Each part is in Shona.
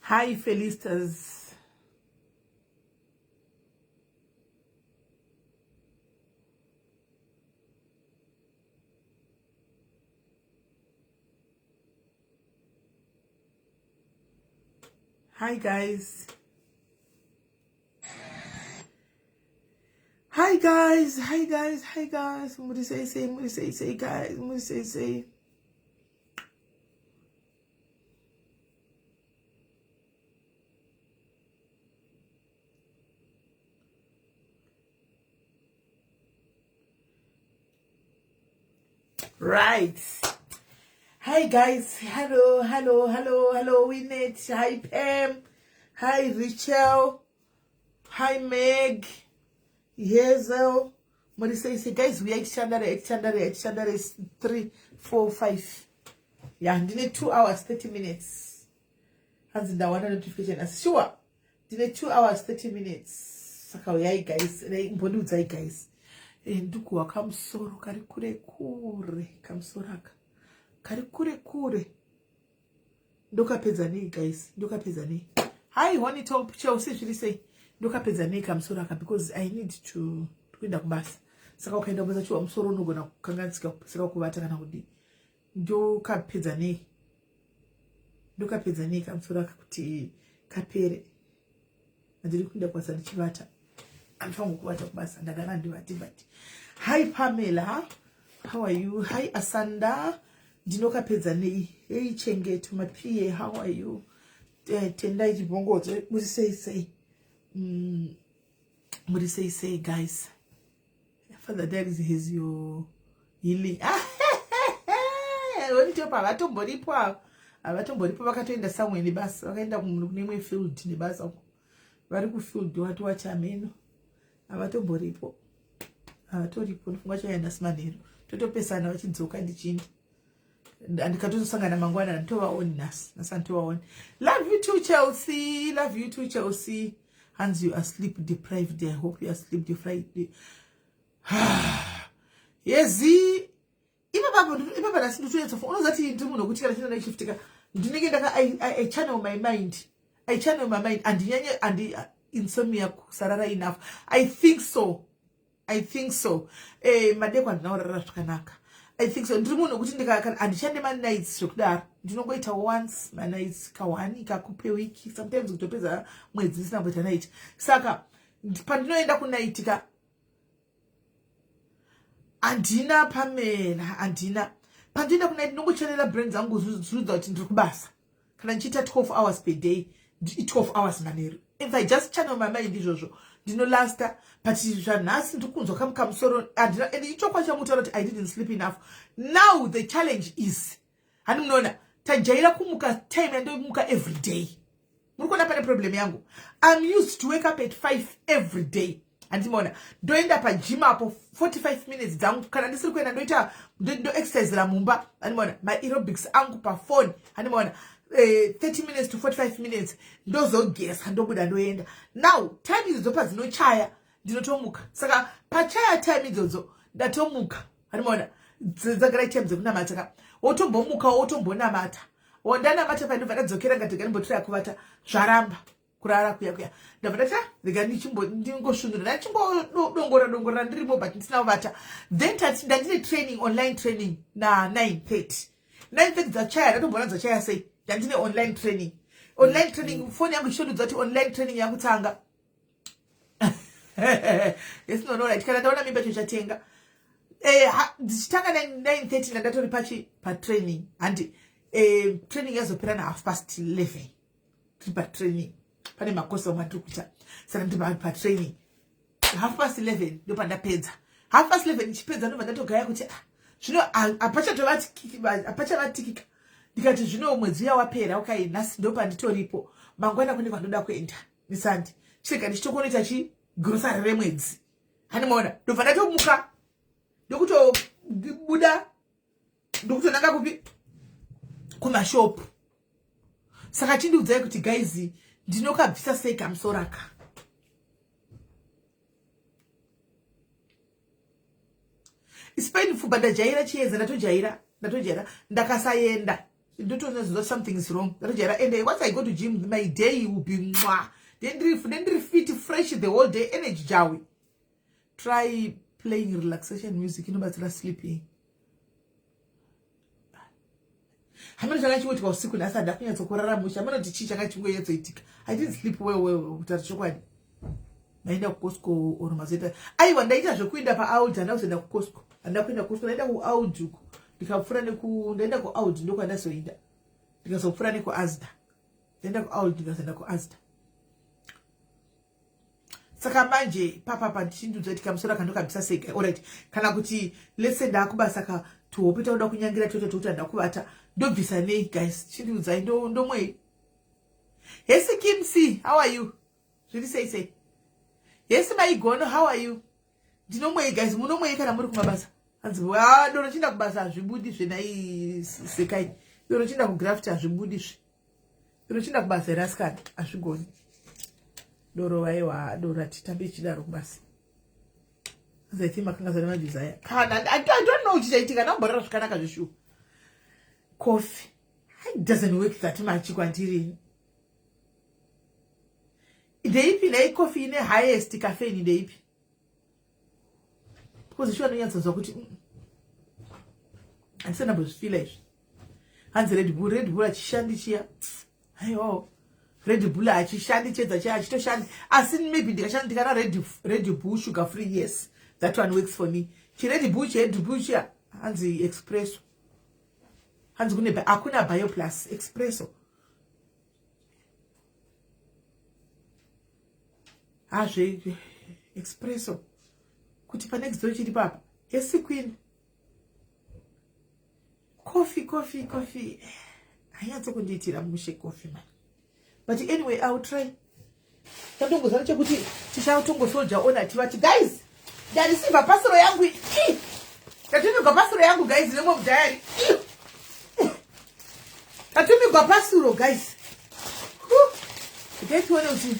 Hi, Felistas. Hi, guys. Hi, guys. Hi, guys. Hi, guys. What do you say? What do you say, guys? What do you say? Right. Hi, guys. Hello, hello, hello, hello, Winnet. Hi, Pam. Hi, Rachel. Hi, Meg. Hazel. What do you say? Guys, we are Exchandare 3, 4, 5. Yeah, and in 2 hours, 30 minutes. Hands in the one notification. As sure. In 2 hours, 30 minutes. Saka yai guys. Mbonu zai guys. Nduku wa kamsoro. Kari kure. Kamsoraka. Kari kure. Ndoka pezani guys. Ndoka pezani. Hi, Honey Top Chelsea. Should say ndoka pezani kamsoraka because I need to kwenda kubasa. Saka ukaenda kubaza chuo msoro nugo na kukangansika. Saka kubata kana kudi. Ndoka pezani kamsoraka kuti kapere. Ndiri kunda kwa sana chivata. Amfangu kubata kubasa. Ndagana ndiwati. Hi Pamela. How are you? Hi Asanda. Dinoka pezani. Hey Chengetu mapie. How are you? Tendai jibongo. Mudi say. Mudi say guys. Father Dad is your healing. Wani topa abatomboripo vakatoenda samwe nebasa vakaenda kunemwe field nebasa vari kufield wati wachameno avatomboripo avatoripo ndofunga chaenda simanhero totopesana vachidzoka ndichindi andikatosangana mangwana ntovaoni nasa ntovaoni. Love you too Chelsea. Hans, you are sleep deprived. I hope you are sleep deprived. Yezi Iba nasindu tuyenza for unozati ndimu nokutikala chino naishiftika ndinenge ndaka I channel my mind and nyanye and insomnia kusarara enough. I think so madeko andinaorara tukanaka. I think so ndimu nokuti ndika andishande man nights shokudara ndinongoita once man nights kawani kakupe wiki sometimes kutopeza mwezi sina kuita night saka pandinoenda kunaitika andina Pamela andina pandina kuna ndinongochonera brain zangu zuzudza kuti ndiri kubasa kana nchiita 12 hours per day 12 hours manero. If I just channel my mind izvozvo ndinolasta but zvanhasi ndikunzwa kamukamusoro andina and ichokwa chamutaura kuti I didn't sleep enough. Now the challenge is hani munoona tajaira kumuka time yandomuka every day. Muri kuona pane problem yangu. I'm used to wake up at 5 every day. Andimona ndoenda pa gym apo 45 minutes dzangu kana ndisiri kuenda ndoita ndo exercise la mumba. Andimona my aerobics angu pa phone. Andimona 30 minutes to 45 minutes ndozogesa ndobuda ndoenda. Now time idzo padzinochaya ndinotomuka saka pachaya time idzodzo ndatomuka. Andimona dzagara time dzekunamata wotombomuka wotombonamata wondanamata pandobva ndadzokera ngati ndimbotora kuvata zvaramba kurara kuya ndavata ndikani ndingoshundura chimbodongora ndirimo but ndisina kuvata then ndandine training online training na 9:30 dzachaya ndatombona dzachaya sei ndandine online training phone yangu ishondudza kuti online training yangu tanga yes no right kana ndaona mimba chochatenga ndichitanga 9:30 ndandatori pa training and training yazopera na 11:30 pa training pane makosa matiri kuita saka ndiri pa training 11:30 ndo pandapedza 11:30 ndichipedza ndobva ndatogaya kuti zvino apachavatikika ndikati zvino mwedzi uya wapera okay nhasi ndo panditoripo mangwana kune kwandoda kuenda nisandi chirega ndichitokunoita grosari remwedzi handimaona ndobva ndatomuka ndokutobuda ndokutonanga kupi kumashopu saka chindiudzai kuti guys ndinokabvisa sei kamsoraka isipaini pfumba ndajaira chiedza ndatojaira ndakasaenda don't know that something is wrong. And once I go to gym, my day will be mwah. Then fit fresh the whole day. Energy jawi. Try playing relaxation music. You know, but sleeping. I didn't sleep well. Naenda Costco or Mazeta. Ndaita zvokuenda paout andakuenda kuCostco. Ndakuenda Costco naenda kuout uko. Ndikafura ndaenda kuout ndoko andasoinda. Ndikazofura nekuAzda. Ndaenda kuout ndikazoenda kuAzda. Saka manje papa ndichindudzwa kuti kamusoro kandoka bisaseka. Alright. Kana kuti let's say ndakubasa ka tuopita uda kunyangira toto ndakubata. Ndobvisa nei guys. Chindudzai ndomwe. Yes Kim C, how are you? Really say. Yes, my gono, how are you? Dinomwe guys, munomwe kana muri kumabasa. Anzi wa doro chinda kubasa zvibudi zvenai sekai. Doro chinda kugrafta zvibudi zve. Doro chinda kubasa raskan azvigoni. Doro waiwa doro atitambe chidaro kubasa. Anzi tima kanga zana desire. Kana I don't know chichaitika nambora zvakanaka zvishu. Coffee. It doesn't work that much kwandiri. Ndeipi nei coffee ine highest caffeine ndeipi. Because sure nyanza kuti andisana bozvifila izvi. Hanzi Red Bull achishandi chia. Aiwa. Red Bull achishandi chedza chia achitoshandi. Asi maybe ndikashandika Red Bull sugar free, yes. That one works for me. Red Bull chia hanzi espresso. Hanzi akuna bio plus espresso. Espresso. Kuti pa next door chiri papa. Yes queen. Coffee. Hayatso kundiitira mushe coffee man. But anyway, I will try. Tatongoza kuti tishatongo soldier ona tivati guys. Ndareceive pasoro yangu. Tatumi kwa pasoro yangu guys nemo mtayari. Tatumi kwa pasoro guys. Get one of you.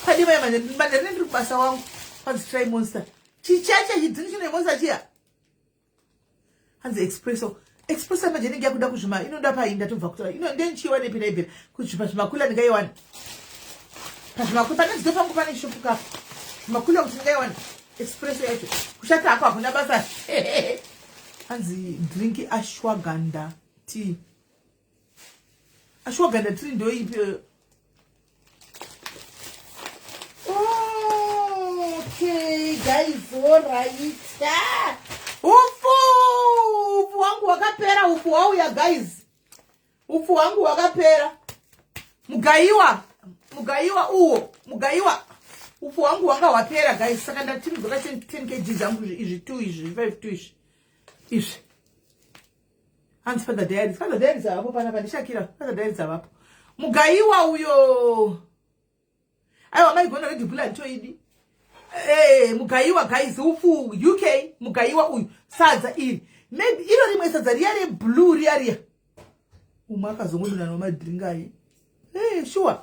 Hadi mama ndiri kubasa wangu hanzi try Monster chichacha chidrinki neMonster chia hanzi espresso manje ndinge yakuda kuzvima inoda painda tobva kutora ndenchiwa nepira ibhira kuzvipa zvimakula ndingaiwana pazvimakula pane dzido pangu pane shopuka zvimakula kuti ndingaiwana espresso yacho kushata ako hakuna basa hanzi drinki ashwagandha tea ndoipi. Okay, guys, alright. Ufu wangu wakapera, ufu wauya guys. Ufu wangu wakapera. Mugaiwa ufu wangu wanga wapera guys. Saka ndatiri goka 10 kg zangu izvi 5 izvi. Hands for the diaries hapo pana ndishakira. Father diaries hapo. Mugaiwa uyo. Aiwa mai gona Red Bull antoidi. Mugaiwa guys ufu UK mugaiwa uyu sadza iri maybe iro rimwe sadza riya blue riya umaka zongoduna no madringai sure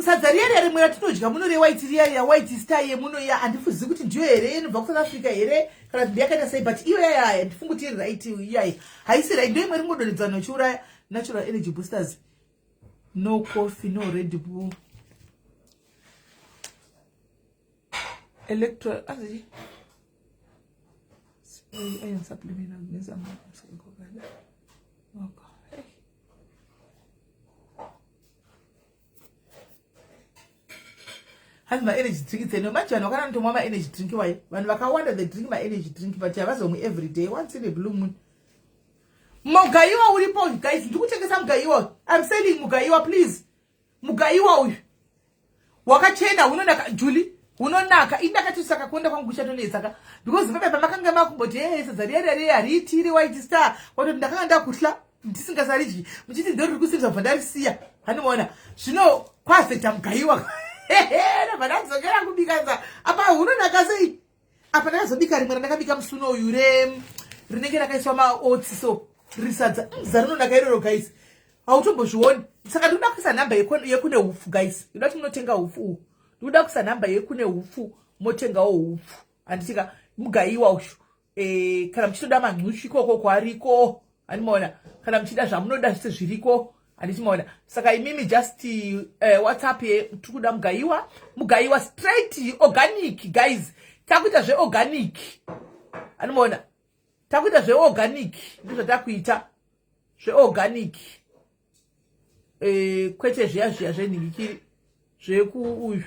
sadza riya rimwe ratinodya muno white riya white star muno ya andifuzi kuti ndiyo here inobva kuSouth Africa here kana ndiyakaita sei but iyo yaya ndifunguti iri right yayi haisi right ndio imwe ringodonedzana nochiuraya natural energy boosters. No coffee, no Red Bull. Electro I am supplemental. Okay. Has my energy drink no much and I to mama energy drink why when wonder they drink my energy drink but I was only every day once in a blue moon. Mugaiwa ulipo guys ndikuchengesa mugaiwa. I'm selling mugaiwa please. Mugaiwa uyu wakachena unonaka Julie unonaka indakati sakakonda kwangu chatonezaka because pepa makanga makumboti sadza riitiri white star wato ndakanga ndakutla ndisingasariji muchiti ndori kusivisa vandarisiya hanimuona zvino kwazeta mugaiwa vanazogera kubikaza apa unonaka sei apa ndakazobika rimwe randakabika musuno uyu rinenge rakaiswa maotsi so risadza zarinonaka iroro guys hautombozvioni saka ndoda kuisa namba yekune hufu guys ndoda kuti munotenga hufu ndoda kuisa namba yekune hufu motengawo hufu anditika mugaiwa ushu kana muchitoda manhushi ikoko kwariko animaona kana muchida zvamunoda zvese zviriko handichimaona saka imimi just whatsapp tikuda mugayiwa straight organic guys takuita zveorganic animaona takuita zveorganic ndizvo takuita zveorganic kwete zviya zvenhingikiri zvekuuyu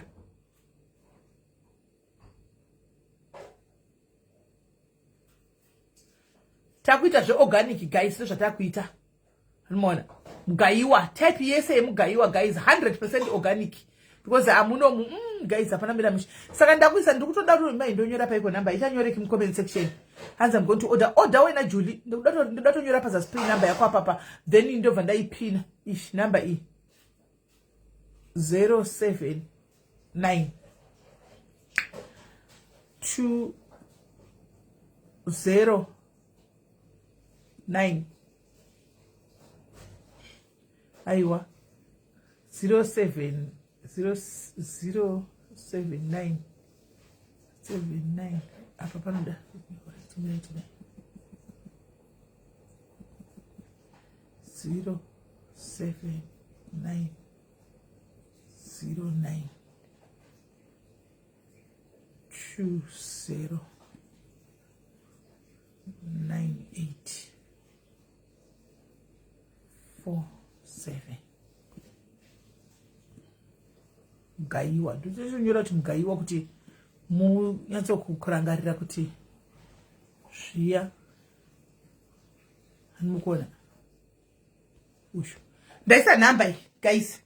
takuita zveorganic guys ndozvatakuita animaona mugayiwa type yese yemugayiwa guys 100% organic because amunomu guys hapana mira mishi saka ndakuisa ndikutoda kuti mai ndonyora paiko number ichanyoreki mu comment section hands I'm going to order wena Julie ndoda tonyora pa screen number yako papa then ndobva ndaipina ish number 079 20 aiwa 079 apa panoda 079 09 20 98 47 mugayiwa ndochonyora kuti mugayiwa kuti munyatsokurangarira kuti zviya hanimukona usho ndaisa namba iyi guys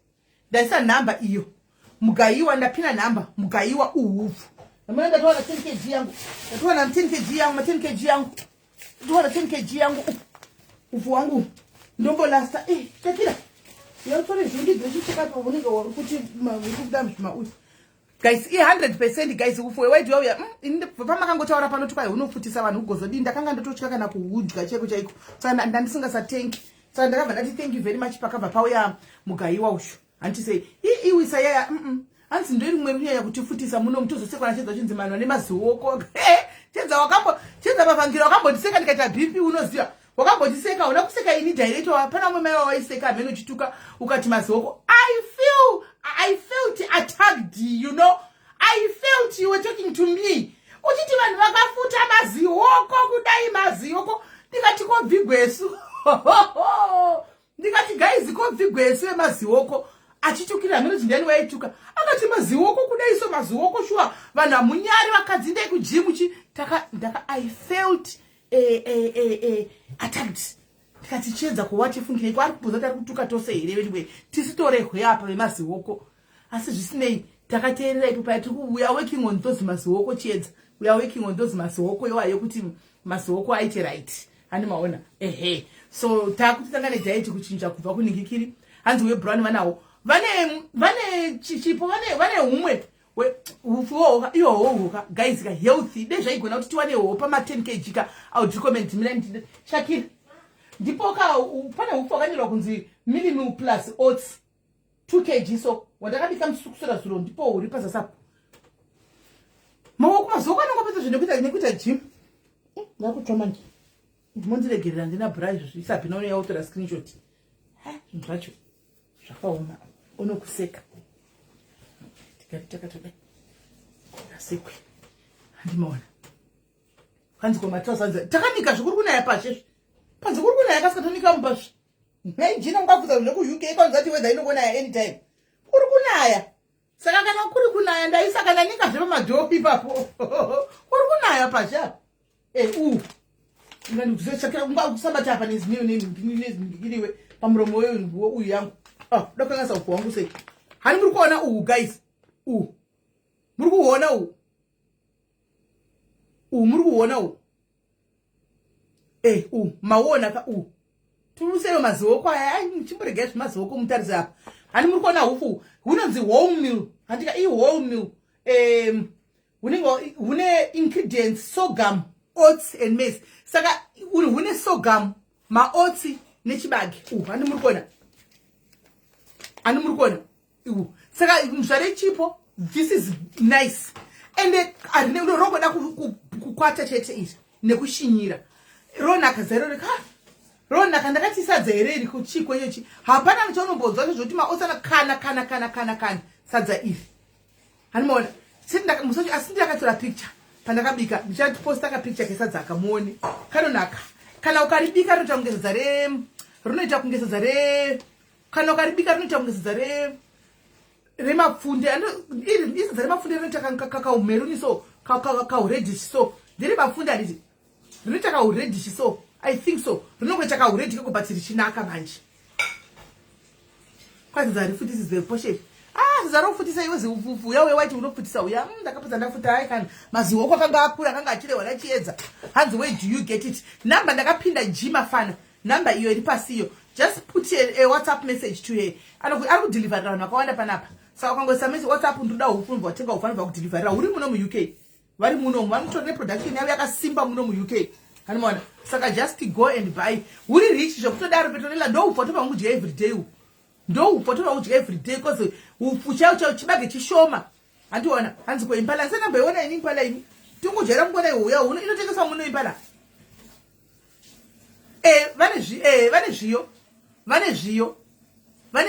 ndaisa namba iyo mugayiwa ndapina namba mugayiwa uhupfu namuna ndatowana 10 kg yangu ndatowana 10 kg yangu 10 kg yangu ndatowana 10 kg yangu upfu wangu ndombo lasta takira yautore zvingi dzechika pabunenge wakuti mavikudamu uyu guys 100% guys ufuwe waiti wauya pamakangotaura pano tukai unofutisa vanhu kugozodini ndakanga ndototya kana kuudya cheko chaiko saka ndandisingasatengi saka ndakabva ndati thank you very much pakabva pauya mugayiwa usho handisei iwisa yaya hanzi ndiri rimwe rinyaya kutifutisa muno mutozosekwana chedza chinzimanwa nemazioko chedza pavangira wakambondiseka ndikaita bp unoziva wakambondiseka una kuseka ini direct hapana mwe mai waiseka amene uchituka ukati mazioko I felt attacked, you know. I felt you were talking to me. Uchiti vanhu vakafuta mazioko kudai mazioko ndikati ko bvigwesu ndikati guys ko bvigwesu emazioko achitukira amene ndani waituka akati mazioko kudai so mazioko shwa vanhu munyari vakadzinda kugym chi I felt attacked ndikati chenza kuwati fungira iko ari kubuza tari kutuka tose here wewe tisitorehwe apa vemazioko asi zvisinei takateerera ipo pati we are working on those mazioko chiedza we are working on those mazioko iwayo kuti mazioko aite right ani maona so takutanga diet kuchinja kubva kuningikiri hanzi we brown vanawo vane chichipo vane humwe ufuoka ihohoka guys ka healthy dezvaigona kuti tiwane hopa ma 10 kg ka au comment mina Shakira ndipo ka pane ufokanirwa kunzi minimum plus oats 2 kg so wandakabika musukusura zuro ndipo uri pasa maoko mazoko anongopedza zvinokuita nekuita gym ndakutsvamanje mondiregerera ndina brush zvisabhina uno yautora screenshot zvinhu zvacho zvakaoma unokuseka tikati takatoda ndasekwe handimaona kanzi komatausanza takanika zvikuru kunaya pashe panze kuri kunaya kasikatonika mubasvi naijina ungafuza zvino ku UK kwanzati weather inongonaya anytime kuri kunaya saka kana kuri kunaya ndaisa kana nika zvema madhopi papo kuri kunaya pasha ngani kuzochakira ungakusabata hapa nezimwe pamuromo wewe uyu yangu dokanga sauko wangu sei hani muri kuona guys muri kuona muri kuona maona ka tumusero mazioko aya chimborega mazioko mutarisi apa hani muri kuona hufu hunonzi whole meal handika whole meal hune ingredients sorghum oats and maize saka hune sorghum maoats nechibage hani muri kuona saka zvare chipo this is nice and rongoda kukwata chete izvi nekushinyira. Ronaka zero ronaka ndakati sadza here iri kuchiko yechi. Hapana nchaunombonzwa zvoti maosana kana sadza iri. Hanimona. Sindaka musochi asi ndakatora picture. Pandakabika ndichaposta ka picture kesadza akamuone. Kanonaka. Kana ukaribika rinoita kunge sadza runoita kunge sadza kana ukaribika rinoita kunge sadza remapfunde iri sadza remapfunde rinoita kaumeruni so kauredish so ndiri mapfunde anditi rinoita kauredish so I think so rinongoita kauredi but richinaka manje kwazza rifutisa poshe zaro futisa iwe zivuvu yawe waiti unofutisa uya ndakapedza ndafuta hai kana maziwo kwakanga akura kanga achirewa nachiedza hanzi where do you get it number ndakapinda jima fana number iyo iri pasiyo just put a WhatsApp message to her ari kudeliver vanhu vakawanda panapa saka ukangoisa message WhatsApp ndoda ufunva watenga ufanirwa kudeliver uri muno mu UK vari muno vanotora production yavo yakasimba muno mu UK hanimona saka just go and buy uri rich zvokutodaro petonela ndo ufotopa mudya every day ndo ufotopa mudya every day because ufu chao chibage chishoma andiona hanzi ko impala senamba iona ini impala ini tingojera mbona ihuya uno inotengeswa muno impala vane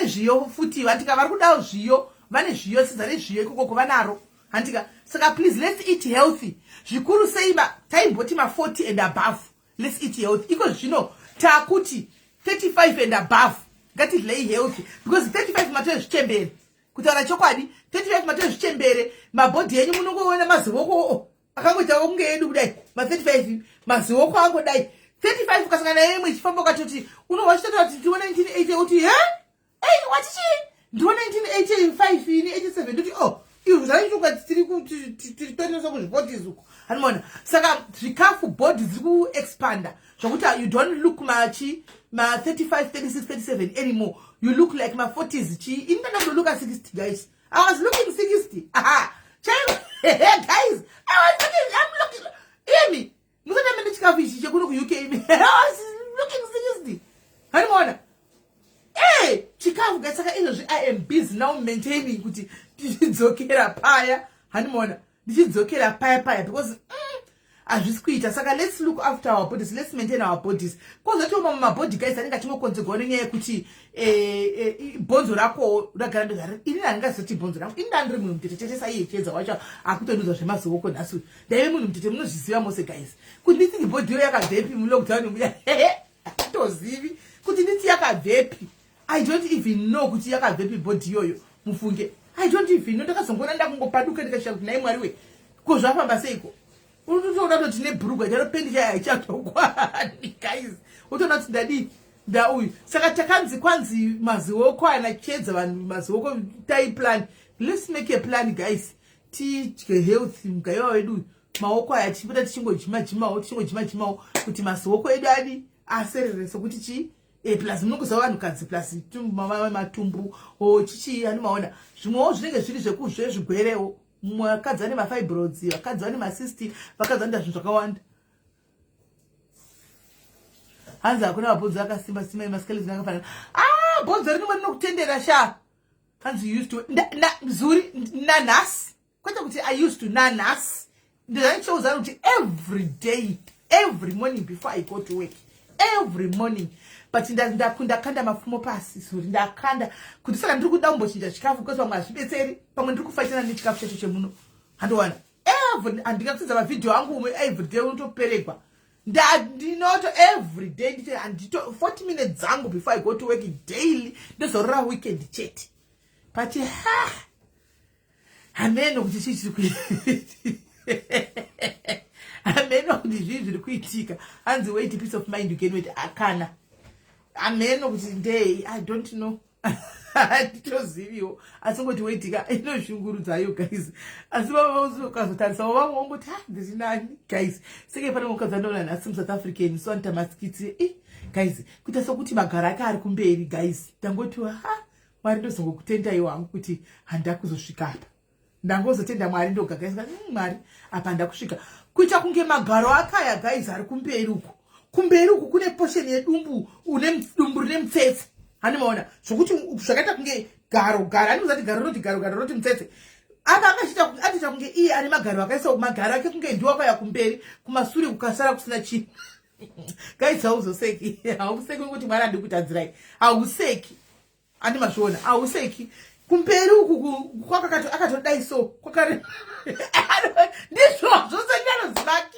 zviyo futi vantika vari kudawo zviyo vane zviyo sizare zviyo ikoko kuvanaro handika saka please let's eat healthy zvikuru sei taimboti 40 and above let's eat healthy iko zvino takuti 35 and above ngatidlei healthy because 35 matoe zvichembere kutaura chokwadi 35 matoe zvichembere mabhodhi enyu munongoona maziwoko akangoita kunge edu kudai 35 maziwoko angodai 35 ukasangana yemwe chifamba ukatoti unowachitata kuti ndiona 1980 kuti watichi ndiona 1985 ini 87 kuti izvo zvaichuka tiri toenesa kuzvibhodhis uko hanimona saka zvikafu bhodhi dziri kuexpanda zvokuti you don't look ma35 36 37 anymore you look like ma40s chi ini ndanda kundolook 60 guys I was looking 60 child guys I'm looking hear me musatamende chikafu ichi chekuno ku UK I was looking 60 hanimona chikafu guys saka izvozvi I am busy now maintaining kuti ndichidzokera paya hanimona ndichidzokera paya because hazvisi kuita saka let's look after our bodies let's maintain our bodies kozotoma mumabhodhi guys anenge achingokonzerwa nenyaya yekuti bhonzo rako ragara ndogara ini handingazoti bhonzo rangu ini ndandiri munhu mutete chete saiechedza wacho akutondudzwa zvemaziwoko nhasi ndaive munhu mutete munozviziva mose guys kuti nditsingi bhodhi iyo yakabvepi mulockdown muya hatozivi kuti nditi yakabvepi I don't even know kuti yakabvepi bhodhi iyoyo mufunge I don't even know ndakazongona ndakungopaduka ndikasvika kuti nai mwari we ko zvafamba seiko unotoona kuti nebhurugwa chanopendi chaya chatokwani guys utoona kuti ndadi ndauyu saka takanzi kwanzi maziwoko anachedza vanhu maziwoko tai plan let's make a plan guys tidye healthy mugaiwa wedu maoko aya tichipota tichingojima kuti maziwoko edu adi aserere sokuti chi plus munongozava vanhukadzi plus matumbu chichi hanimaona zvimwewo zvinenge zviri zvezvigwerewo vakadzi vane mafibroids vakadzi vane macyst vakadzi vanoita zvinhu zvakawanda hanzi hakuna mabhonzo akasimba imaskeleton akafanana bhonzo rinomwe rinokutendera sha hanzi used to zuri nanhasi kwete kuti I used to nanhasi ndizanichouzana kuti every morning before I go to work every morning but ndakanda mafumo pasi zuri ndakanda kuti saka ndiri kuda kumbochinja chikafu because vamwe hazvibetseri pamwe ndiri kufaitana nechikafu chacho chemuno handowana handingakusedza mavhidhio angu umwe everyday unotoperegwa ndinoto everyday ndito 40 minutes dzangu before I go to work daily ndozorora weekend chete but hameno kuti chii chiri hameno kuti zvii zviri kuitika hanzi wait peace of mind you can wait akana ameno kuti ndei I don't know handitoziviwo asi ngoti waitika inozvungurudzayo guys asi ukazotarisa vamwe wongoti ndichinani guys seke pane mukadzandoona nhasi muSouth African so anita masikiti guys kuita sokuti magara ake ari kumberi guys ndangoti mwari ndozongokutendai wangu kuti handa kuzosvika apa ndangozotenda mwari ndoga guys mwari apa ndakusvika kuita kunge magaro akaya guys ari kumberi uko kumberi uku kune portion yedumbu dumbu rine mutsetse hanimaona zvokuti zvakaita kunge garo hanozati garo roti mutsetse apa achita kunge iye ane magaro akaisa magaro ake kunge ndiwo akaya kumberi kumashure kukasara kusina chinhu. Guys, hauzoseki hauseki kuti mwana ndikutadzirai hauseki andi mazviona hauseki kumberi uku kwakakato akatodai so kwakare ndizvo zvose ndanozivaki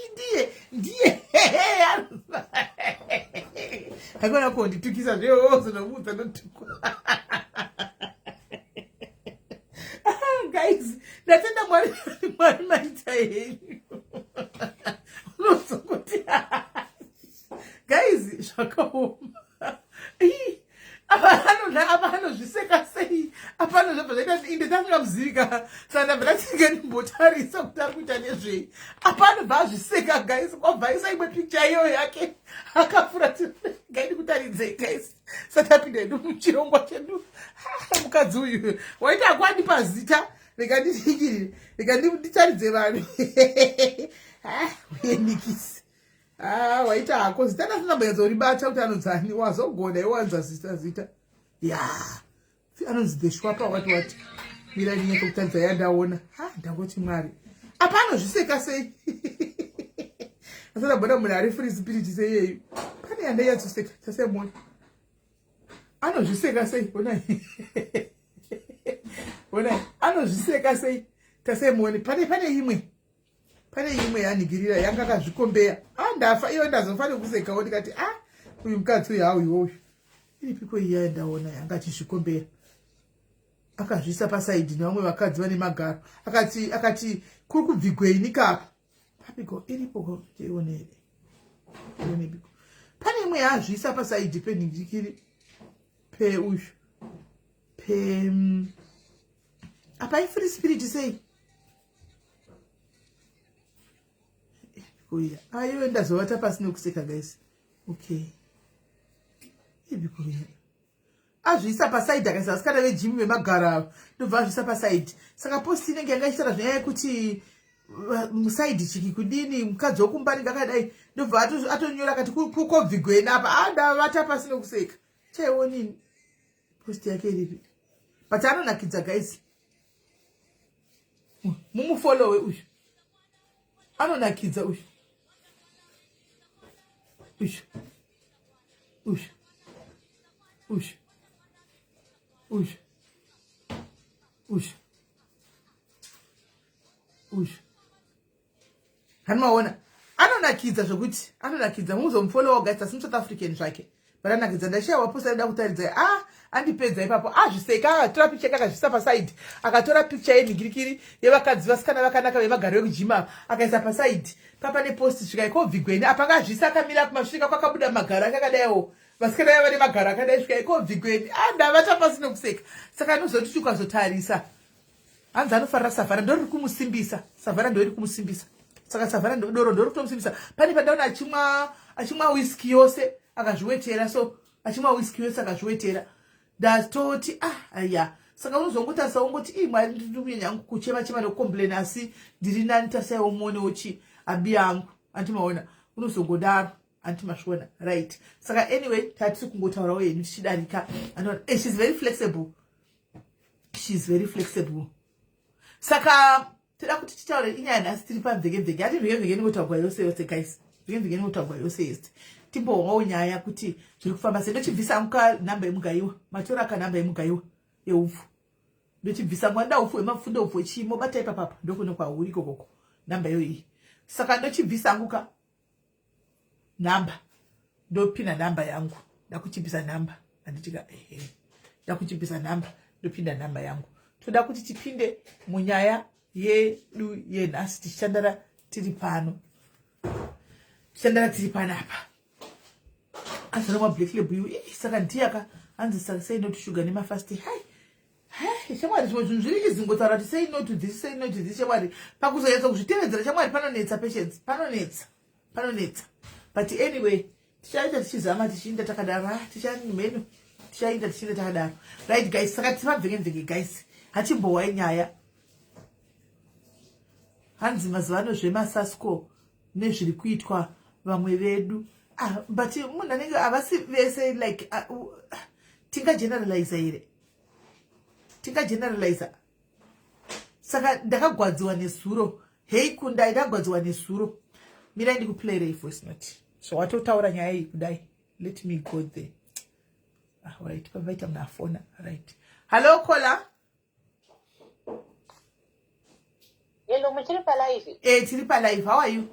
ndiye hakuna konditukisa zvehozo nomudza notukwa. Guys, ndatenda mwari maita henyu unozongoti guys zvakaoma apa anozviseka sei apa anozvabvazaita inde ndasingamuzivika saka ndabva ndatinge ndimbotarisa kuti ari kuita nezvei apa anobva azviseka guys kwabva isa imwe picture iyo yake akafura gaidi kutaridzei guys satapinda edu muchirongwa chedu mukadzi uyu waita akwandi pazita rega nditikirire rega nditaridze vanhu uyenikisi waita hako zita ndasinamboyadzoribata kuti anonzani wazogona iwanza zita ya anonzi the shwapa wati mira nyeka kutaridza yandaona ndangoti mwari apa anozviseka sei asana bona munhu ari free spirit seiyeyu pane yandayatsoseka tasemoni anozviseka sei onai anozviseka sei tasemoni pane imwe yanigirira yanga akazvikombeya ndafa iyo ndazofanira kusekawo ndikati uyu mukadzi uyu hauyu iripiko iya yandaona yanga achizvikombeya akazvisa pasaidhi nevamwe vakadzi vane magaro akati kuri kubvigweni kapa papiko iripo tionere pane imwe yaazvisa pasaidhi penhingirikiri peuyu apa ifree spirit sei kuya ayo ndazovata pasi nekuseka guys. Okay, ibikuya azvisa pasaidi akaisa vasikana vejimu vemagara ndobva azvisa pasaidi. Saka posti inenge yanga ichitaura zvenyaya yekuti musaidi chiki kudini mukadzi wokumbani kakadai ndobva atonyora kati kukobvigweni apa ndavata pasi nekuseka. Chaionini posti yake iripi but anonakidza guys. Mumufollowe uyu anonakidza uyu hanimaona anonakidza zvokuti anonakidza. Muzomufollowa guys asi muSouth African zvake but anonakidza. Ndashayiwa posta ida kutaridza andipedza ipapo azviseka akatora picture akazvisa pasaidi akatora picture yenhingirikiri yevakadzi vasikana vakanaka vemagaro ekujima akaisa pasaidi papa neposti svika ikobvigweni apa akazvisa akamira kumasvika kwakabuda magaro akadaiwo vasikana vava nemagaro akadai svika ikobvigweni ndavata pasi nekuseka. Saka anozoti ukazotarisa hanzi anofarira Savara ndori kumusimbisa. Savara ndori kumusimbisa. Saka Savara ndoro ndori kutomusimbisa. Pane pandaona achimwa whisky yose akazviwetera. So achimwa whisky yose akazviwetera ndatoti aya. Saka unozongotarisa ungoti mwari ndiri kunyanya kuchema chema nekukomplain asi ndiri nani tasaiwo muonewochi abi yangu antimaona unozongodaro antimasvona right. Saka anyway tatiri kungotaurawo henyu tichidarika anoona she's very flexible. She's very flexible. Saka toda kuti titaure inyaya nhasi tiri pamvekemveke. Hati mvekemveke ingotaurwa yose yose guys. Mvekemveke ingotaurwa yose yose. Timboongawo nyaya kuti zviri kufamba sei. Ndochibvisa muka namba yemugaiwa matora kanamba yemugaiwa yeupfu ndochibvisa mwanda upfu wemafundo upfu chimo bata ipapapa ndokuno kwauri kokoko namba yoyi. Saka ndochibvisa nguka namba ndopinda namba yangu ndakuchibvisa namba anditika ndakuchibvisa namba ndopinda namba yangu. Toda kuti tipinde munyaya yedu yenhasi tichandara tiri pano. Tichandara tiri panapa azoromwa Black Label saka ndiyaka hanzi saka say no to sugar nemafasti. Hai shamwari zvinhu zviri chizingotaura kuti say no to this say no to this. Shamwari pakuzoedza kuzvitevedzera shamwari panonetsa patience panonetsa but anyway tichaita tichizama tichinda takadaro tichanimheno tichainda tichinda takadaro right guys. Saka tipamvekemveke guys hatimbowai nyaya hanzi mazuvano zvemasasco nezviri kuitwa vamwe vedu but munhu anenge havasi vese like tingageneraliza here tingageneraliza Saka ndakagwadziwa nezuro. Hei kundai ndagwadziwa nezuro. Mira ndikuplay ray voice note. So watotaura nyaya iyi kudai. Let me go there. Right, pavaita mnafona. Right. Hello caller. Hello, muchiri pa live. Tiri pa live. How are you?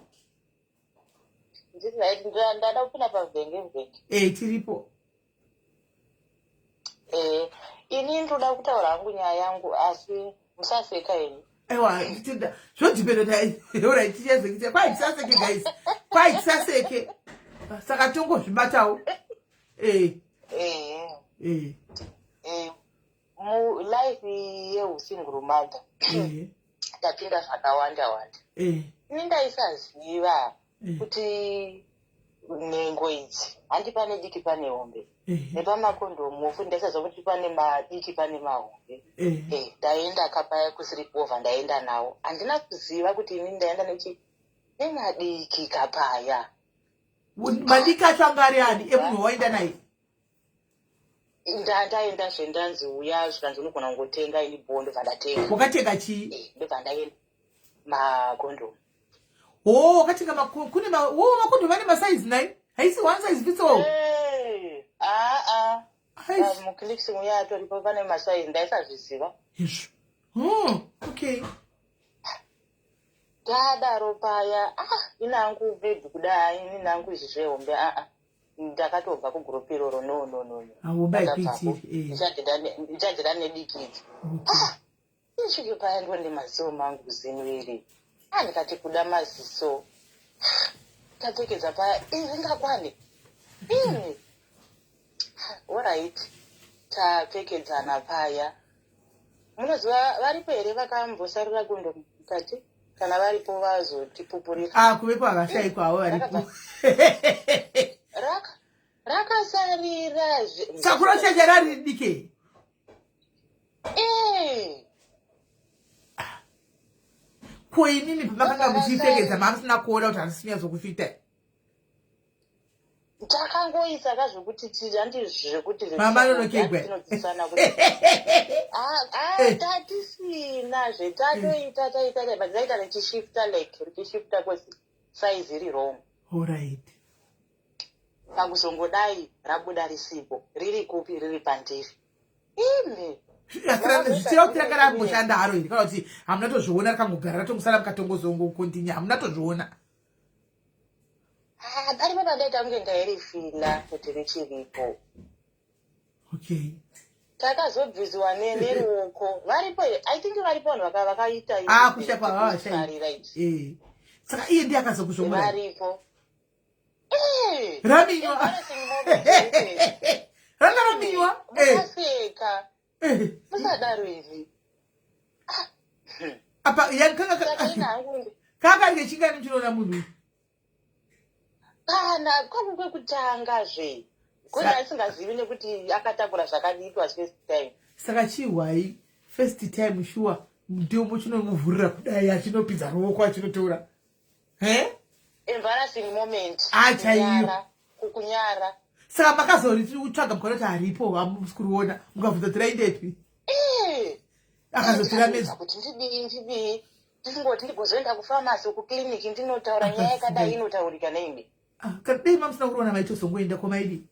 Ndada kupinda pavhenge. Tiripo. Ini ndoda kutaura hangu nyaya yangu asi musaseka ini. Ewa, zvotipenda alright, chiyezekite. Kwai tisaseke guys. Kwai tisaseke. Saka tongozvibatawo. Mu life yeusinguru mother. Tapinda zvakawanda wanda. Ini ndaisaziva kuti nhengo idzi handi pane diki pane hombe. Nepamakondomu fundasaziva kuti pane madiki pane mahombe. Ndaenda kapaya kusiripova ndaenda nawo. Handina kuziva kuti ini ndaenda nemadiki kapaya. Madiki acho anga ari ani emunhu waenda naye? Ndaenda zvendanzi uya zvikanzi unogona kungotenga ini bondo vandatenga. Wakatenga chii? Ndobva ndaenda makondomu. Wakatenga kune makondomu ane masaizi nai? Haisi one size fits all. Mukiliksi muya atoripo pane masaizi ndaisazviziva. Yes. Okay. Ndadaro paya inangu bhebhi kudai inangu izvi zvehombe ndakatobva kugurupu iroro no. Ndichadhira nediki idzi. Ndisvike paya ndonde maziso mangu zinwiri. Ndikati kuda maziso. Tapfekedza paya ringakwane. Alright. Tapfekedzana paya. Munoziva varipo here vakambosarira kundo mukati? Kana varipo vazotipupurira. Kuvepo akashayikwa havo varipo. Rakasarira. Sakura chacha rari dike. Ko inini pakanga muchipfekedza mamusina kuona kuti handisina zvokufita. Takangoisa kazvokuti handizvekuti mama nonokegwe. Tatisina zvetatoita taita taita richishifta like richishifta kwesi size iri wrong. Alright. Pakuzongodai rabuda risipo riri kupi riri pandiri. Zvichira kuti ranga ramboshanda haro iri kana kuti hamuna tozviona rakangogara ratongosara mukatongozongokontinya hamuna tozviona. Paripo pandaita kunge ndairifila kuti richiripo. Okay. Takazobvisiwa neruoko. Varipo I think varipo vanhu vakaita kushapa vavashai. Saka iye ndiye akazokuzvomora. Varipo. Raminywa. Ranga raminywa. Musaseka. Musadaro izvi. Apa yankanga kaka ngechingani chinoona munhu. Kana kwakukwe kutanga zve. Kuna asingazivi nekuti akatakura zvakadiitwa first time. Saka chihwai first time sure mutombo chinomuvhurira kudai achinopidza ruoko achinotora. Embarrassing moment. Chaiyo. Kukunyara. Saka makazoriti utsvaga mukaona kuti haripo hamusi kuruona mukabvunza tiraindepi. Akazotora mezi. Kuti ndidii. Ndingoti ndigozoenda kufamasi kukliniki ndinotaura nyaya yakadai inotaurika neimwe. Kadai mamusina kuruona maitozongoenda komaidi.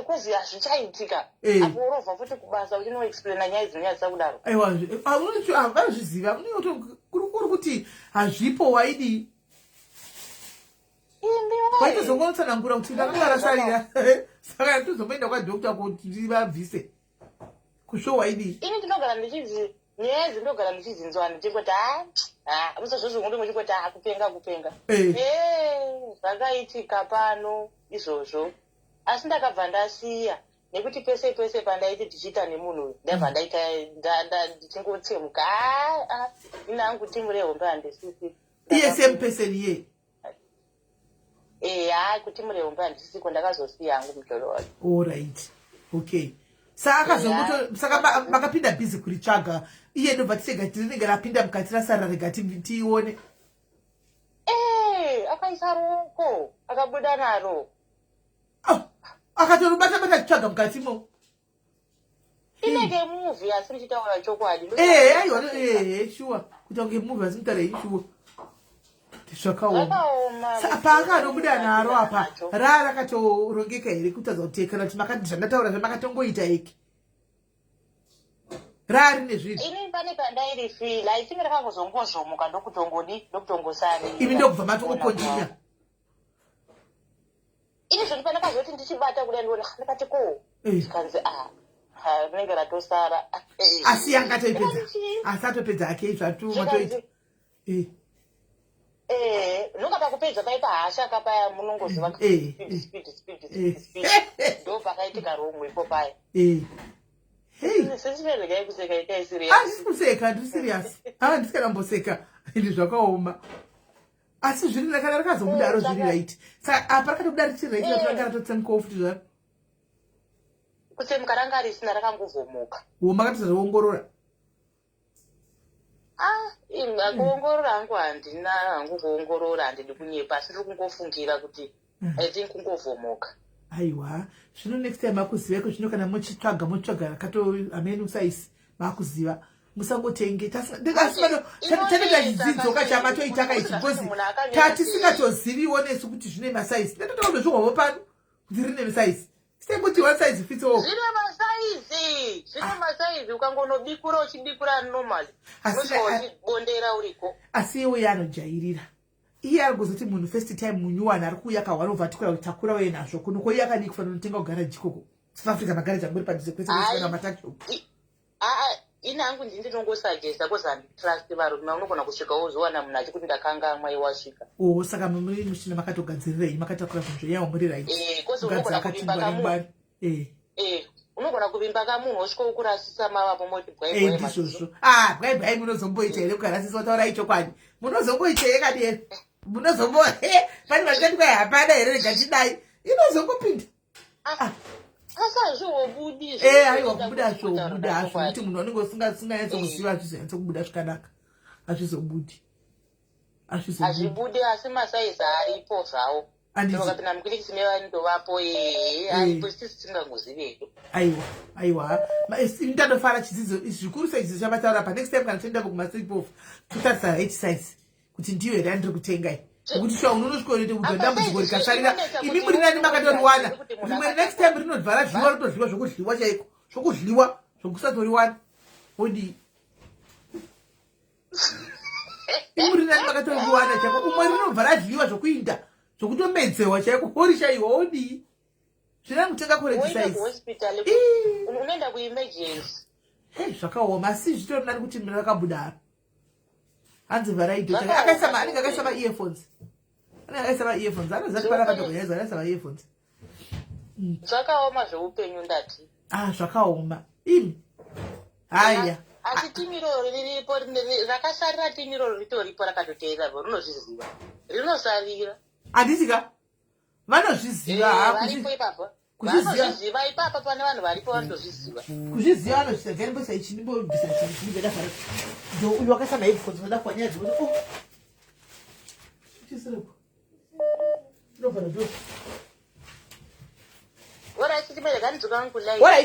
Kwezi hazvichaitika. Apo urovha futi kubasa uchinoexplaina nyaya dzinonyatsa kudaro. Aiwa, vanozviziva. Kuri kuti hazvipo waidi. Waitozongotsanangura kuti ndakanga rasarira. Saka tozomboenda kwadhokta kuti vabvise. Kusho waidi. Ini ndinogara ndichidzi nyaya dzindogara ndichidzinzwa ndichingoti musazvozvongoti muchingoti kupenga. Zvakaitika pano izvozvo. Asi ndakabva ndasiya nekuti pese pandaiti tichiita nemunhu ndabva ndaita ndichingotseuka inangu timu rehombe handisisi. Iye same person ye. Kuti timu rehombe handisisiko ndakazosiya hangu mutoro wacho. Alright. Okay. Saka saka makapinda busy kuritsvaga iye ndobva tisega rinenge rapinda mukati rasara rega tione. Akaisa ruoko akabuda naro. Akatorubata tsvaga mukatimo. Ine kunenge movie asi muchitaura chokwadi. Aiwa sure kuti kunge movie asi mutaura sure zvakaoma. Paakanobuda naro apa rakatorongeka here kutaza kuti kana kuti makati zvandataura zvamakatongoita iki rari nezvinhu. Ini pane pandairi feel I think rakangozongozvomuka ndokutongosari. Imi ndokubva matongokontinya. Ini zvoti pandakazoti ndichibata kudai ndikuona ndakati ko zikanzi rinenge ratosara. Asi angatoipedza asatopedza ake zvatumatoita. Nunga pakupedza paipa hasha kapaya munongoziva speed ndo pakaitika romwe ipo paya. Sisiregai kuseka ikai serious. Handisi kuseka, ndiri serious. Ndisikamboseka indi zvakaoma. Asi zviri kana rakazomudaro zviri right. Saka apa rakatobuda richiri right rakanga ratotsemuka futi zvaro. Kutsemuka ranga risina rakangovhomoka. Makatozviongorora. Kuongorora hangu handina hangu kuongorora handidi kunyepa asi ndiri kungofungira kuti I think kungovhomoka. Aiwa, zvino next time makuziva zvino kana mochitsvaga rakato size makuziva musangotenge tatenda zvidzidzo kachamatoita kaichibozi tatisingatoziviwo nesu kuti zvine masize ndatotaura zvohwavo pano kuti rine size sekuti one size fits all. Zvine masaizi ukangonobikura uchibikura normal usibondera uriko. Asi iwe yanojairira iye arikuzoti munhu first time munyuwana ari kuuya kahwanovha tikura takura uye nazvo kunoko iye akadii kufanira kutenga kugara jikoko South Africa magaraji angori padhuze kwese kwese matachop. Ini hangu ndinongosagesa kozi handitrust varume unogona kusvika wozowana munhu achikuti ndakangamwa iwasvika. Saka muri muchina makatogadzirirai makatakura zvinhu yawo muri right. Kozi unogona kuvimba kamunhu. Unogona kuvimba kamunhu wosvika wokurasisa mavapo moti bwaibwai ndizvozvo. Bwaibwai munozomboita here kukarasisa wataura ichokwadi munozomboita here kadii munozombo pane vakati kwai hapana here rega chidai inozombopinda. Asazvobudi. Aiwa kubuda zvobuda hazvo kuti munhu anenge usinganyatsokuziva hazvizonyatsokubuda zvakanaka. Hazvizobudi. Hazvibudi asi masaizi aripo zvawo. Ndokapinda mukilikisi mevandovapo aripo sisi tisingangozivedo. Aiwa. Ndandofara chidzidzo zvikuru saidzidzo chamataura pa next time kana toenda kumastrip off totarisa height size kuti ndiyo here andiri kutengai. Kuti swa unonosvikoite kuti dambudziko rikasarira imi muri nani makatoriwana rimwe next time rinodvara zviwa rotodliwa zvokudliwa chaiko zvokudliwa zvokusatoriwana odi imi muri nani makatoriwana chaiko umwe rinobvara dliwa zvokuinda zvokutomedzewa chaiko ori chaiwa odi zvina kutenga kuregisaizi unoenda kuemergency. Zvakaoma asi zvitori nani kuti mira rakabudaro hanzi varaidho anenge akaisa ma-earphones anozati parakatogonyaizwa anaisa ma-earphones. Zvakaoma zveupenyu ndati. Zvakaoma imi haya asi timiro riripo rakasarira timiro ritoripo rakatoteera rinozviziva rinosarira handisika vanozviziva varipo ipapo vanozviziva ipapa pane vanhu varipo vanotozviziva kuzviziva vanozviziva ndimboisa ichi ndimbobvisa chindibedafara ndo uyu wakaisa maheadphones vada kuwanyaya dzikuti chisiripo ndobvara ndo Alright,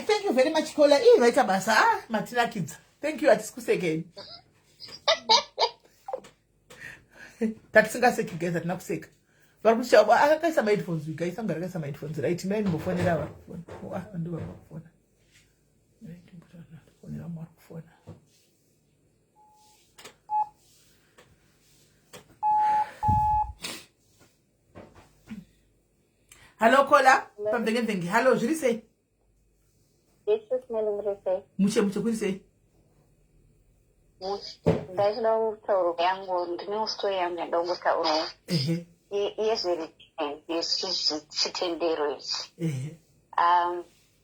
thank you very much Kola. Vaita basa matina kids. Thank you atisikuseke. Tatisingaseki guys atinakuseka. Varikushaba akakaisa headphones vikaisa ngarakaisa headphones right mimi ndimbofonera varikufona. Ndo varikufona. Ndimbofonera varikufona. Hello Kola, pamvengenvengi. Hello, zviri sei? Yesu sinari sei. Muche kuri sei? Ndashida kutaura yangu ndine story yangu yandongotaura. Chitendero ichi.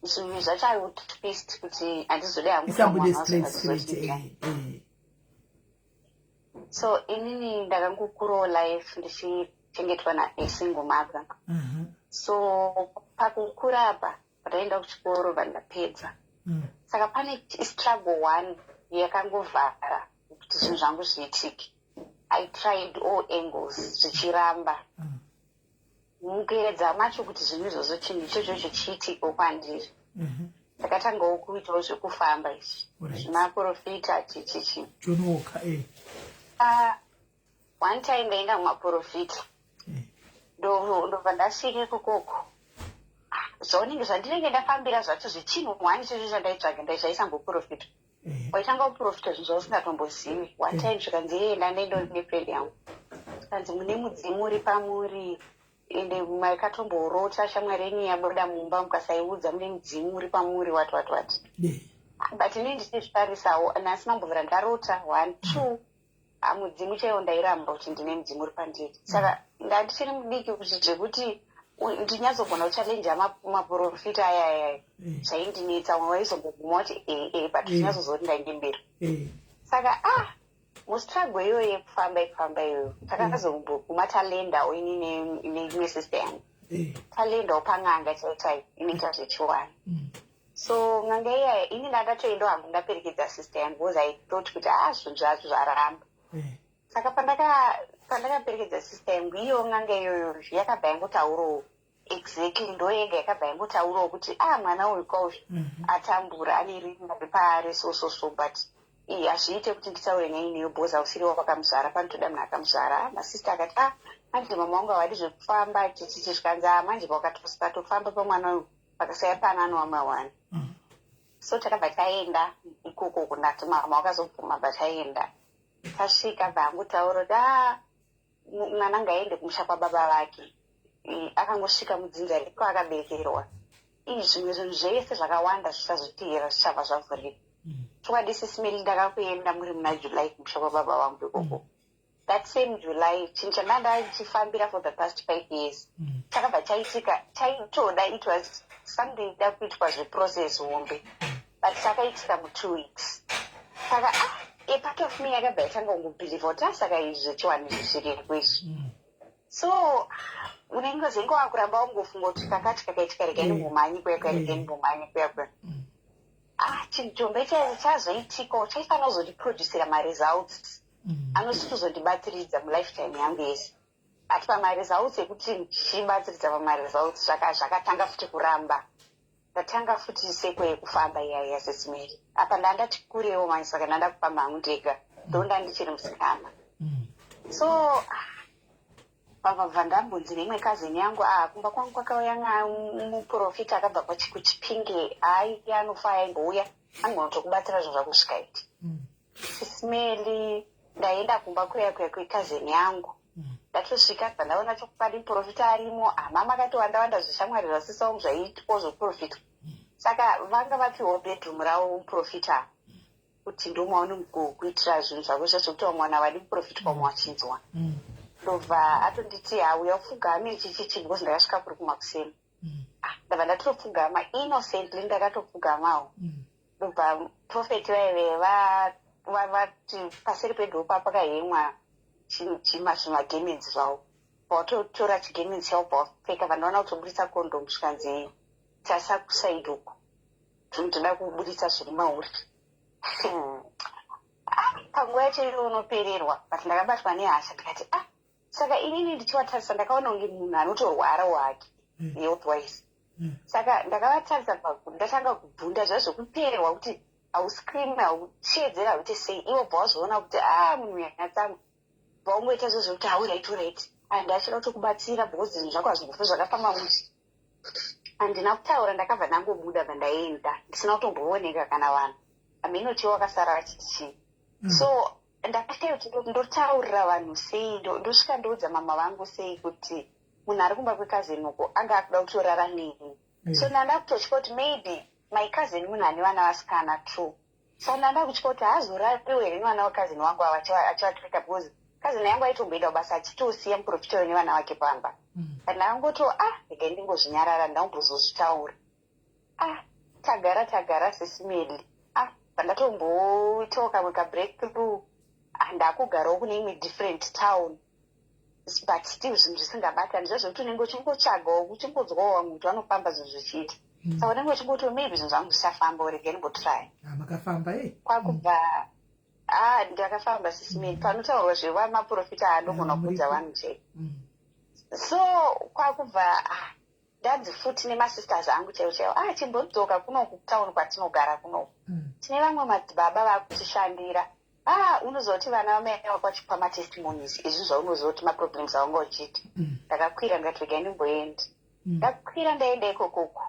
Zvinhu zvacho twist kuti handizode hangu so inini ndakangokurawo life ndichichengetwa nasingle mother. So pakukura apa ndaenda kuchikoro vandapedza. Saka pane struggle one yakangovhara kuti zvinhu zvangu zviitike. I tried all angles zvichiramba. Mukuedza macho kuti zvinhu izvozvo chinhu ichocho chiitike kwandiri. ndakatangawo kuitawo zvekufamba izvi zvemaprofita chichichi jonoka one time ndaenda mumaprofita ndobva ndasvike kukoko zvaunenge zvandinenge ndafambira zvacho zvechinhu wani chocho chandaitsvaga ndaishamboprofita waitanga kuprofita zvinhu zvausingatombozivi. One time zvikanzienda ndendo nefriend yangu kanzi mune mudzimu uri pamuri ende makatomboroota shamwari yenyu yabuda mumba mukasaiudza mune mudzimu uri pamuri wati but ini ndichizvitarisawo nhasi mambovira ndarota 1 2 mudzimu chaiwo ndairamba kuti ndine mudzimu uri pandiri. Saka ndandichiri mudiki kuti zvekuti ndinyatsogona kuchalenja maprofita ayaya zvaindinetsa waizomboguma kuti but ndinyatsozoti ndainge mberi. Saka mustruggle iyoyo yekufamba iyoyo takazomboguma talendawo ini neimwe sister yangu talendawo pang'anga chaitai inoita zvechiwani. So ng'anga iyaya ini ndandatoendawo hangu ndaperekedza sister yangu because I thought kuti zvinhu zvacho zvaramba. Saka pandakaperekedza sister yangu iyo ng'anga iyoyo yakabva yangotaurawo exactly ndo yega yakabva yangotaurawo kuti mwana uyu kwauzvo atambura ane rimba paari so but hazviite kuti nditaure naineyo bhoza usiriwo vakamuzvara panotoda munhu akamuzvara. Masista akati manje mama wangu havadi zvekufamba chichichi zvikanzi manje pakatofamba pamwana uyu pakasaya pananowa mawani. So takabva taenda ikoko kunati mama wakazobvuma bva taenda tasvika bva angotaura kuti mwana ngaende kumusha kwababa vake akangosvika mudzinza riko akaberekerwa zvimwe zvinhu zvese zvakawanda zvichazotiyera zvichabva zvavhurika. Chokwadi sisimeli ndakakuenda muri muna July kumusha kwababa vangu ikoko. That same July chinhu chandanga ndichifambira for the past 5 years chakabva chaitika chaitoda it was something da kuitwa zveprocess hombe but chakaitika mu2 weeks. Saka a part of me yakabva yatanga kungobhiliva kuti saka izvi zvechiwani zvisvike kwezvi. So unenge zengo wakuramba ungofunga kuti kakati kakaitika regai ndimbomhanyi kuya chinhu chombe chazoitikawo chaifanira kuzondiproducera maresults anoti kuzondibatsiridza mulifetime yangu yese. Ati pamaresults ekuti ndichibatsiridza pamaresults zvakatanga futi kuramba ndatanga futi seko yekufamba iyaya sesimeri apa ndandati kurewo manje saka ndanda kufamba hangu ndega ndonda ndichiri musikana. So pabva ndambonzi neimwe kazini yangu kumba kwangu kwakauya muprofita akabva kuchipinge anofa aimbouya anogona kutokubatsira zvinhu zvakusvika iti sisimeli ndaenda kumba kuya kwekazini yangu ndatosvika bva ndaona chokupadi muprofita arimo mama akatowanda zveshamwari zvasisawo zvaiitwa zvoprofita. Saka vanga vapiwa bedroom ravo muprofita kuti ndomaonokuitira zvinhu zvako zvekuti vamwana vadi muprofita kwamwachinzwa. Ndobva atonditi uya ufugame chichichi because ndakasvika kuri kumakuseni ndabva ndatopfugama innocently ndakatopfugamawo. Ndobva profeti vaive vati paseri pedhopa pakahemwa zvimagemenzi zvavo vatotora chigemenzi chavo pavapfeka vandaona kutobudisa kondomu zvikanzi tasa kusaidi uku ndoda kubudisa zviri mauri. Panguva yacho iyo unopererwa but ndakabatwa nehasha ndikati saka inini ndichivatarisa ndakaona kunge munhu anotorwara wake health wise. Saka ndakavatarisa ndatanga kubvunda zvazvokupererwa kuti hauscream hauchiedzera hauti sei iwo bva wazvoona kuti munhu yakatsamwa bva ungoita zvo zvekuti hauraitoraiti ndachida kutokubatsira because zvinhu zvako hazvingofe zvakafamba muti handina kutaura ndakabva ndangobuda bva ndaenda ndisina kutombooneka kana vanhu aminochiwo wakasara vachiti chii. So ndakashaya kuti ndotaurira vanhu sei ndosvika ndoudza mama vangu sei kuti munhu ari kumba kwekazini uko anga akuda kutorara neni. So ndanda kutotya kuti maybe my cousin munhu ane vana vasikana true. So ndanda kutya kuti haazorariwo here nevana vekazini wangu ava achivatreka because kazini yangu aitomboenda kubasa achitosiya muprofita uyo nevana vake pamba. Ndangoto regai ndingozvinyarara ndaumbozozvitaura. Tagara sesimeli pandatomboitawo kamwe kabreakthrough ndakugarawo kune imwe different town but still zvinhu zvisingabatani zvezvekuti unenge uchingotsvagawo uchingodzwawo vamwe kuti vanofamba zvinhu zvichiita. Saka unenge uchingoti maybe zvinhu zvangu zvichafamba regai ndimbotraya. Makafamba kwakubva ndakafamba sisimeli panotaurwa zvevamaprofita andogona kubvunza vanhu chete. So kwakubva ndanzi futi nemasisters angu chaiwo chimbodzoka kunoku kutauni kwatinogara kunoku tine vamwe madzibaba vakutishandira unozoti vana vamai vakwachipa matestimonies izvi zvaunozoti maproblems aunga uchiti ndakakwira ndikati ndimboendi ndakwira ndaenda ikokoko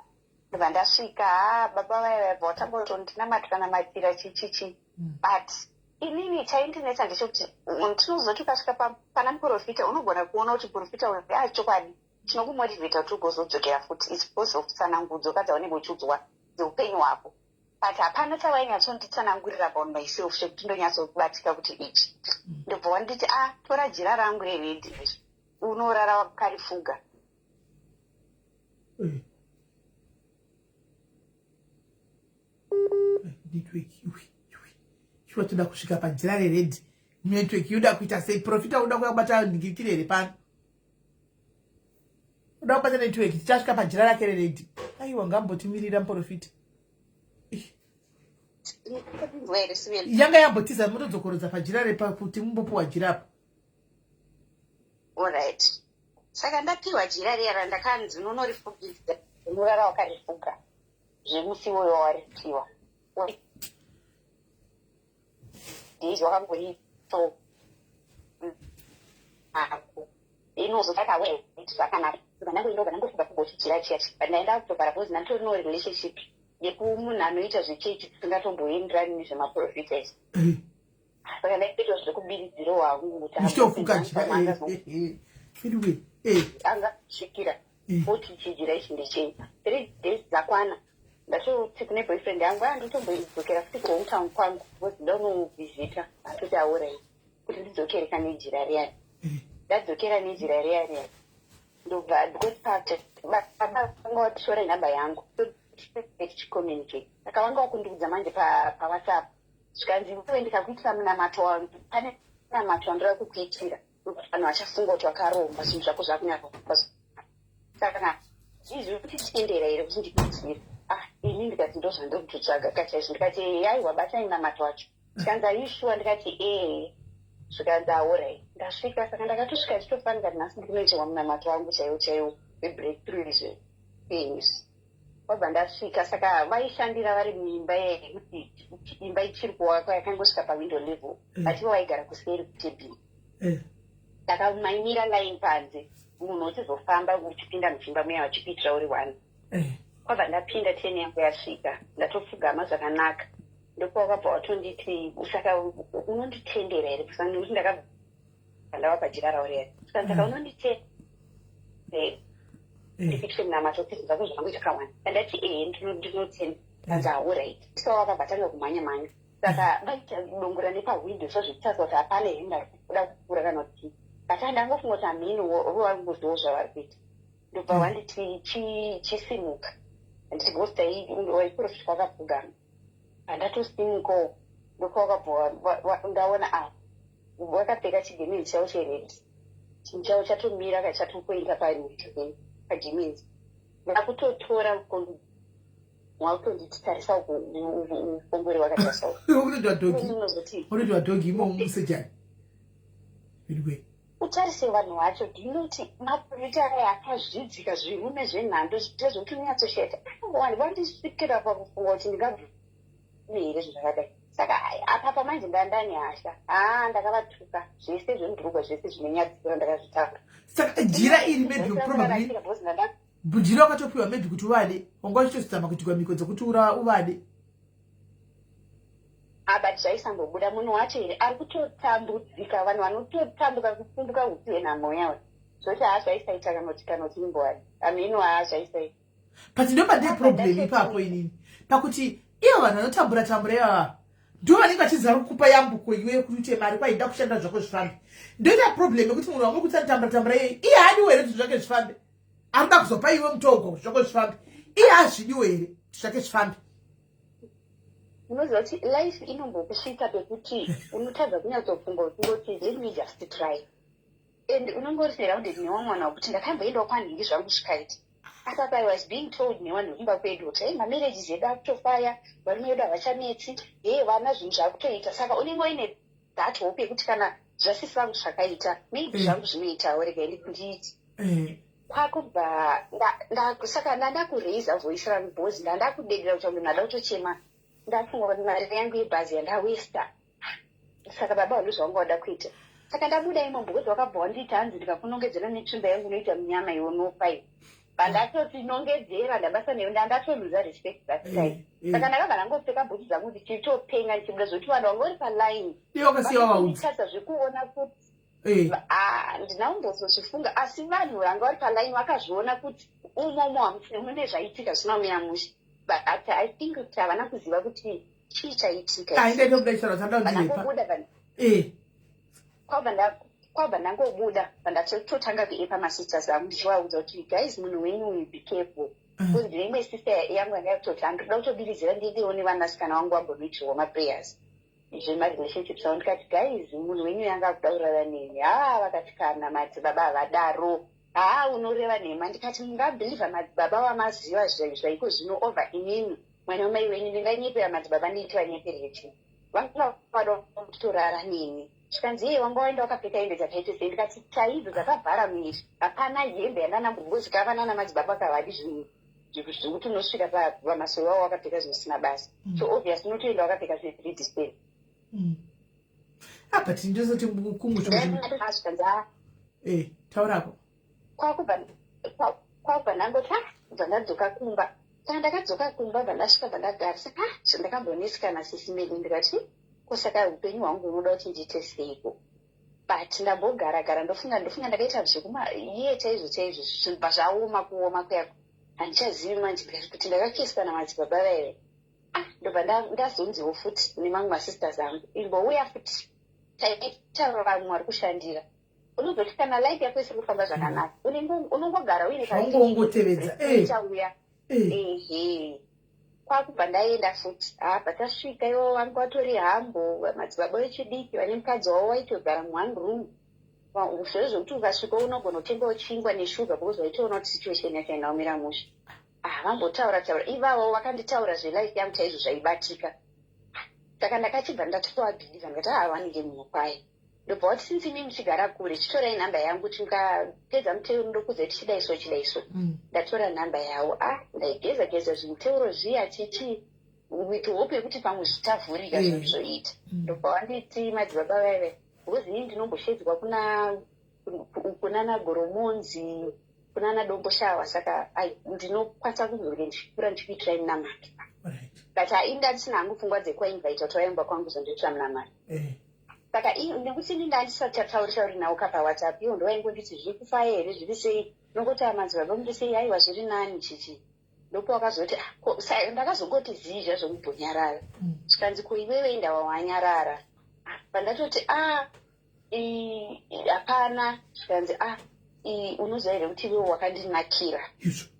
ndobva ndasvika baba vaivabva watambotondinamatikanamatira chichichi but inini chaindinetsa ndechekuti tinozoti ukasvika pana muprofita unogona kuona kuti profita uyu chokwadi chinokumotivheta kuti ugozodzokera futi its because of tsanangudzo kadzaunenge uchiudzwa dzeupenyu hwako but hapana chavainyatsonditsanangurira paon myself chekuti ndonyatsokubatika kuti ichi ndobva wanditi tora jira rangu reredhi izvi unorara wakarifuga network toda kusvika pajira reredhi network yoda kuita sei profita uda kuyabata ndingitire here pano uda kubata network tichasvika pajira rake reredhi aiwa ngambotimirira muprofita yanga yambotiza mutodzokorodza pajira repa kuti mumbopuwa jirapo alright saka ndapiwa jira riya ndakanzi unonorifugidza unorara wakarifuga zvemusiwo wawaripiwa ndizvo wakangorito inozotakawe zvakanaka vanangoindoga nangofuga kugochichira chiyachi but ndaenda kutogara bcause nanditori no relationship yekumunhu anoita zvechechi tisingatomboenderani nezvemaprofiters saka ndaitoita zvekubiridziro hwangu angasvikira oti chijira ichi ndechena 3 days dzakwana ndatoti kune boyfriend yangu ndotomboidzokera futi kuhometown kwangu bcause ndaunovhizita atoti aurai kuti ndidzokere kane jira riyani ndadzokera nejira riyani ndobva baba vanga vatisora nhamba yangu tichicommunicate saka vanga vakundiudza manje pawhatsapp zvikanzi iwe ndikakuitira munamato wangu pane munamato wandira kukuitira vanhu vachafunga kuti wakaromba zvinhu zvako zvakunyaka saka izvi kuti tiendera here kuti ndikuitire ini ndikati ndo zvandikutotsvaga kachaizvo ndikati aiwa batai namato wacho zvikanzi aishuwa ndikati zvikanzi aurai ndasvika saka ndakatosvika chitofanira nhasi ndikunoitirwa munamato wangu chaiwo webreakthrough izvo things wabva ndasvika saka vaishandira vari muimba yekuti imba ichiri kuwakwa yakangosvika pawindow level vachiva vaigara kuseri kutebhini ndakamaimira line panze munhu uchizofamba uchipinda muchimba muya vachipitira uri 1 kwabva ndapinda 10 yangu yasvika ndatopfugama zvakanaka ndipo wakabva watonditi saka unonditendera here kuti ndakabva ndava pajira rauriya saka saka unonditendera ndipitire munamato kuti zvako zvangu zvakawanda andati ndinotenda kanzi alright so wakabva tanga kumhanya saka vaita dongora nepawindow sozvitasa kuti hapana here ndakuda kukura kana kuti but ndangofunga kuti amini ruwanguzowo zvavari kuita ndobva wanditi chisimuka anditi bhosta waiprofita wakapfugama andatosimukawo ndoko wakabva ndaona wakapfeka chigemenzi chavo cheredi chinhu chavo chatomira kachatopointa pajemenzi ndakutotora wakutondititarisa upongori wakatasaunotwa dhogi imomusejani utarise vanhu vacho ndinoti maprofita aya akazvidzika zvirume zvenhando zvezvokunyatsosheta vandisvikira pakufunga kuti ndingabvune here zvakadai saka apa pamanje ndandani hasha ndakavatuka zvese zvemudhurugwa zvese zvinenyadzisira ndakazvitanga saka jira iri maybe probably jira wakatopiwa maybe kuti uvade wanga uchitozama kuitirwa miko dzokuti uvade but zvaisambobuda munhu wacho here ari kutotambudzika vanhu vanototambuka kukumbuka hupi henhamo yawo zvoti zvaisaiita kanoti imbowani aminu zvaisai but ndopande problem ipapo inini pakuti ivo vanhu vanotambura ivava ndo vanenge vachizara kukupa yambuko iwe kuti mari kwaida kushanda zvako zvifambe ndoita problem yekuti munhu wamwe kuti anotambura iyeye iye hadiwo here kuti zvake zvifambe arikuda kuzopa iwe mutogo kuti zvako zvifambe iye hazvidiwo here kuti zvake zvifambe unoziva kuti life inombokusvika pekuti unotadza kunyatsofunga kungoti let me just try and unenge uri surrounded newamwana wekuti ndakamboendawo kwanhingi zvangu zvikaita asati I was being told nevanhu vekumba kwedu kuti mamarriages edu akutofaya varume vedu havachanetsi vana zvinhu zvakutoita saka unenge uine that hope yekuti kana zvasisi vangu zvakaita maybe zvangu zvinoitawo rega ndiiti kwakubva saka ndandakuraisa voice rangu bhozi ndandakudedera kuti munhu ada kutochema ndafunga kuti mari yangu yebhazi yandawesta saka baba waluzva wanga wada kuita saka ndabuda imomo kuti wakabva wanditi hanzi ndikakunongedzera netsvimba yangu unoita munyama iwonopa iyo pandatoti nongedzera ndabasa neyo ndandatoludza respect that time saka ndakabva ndangopfeka bhuti dzangu ndichitopenga ndichibuda zvokuti vanhu vanga uri palaini vakasiiwaitadza zvekuona kuti ndinakumbozozvifunga asi vanhu vanga vari palaini vakazviona kuti umomo mune zvaitika zvina muyamushi but I think kuti havana kuziva kuti chii chaitika kwabva ndangobuda pandatotanga kuepa masisters angu ndichivaudza kuti guys munhu wenyu be careful kuti ndine imwe sister yangu yanga yakutoti andoda kutobiridzira ndiendewo nevanasikana vangu vambonoitirwa maprayers zvemarelationships avo ndikati guys munhu wenyu yanga akutaurira neni vakati kana madzibaba havadaro unoreva nhema ndikati mungabhilivha madzibaba wamaziva zvaiko zvino over inini mwana wamai wenyu ndinganyepera madzibaba ndiiti vanyepere chii vanga vada kutorara neni zvikanzi iye wanga waenda wakapfeka hembe dzakaite sei ndikati chaidzo dzakavhara mwiri hapana hembe yandanambogozi kavana namadzibaba kavadi zvinhu zvekuti unosvika pamasoro wavo wakapfeka zvinosina basa so obvious unotoenda wakapfeka sedisplay but ndizoti kumuzvikanzi taurapo kwakubva ndangoti bva ndadzoka kumba saka ndakadzoka kumba bva ndasvika bva ndagara saka zvandakambonesikana sisimeli ndikati kusaka upenyu hwangu unoda kuti ndiite seiko but ndambogara ndofunga ndakaita zvekuma chaizvo zvibva zvaoma kuoma kuyako handichazivi manje ndikati kuti ndakakesana madzibaba vaere ndobva ndazonziwo futi nemamwe masisters angu imbouya futi taitaura vamwe vari kushandira unozoti kana life yako isiri kufamba zvakanaka unongogara uine kaiteuya kwakubva ndaenda futi patasvika ivo vanga vatori hambo madzibaba vechidiki vane mukadzi wavo waitogara mu1 room zvezvo zvokuti ukasvika unogona kutengawo chingwa neshuga because waitoona kuti situation yakaenda umira musha vambotaura ivavo vakanditaura zvelife yangu chaizvo zvaibatika saka ndakachibva ndatoabhilivha ndikati vanenge munhu kwaye ndobva wati since imi muchigara kure chitorai nhamba yangu tikapedza muteuro ndokuze tichidaiso ndatora nhamba yavo ndaigeza zvimuteuro zviya chichi with hope yekuti pamwe zvitavhurika zvazvoita ndobva wanditi madzibaba vaive because ini ndinomboshedzwa kunana goromonzi kunana domboshawa saka ndinokwanisa kuzonge ndichikura ndichikuitirai munamati but indandisina hangu pfungwa dzekuvainvaita kuti vaimba kwangu zondoitira munamati saka nekuti ini ndandisati tauri nawo kapawhatsapp iwo ndovaingonditi zviri kufa here zviri sei nongoti madzibaba mundisei aiwa zviri nani chichi ndopo wakazoti ndakazongoti zizha zvomubhonyarara zvikanzi kuiwewe indawa wanyarara pandatoti hapana zvikanzi unoziva here kuti iwewo wakandinakira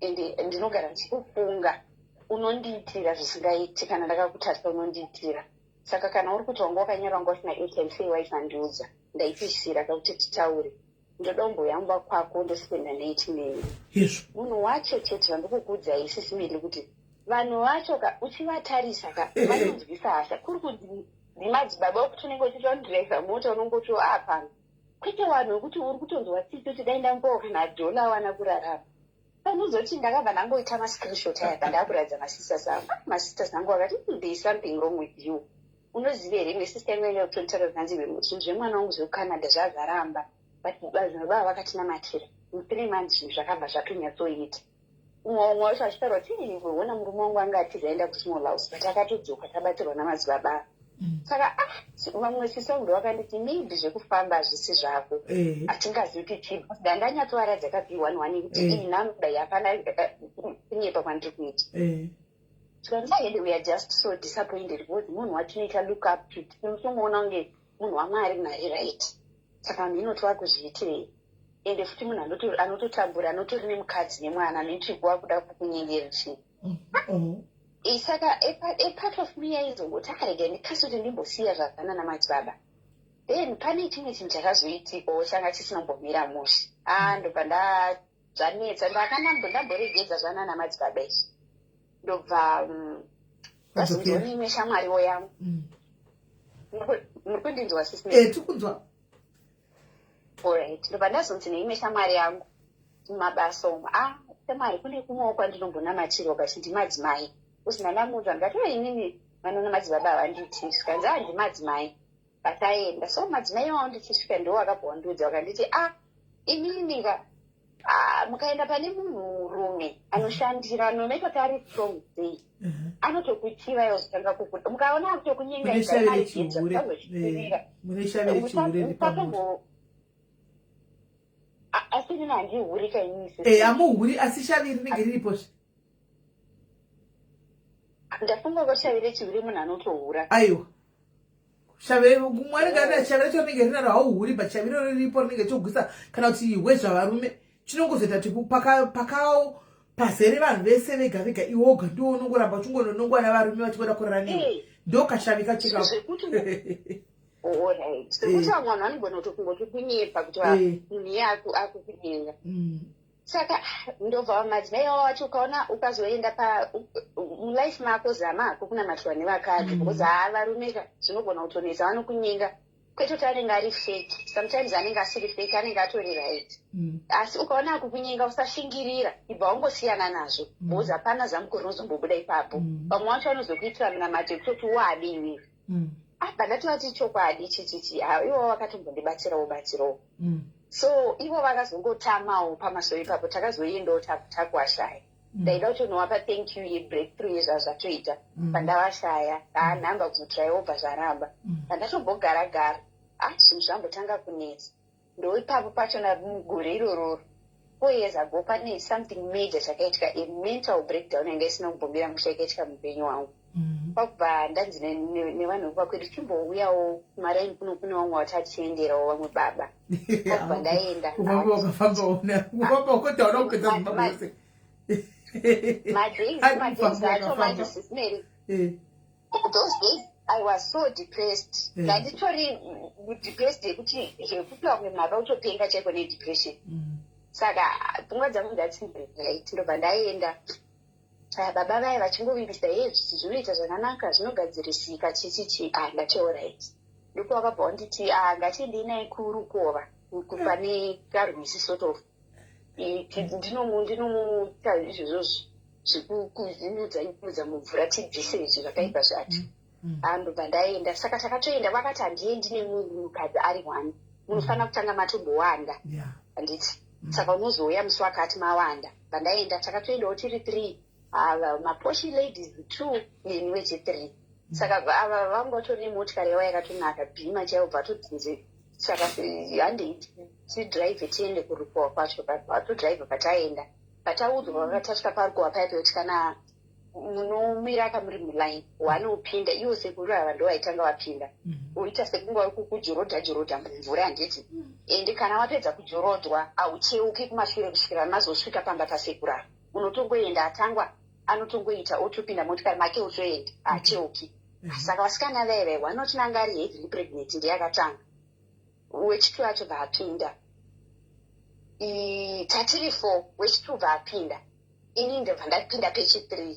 ende ndinogara ndichikufunga unondiitira zvisingaiti kana ndakakutarisa unondiitira saka kana uri kuti wanga wakanyara wanga usina airtime sei waisandiudza ndaipisira kakuti titaure ndoda kumboyamba kwako ndospenda neitinei munhu wacho chete vandikukuudza isisimili kuti vanhu vacho uchivatarisa vanonzwisa hasha kuri kuti ndimadzibaba okuti unenge uchitondiraisa mota unongoti pano kwete vanhu vekuti uri kutonzwa tsitsi kuti dai ndambowo kana dola wana kurarama panozoti ndakabva ndangoita mascreenshot aya pandakuradza masisters angu masisters angu akati there is something wrong with you unoziva here imwe sister imwe yekutontaura kanzi zvinhu zvemwana wangu zvekucanada zvazvaramba but baba vakatinamatira mu3 months zvinhu zvakabva zvatonyatsoita umwe wacho achitaura kuti ona murume wangu anga atizaenda kusmall house but akatodzoka tabatirwa namadzibaba saka vamwe sisi vangu vakanditi maybe zvekufamba hazvisi zvako hatingazivi kuti chii ndandanyatsovaradza kapi1 kuti iyi nhamudai hapana kunyepa kwandiri kuita tikandisaende we are just so disappointed because munhu watinoita look up to tinomuona kunge munhu wamwari nhari right saka vanhu inoti vakuzviitirei ende futi munhu anototambura anotori nemukadzi nemwana netsvigwa kuda kukunyengeri chii saka apart of me yaizongoti akarega ndikasi kuti ndimbosiya zvakana namadzibaba then pane chimwe chinhu chakazoitikawo changa chisina kumbomira mushe ndobva zvanetsa ndamboregedza zvana namadzibaba izvi ndobva ndazonzwa imwe shamwariwo yangu muri kundinzwa tikunzwa alright ndobva ndazonzi neimwe shamwari yangu mabasa umu temari kune kumwewo kwandinombonamatirwa kachiti madzimai usina namunhu angatora inini vanona madzibaba havanditi svikanzi handimadzimai pataenda so madzimai wavo ndichisvika ndo wakabva wandiudza wakanditi imini mukaenda pane munhurume anoshandira anomekoti ari strong sei anotokuchiva yozotanga kukuda mukaona akutokunyenga asi nini handihuri kainisi amuhuri asi shaviri rinenge riripozve ndafunga ko shaviri chiviri munhu anotohura aiwa shaviri mwari kana shaviri cho rinenge rinaro hauhuri but shaviri riripo rinenge chogwisa kana kuti hwezvavarume chinongozoita kuti pakawo pazere vanhu vese vega vega iwoga ndiwo unongoramba uchingononongwa navarume vachikoda kurara newe ndokashavi kacheka sekuti vamwe vanhu vanogona kutokungoti kunyepa kuti munhu iye akukunyenga saka ndobva madzimai avo wacho ukaona ukazoenda mulife mako zamako kunamatwa nevakadzi because varume zvinogona kutonesa vanokunyenga kwete kuti anenge ari fake sometimes anenge asiri fake anenge atori right asi ukaona akukunyenga usashingirira ibva wangosiyana nazvo because hapana zamukuru rinozombobuda ipapo vamwe vacho vanozokuitira munamate kutoti wadi iwewe pandatovati chokwadi chichichi ivo vakatombondibatsirawo so ivo vakazongotamawo pamasoro ipapo takazoendawo takuwashaya ndaida kuti unowapa thank you yebreakthrough yezvazvatoita pandavashaya nhamba kuzotiraiwo bva zvaramba pandatombogara zvinhu zvambotanga kunetsa ndoipapo pachona mugore irororo 4 years ago pane something major chakaitika a mental breakdown yanga isina kumbombira musha ikaitika mupenyu wangu pakubva ndanzi nevanhu vakwedu timbouyawo maraini kuno kune vamwe vatachienderawo vamwe baba pakubva ndaenda madays acho manje sisineri those days I was so depressed ndanditori depressed yekuti vamwe mava utopenga chaiko nedepression saka pfungwa dzangu ndatsindirit ndobva ndaenda baba vaya vachingovivisa zvisi zvinoita zvakanaka zvinogadzirisika chichichi ndatioright ndipo vakabva vanditi ngatiendei naye kurukova pane karwisi sort of ndinomuita izvozvo zvekukuzimudza mumvura tibvise izvi zvakaipa zvacho ndobva ndaenda saka takatoenda vakati handiendi nemunhukadzi ari 1 munofanira kutanga matombowanda handiti saka unozouya musi wakati mawanda pandaenda takatoendawo tiri 3 maposhi ladies 2 neni weche 3 saka vanga vatori nemotikari yavo yakatonaka bhima chaivo bvatodzinze saka handei tidhiraivhe tiende kurukova kwacho vatodhiraivha pataenda pataudzwa vakatasvika parukova paipe kuti kana munomira akamuri muline wanopinda iwo sekuru ava ndo vaitanga vapinda uita sekunge vari kujorodha mumvura handiti ende kana wapedza kujorodwa haucheuki kumashure kusvikira mazosvika pamba pasekuru ava unotongoenda atangwa anotongoita otopinda motikari make utoenda hacheuki saka vasikana vaive wanotinanga ari heavily pregnant ndeyakatanga wechitu acho vaapinda tatiri 4 wechitu vaapinda ini ndobva ndapinda pechi3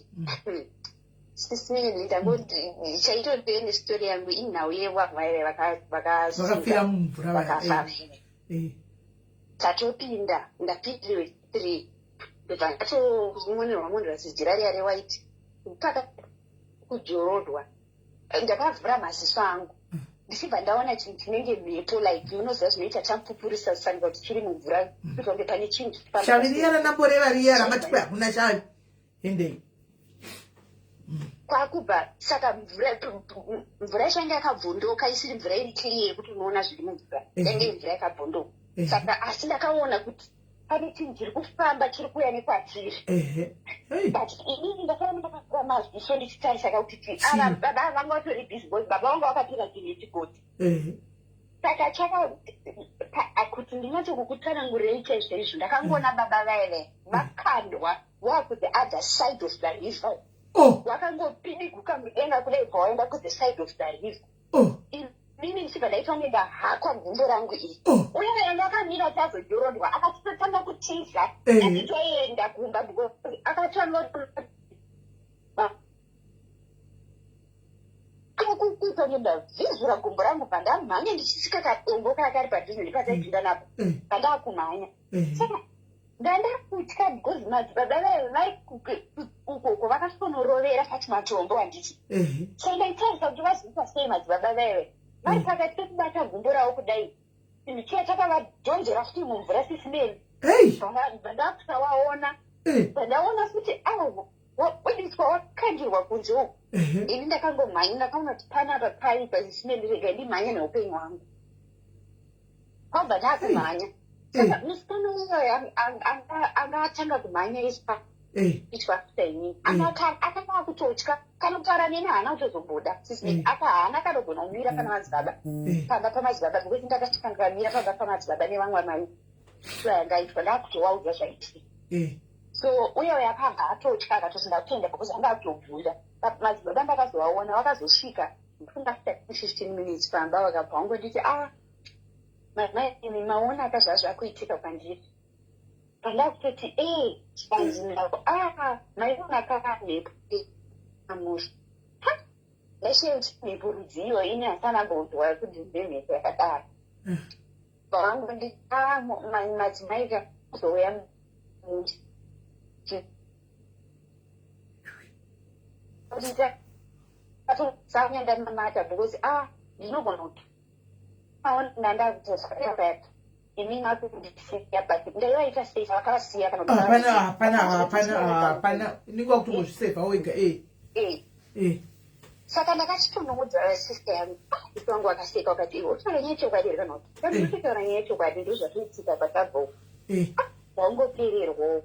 sisineni ndangoti chaitondeyo nestori yangu inhau yevamwaive vakafira mumvura vakafa tatopinda ndapindire 3 ndobva ndatomonерwa munhu rasidzira riya rewaiti paka kujorodwa ndakavhura maziso angu ndichibva ndaona chinhu chinenge mhepo like unoziva zvinoita chamupupurisa sanga kuti chiri mumvura kutonge pane chinhu shavi riya ranamboreva riya ramatiko hakuna shavi endei kwakubva saka mvura yachanga yakabvondoka isiri mvura iri clear yekuti unoona zviri mumvura yange mvura yakabvondoka saka asi ndakaona kuti pane chinhu chiri kufamba chiri kuuya nekwatiri but inini ndakava ndakavhura maziso ndichitarisa kuti baba vanga vatori busy boys baba vanga vakapira chinechigoti saka kuti ndinyatsokukutanangurei chaizvo izvo ndakangoona baba vaive vakandwa waku the other side of the river wakangopiniguka mudenga kudai bvawaenda ku the side of the river mimi ndichibva ndaitwa ndahakwa gumbo rangu iri uye ndakamira tazojorodwa akatotanga kutiza atitoenda kumba akatanga kuita ndavhizura gumbo rangu pandamhanya ndichisvika kadombo kakari padhuze ndipataipinda napo pandakumhanya saka ndandakutya because madzibaba vaikuko vakatonorovera pati matombo handiti so ndaitarisa kuti vazivisa sei madzibaba vaive vari pakati pekubata gumbo ravo kudai ndichiya takavadhonzera futi mumvura sisimeni ndakusawaona ndaona futi wediswa wakandirwa kunze uku ini ndakangomhanya ndakaona kuti panapa paipa zisimeni rega ndimhanya neupenyu hwangu kwabva ndakumhanya saka musikana uyoyo angatanga kumhanya ispa ichwafutaini akanga akutotya kana kutaura neni haana kutozobuda sisime apa haana kanogona kumira pana madzibaba pamba pamadzibaba because ndakasvika ndikamira pamba pamadzibaba nevamwe mai yangaitwa ndakutowaudza zvaitika so uyoyo akanga atotya akatosinda kutoenda because anga akutobvunda madzibaba ndakazovaona vakazosvika ndakafika 15 minutes pamba vakabva vangonditi mai maona akazva zvakuitika kwandiri pandakutoti chipanzi nako maiona kakamhepo amusi ndaisheuti mhepo rudziyo ini hasana mbondwa kuti ndemhepo yakadaro vangonditi madzimai kazouya musi atosanya ndamamata because ndinogona kuti ndandakutosaaaa imi nakundisiya but ndaivaita sefa vakavasiya hapana iningwa kuti ngozvisefa wega saka ndakachitonoudza sister yangu iwangu wakaseka wakati iwo utaura nyaya chokwadi here kana kuti kandinotaura nyaya chokwadi ndozvatoitika pasabhuku wangopererwawo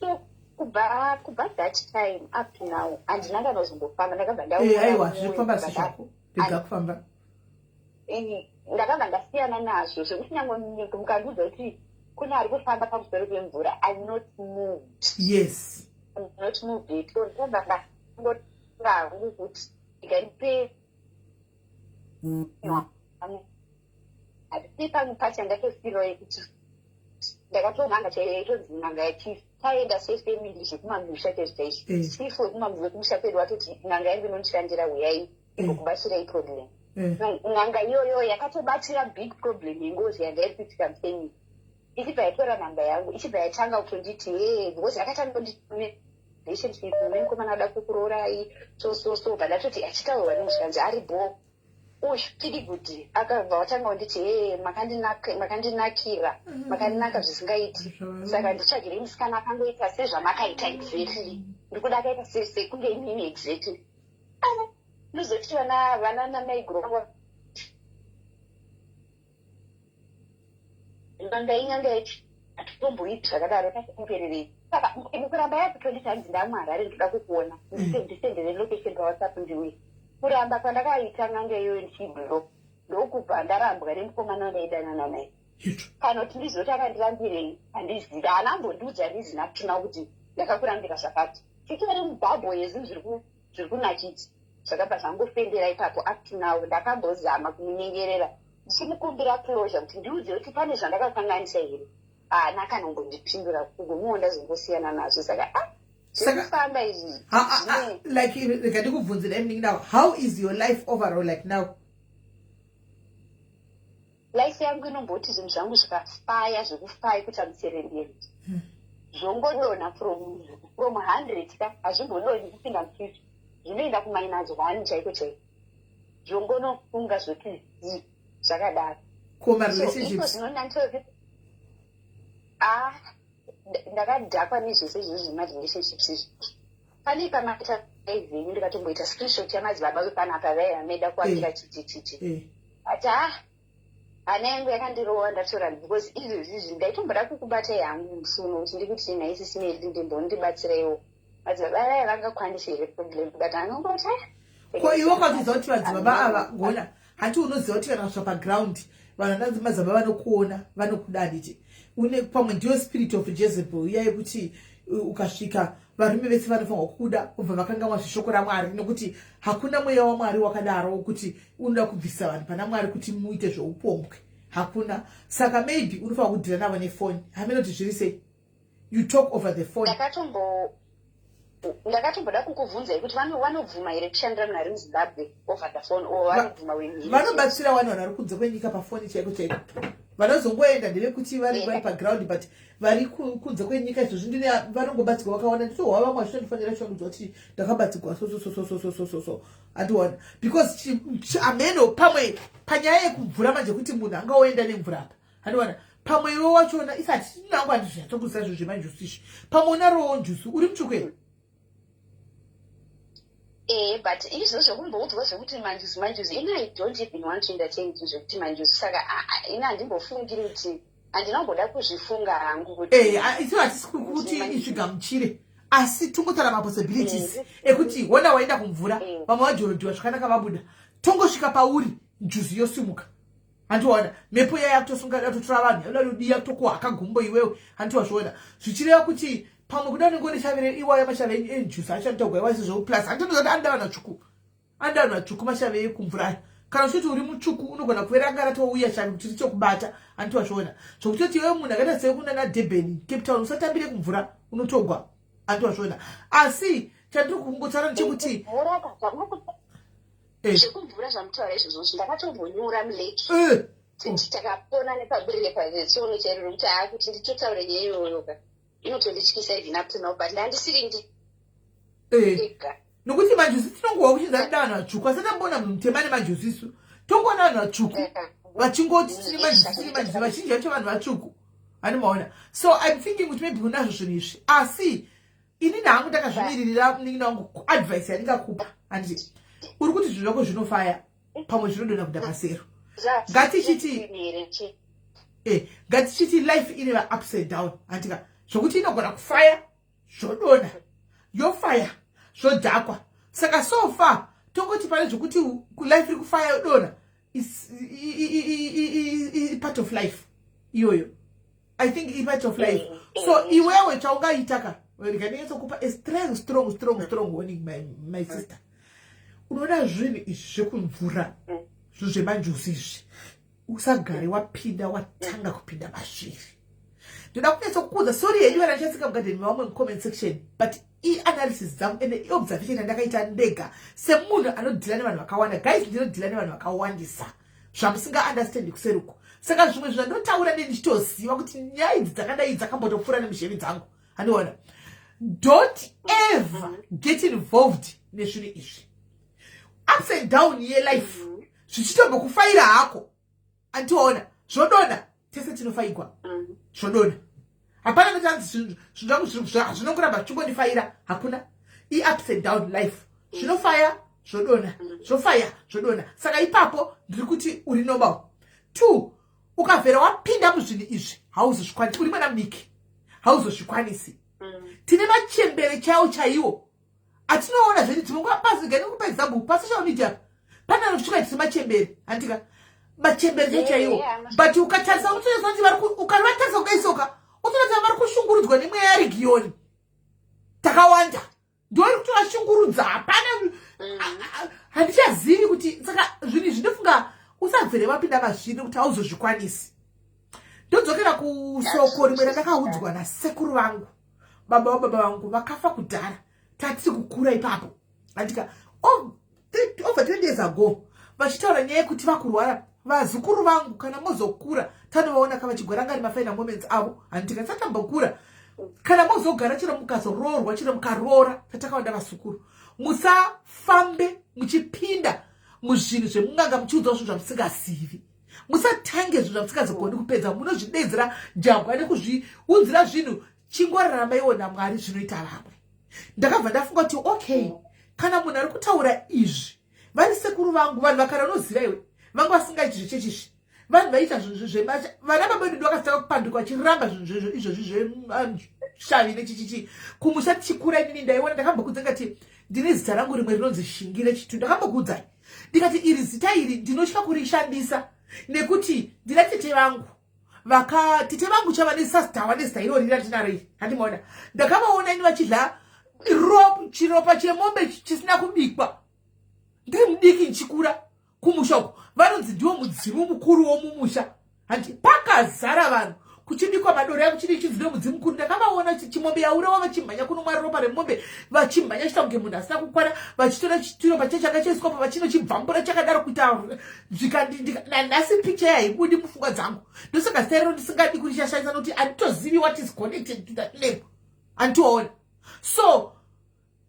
so kubva that time up to now handina kanozongofamba ndakabva aiwa zvirikufamba sezvako ndega kufamba ndakabva ndasiyana nazvo zvekuti nyangwe mukandiudza kuti kune ari kufamba pamusoro pemvura I'm not moved it ndakabva ndangotangu kuti ndikaripe hatisi pamwe pacho ndakefirwa yekuti ndakatomhanga chaitonzi n'anga yachief taenda sefamily zvekumamusha chezvizaishi sifo kumamusha kwedu watoti n'anga yangu inondishandira uyai ingokubatsirai problem n'anga iyoyo yakatobatsira big problem yengozi yanga iri kuitika mufamily ichibva yatora namba yangu ichibva yatanga kutonditi because yakatanga kunditi relationship mukomana ada kukurorai so pandatoti achitaurwa nemushikanzi ari bo tiri kuti akabva watanga kunditi makandinakira makandinaka zvisingaiti saka nditsvagire musikana akangoita sezvamakaita exactly ndikuda akaita sekunge inini exactly ndozoti vana namaigoro nganga yachi atitomboiti zvakadaro takupererei saka mukuramba yakutonditi hanzi ndamwarari ndoda kukuona ndisendere location pawhatsapp ndiwe kuramba kwandakaita nganga iyoyo ndichibhiro ndokubva ndarambwa nemukomana ndaidanana naye kana kuti ndizoti akandirambirei handizivi haanambondiudza ndizina kutuna kuti ndakakurambira zvakati titori mubhabho yezvinhu zviri kunakiti zvakabva zvangofendera ipapo up to now ndakambozama kumunyengerera ndichimukumbira closure kuti ndiudze kuti pane zvandakakanganisa here haana kana kungondipindura kungomuwo ndazongosiyana nazvo saka zvekufamba izvi like ndikubvunzira evening now how is your life overall like now life yangu inomboti zvinhu zvangu zvikafaya zvekufaya kuita muserenderi zvongodonha from 100 ka hazvimbodoni kupinda mu50 zvinoenda kuminus 1 chaiko chaiko zvongonofunga zvoti zvakadaro iko zvinonantokuti ndakadhakwa nezvese izvozvo zvemarelationships izvi pane pamata ivhenyu ndikatomboita screenshot yamadzibaba wepanapa vaiyameda kuakira chichichichi ati hana yangu yakandirowa ndatora because izvozvizvi ndaitomboda kukubatai hangu musuno kuti ndikuti naisi simedi ndimbondibatsiraiwo madzibaba vaya vangakwanisa here problem but anongoti ko iwe kwatiziva kuti madzibaba ava ngona hati unoziva kuti kana kusva paground vanhu vananzi madzibaba vanokuona vanokudanichi une pamwe ndiyo spirit of Jezebel iya yekuti ukasvika varume vese vanofanirwa kukuda kubva vakangamwa zveshoko raMwari nekuti hakuna mweya waMwari wakadaro kuti unoda kubvisa vanhu pana Mwari kuti muite zveupombwe hakuna saka maybe unofanirwa kudhira navo nefoni hamene kuti zviri sei you talk over the phone ndakatomboda kukubvunzai kuti vanobvuma here kushandira munhu ari muZimbabwe over the phone or vanobvuma wenhii vanobatsira vanhu vari kunze kwenyika pafoni chaiko chaiko vanozongoenda ndevekuti vari paground but vari kunze kwenyika izvozvi ndine vanongobatsirwa vakawanda nditohwa vamwe vachitofanira shongudzwa kuti ndakabatsirwa so andiona because ameno pamwe panyaya yekubvura manje kuti munhu angaoenda nemvura apa andiona pamwe iwe wachona isati nangu handizvatokuziva izvo zvemanjusi izvi pamwe unarowo njusi uri mutsvuku but izvo zvokumboudzwa zvokuti manjusi ina I don't even want to entertain zvekuti manjusi saka ina handimbofungiri kuti handinamboda kuzvifunga hangu kuti isi hatisi kuti izvigamuchire asi tongotaura mapossibilities ekuti wona waenda kumvura vamwe vajorodhiwa zvakanaka vabuda tongosvika pauri njusi yosimuka handiona mhepo yaya kutosunga yatotora vanhu yaoda kudi yakutokuhaka gumbo iwewe handizvazviona zvichireva kuti pamwe kuda unenge shavire iwaya mashave enjusi achanitogwa iwa izvo plus handinoda andavana tsvuku mashave ekumvura kana uchiti uri mutsvuku unogona kuveranga ratouya shave kuti richokubata handizvazviona zvokutoti iwewe munhu akaita sekunana Durban Cape Town usatambire kumvura unotogwa handizvazviona asi chandiri kungotaura ndechekuti zvekumvura zvamutaura izvozvo ndakatombonyura muleki takapona nepaburire patsiono chairiro kuti kuti nditotaura nyaya iyoyoka inotondityisa even up to now but ndandisiri ndega nokuti manjusi tinongowa kuchinza tida vanhu vatsvuku asi tambona munhu mutema nemanjusi isu tongoona vanhu vatsvuku vachingoti tine manjusi vazhinji vacho vanhu vatsvuku handimaona so I'm thinking kuti maybe unazvo zvinhu izvi asi ini nangu ndakazvimirira munin'ina wangu kuadvice yandingakupa handiti uri kuti zvinhu zvako zvinofaya pamwe zvinodona kuda pasero ngatichiti life ine va-ups and down handika zvokuti inogona kufaya zvodona yofaya zvodhakwa saka so far tongoti pane zvokuti life iri kufaya yodona part of life iyoyo I think i part of life so iwewe chaungaitaka ndikandingetsokupa a strong warning my sister unoda zvinhu izvi zvekumvura zvinhu zvemanjusi izvi usagare wapinda watanga kupinda mazviri ndoda kunyatsokuudza sorry henyu vana ndichatsika mugadheni mavamwe mucomment section but i-analysis dzangu ende i-observation yandakaita ndega semunhu anodhila nevanhu vakawanda guys ndinodhila nevanhu vakawandisa zvamusinga-understandi kuseruko saka zvimwe zvandotaura nendichitoziva kuti nyaya idzi dzakadai dzakambotopfuura nemisheni dzangu handiona don't ever get involved nezvinhu izvi ups and down yelife zvichitombokufayira hako antiona zvodona tese tinofaigwa zvodona hapana kutanzi zvinhu zvangu zvinongoramba zvichingondifayira hakuna i-ups and down life zvinofaya zvodona zvofaya zvodona saka ipapo ndiri kuti uri normal 2 ukabvera wapinda muzvinhu izvi hauzozvikwanisi uri mwana mudiki hauzozvikwanisi tine machembere chaiwo atinoona zveti tinongoa pasi gani kupa example pasocial media pana nokusvika tine machembere handika machembere chaiwo but ukatarisa utoziva kuti ukavatarisa ukaisoka utoziva vari kushungurudzwa nemweya yaregiyoni takawanda ndori kuti vashungurudza hapana handichazivi kuti saka zvinhu izvi ndofunga usabvere vapinda mazviri kuti hauzozvikwanisi ndodzokera kusoko rimwe randakaudzwa nasekuru vangu baba vangu vakafa kudhara tatiri kukura ipapo handika over 20 years ago vachitaura nyaya yekuti vakurwara vazukuru vangu kana mozokura tanovaona kavachigoranga rimafaina moments avo handika tatambokura kana mozogara chiro mukazoroorwa chiro mukaroora tatakawanda vasukuru musafambe muchipinda muzvinhu zvemunganga muchiudzawo zvinhu zvamusingazivi musatange zvinhu zvamusingazogoni kupedza munozvidedzera jambwa nekuzviunzira zvinhu chingoraramaywo namwari zvinoita vamwe ndakabva ndafunga kuti okay kana munhu ari kutaura izvi vari sekuru vangu vanhu vakara unoziva iwe vangu vasingaiti zvichechizvi vanhu vaita zvinhu zvemacha vana vabedu vakasitaka kupanduka vachiramba zvinhu izvozvi zveshavi nechichichi kumusha tichikura inini ndaiona ndakambokudza ndikati ndine zita rangu rimwe rinonzi shingire chitu ndakambokudzai ndikati iri zita iri ndinosvika kurishandisa nekuti ndina tete vangu tete vangu chava nesasitawa nezita irori ratinaro iri handimaona ndakavaona ini vachidla chiropa chemombe chisina kubikwa ndiri mudiki nchikura kumusha uko vanonzi ndiwo mudzimu mukuru womumusha handi pakazara vanhu kuchibikwa madoro yako chiri chidzido mudzimu kuri ndakavaona chimombe yaurawa vachimhanya kunomwari ropa remombe vachimhanya chita kunge munhu asina kukwana vachitora chituro pachachanga cheisikopa vachinochibvambura chakadaro kuita nanhasi picture yaibudi mupfungwa dzangu ndosaka stairo ndisingadi kurishashaisa nokuti handitozivi what is connected to that lamp handitoona so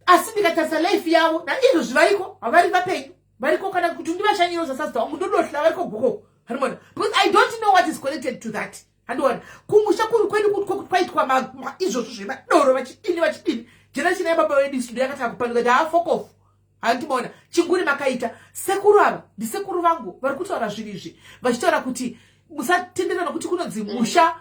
asi ndikatarisa life yavo naizvozvi variko havari vapenyu variko kana kuti ndivashanyiro zasazita wangu ndodohla variko goko handimona because I don't know what is connected to that handimona kumusha kuri kwedu kuti kwaitwa izvozvo zvemadoro vachidini generation yababa wedu studio yakataka kupanduka kuti fuck off handimona chinguri makaita sekuru ava ndisekuru vangu vari kutaura zvinizvi vachitaura kuti musatenderana kuti kunonzi musha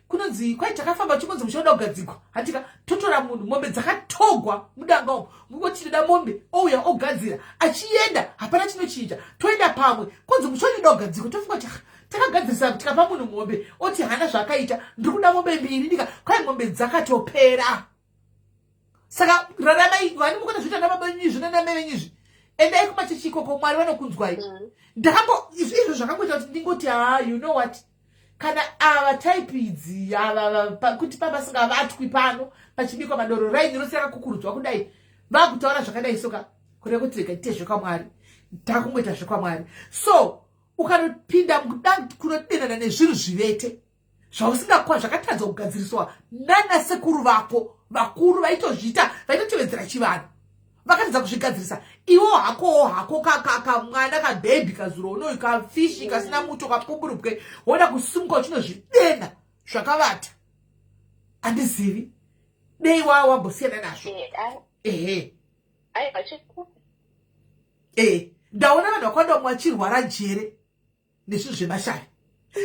kunonzi takafamba chikonzi musha uda kugadzikwa hatika totora munhu mombe dzakatogwa mudanga umo mungoti toda mombe ouya ogadzira achienda hapana chinochinja toenda pamwe konzi musha uda kugadzikwa tofunga kuti takagadzirisa tikapa munhu mombe oti hana zvakaita ndiri kuda mombe mbiri mombe dzakatopera saka raramai vani mukona zviita nababa venyizvi nanamai venyizvi endai kumachechi ikoko mwari vanokunzwai izvo zvakangoita kuti ndingoti you know what kana ava type idzi kuti pavasingavatwi pano pachibikwa madoro raini rose rakakukurudzwa kudai vakutaura zvakadai soka kure kuti rega ite zvekwamwari takungoita zvekwamwari so ukanopinda kunodenana nezvinhu zvivete zvausingakwa zvakatadza kugadziriswa nanasekuru vako vakuru vaitozviita vaitotevedzera chivanhu vakatadza kuzvigadzirisa iwo hako kamwana kabhebhi kazuro unoyu kafishi kasina muto kapumburupwe woda kusumuka uchinozvidena zvakavata handizivi dei wambosiyana nazvo ndaona vanhu vakawanda vamwe vachirwara njere nezvinhu zvemashari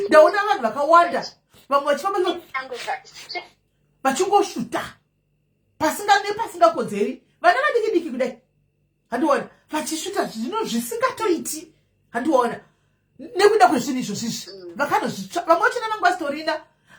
ndaona vanhu vakawanda vamwe vachifamba vachingoshuta pasingakodzeri vana vadiki kudai handiona vachishuta zvino zvisingatoiti handiona nekuda kwezvinhu izvozvizvi vakanozvitsva vamwe vachona vangu vasitorina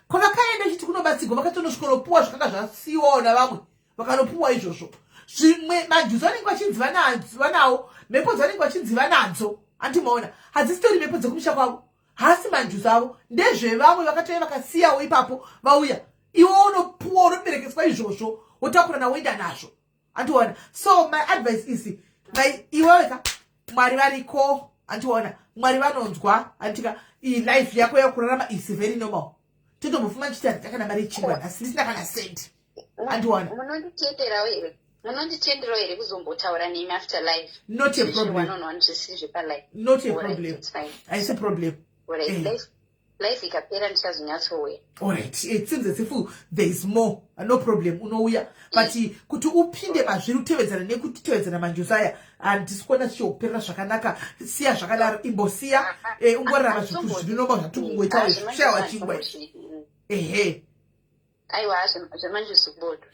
kwavakaenda chiti kunobatsigwa vakatonosvikonopuwa zvakanga zvasiyiwawo navamwe vakanopuwa izvozvo zvimwe majuzi vanenge vachinziva nawo mhepo dzavanenge vachinziva nadzo handimaona hadzisitori mhepo dzekumusha kwavo hasi majuzi avo ndezvevamwe vakatouya vakasiyawo ipapo vauya iwo unopuwa unoberekeswa izvozvo wotakura nawoenda nazvo handiona so my advice is iweweka mwari variko handiona mwari vanonzwa handika iyi life yako yakurarama is very normal totombofuma chiti handitaka mari yechingwa nhasi ndisina kana sendi handiona munonditenderawo here kuzombotaura nemi after life not a problem not a problem haisi problem life ikapera ndichazonyatsouya alright since if there is more no problem unouya but kuti upinde mazviri utevedzana nekutitevedzana manjosaya handisikuona chichikuperera zvakanaka siya zvakadaro imbosiya ungorarama zvinhu zvinoma zvatikungoita shawa chingwa aiwa zvemanjosibodo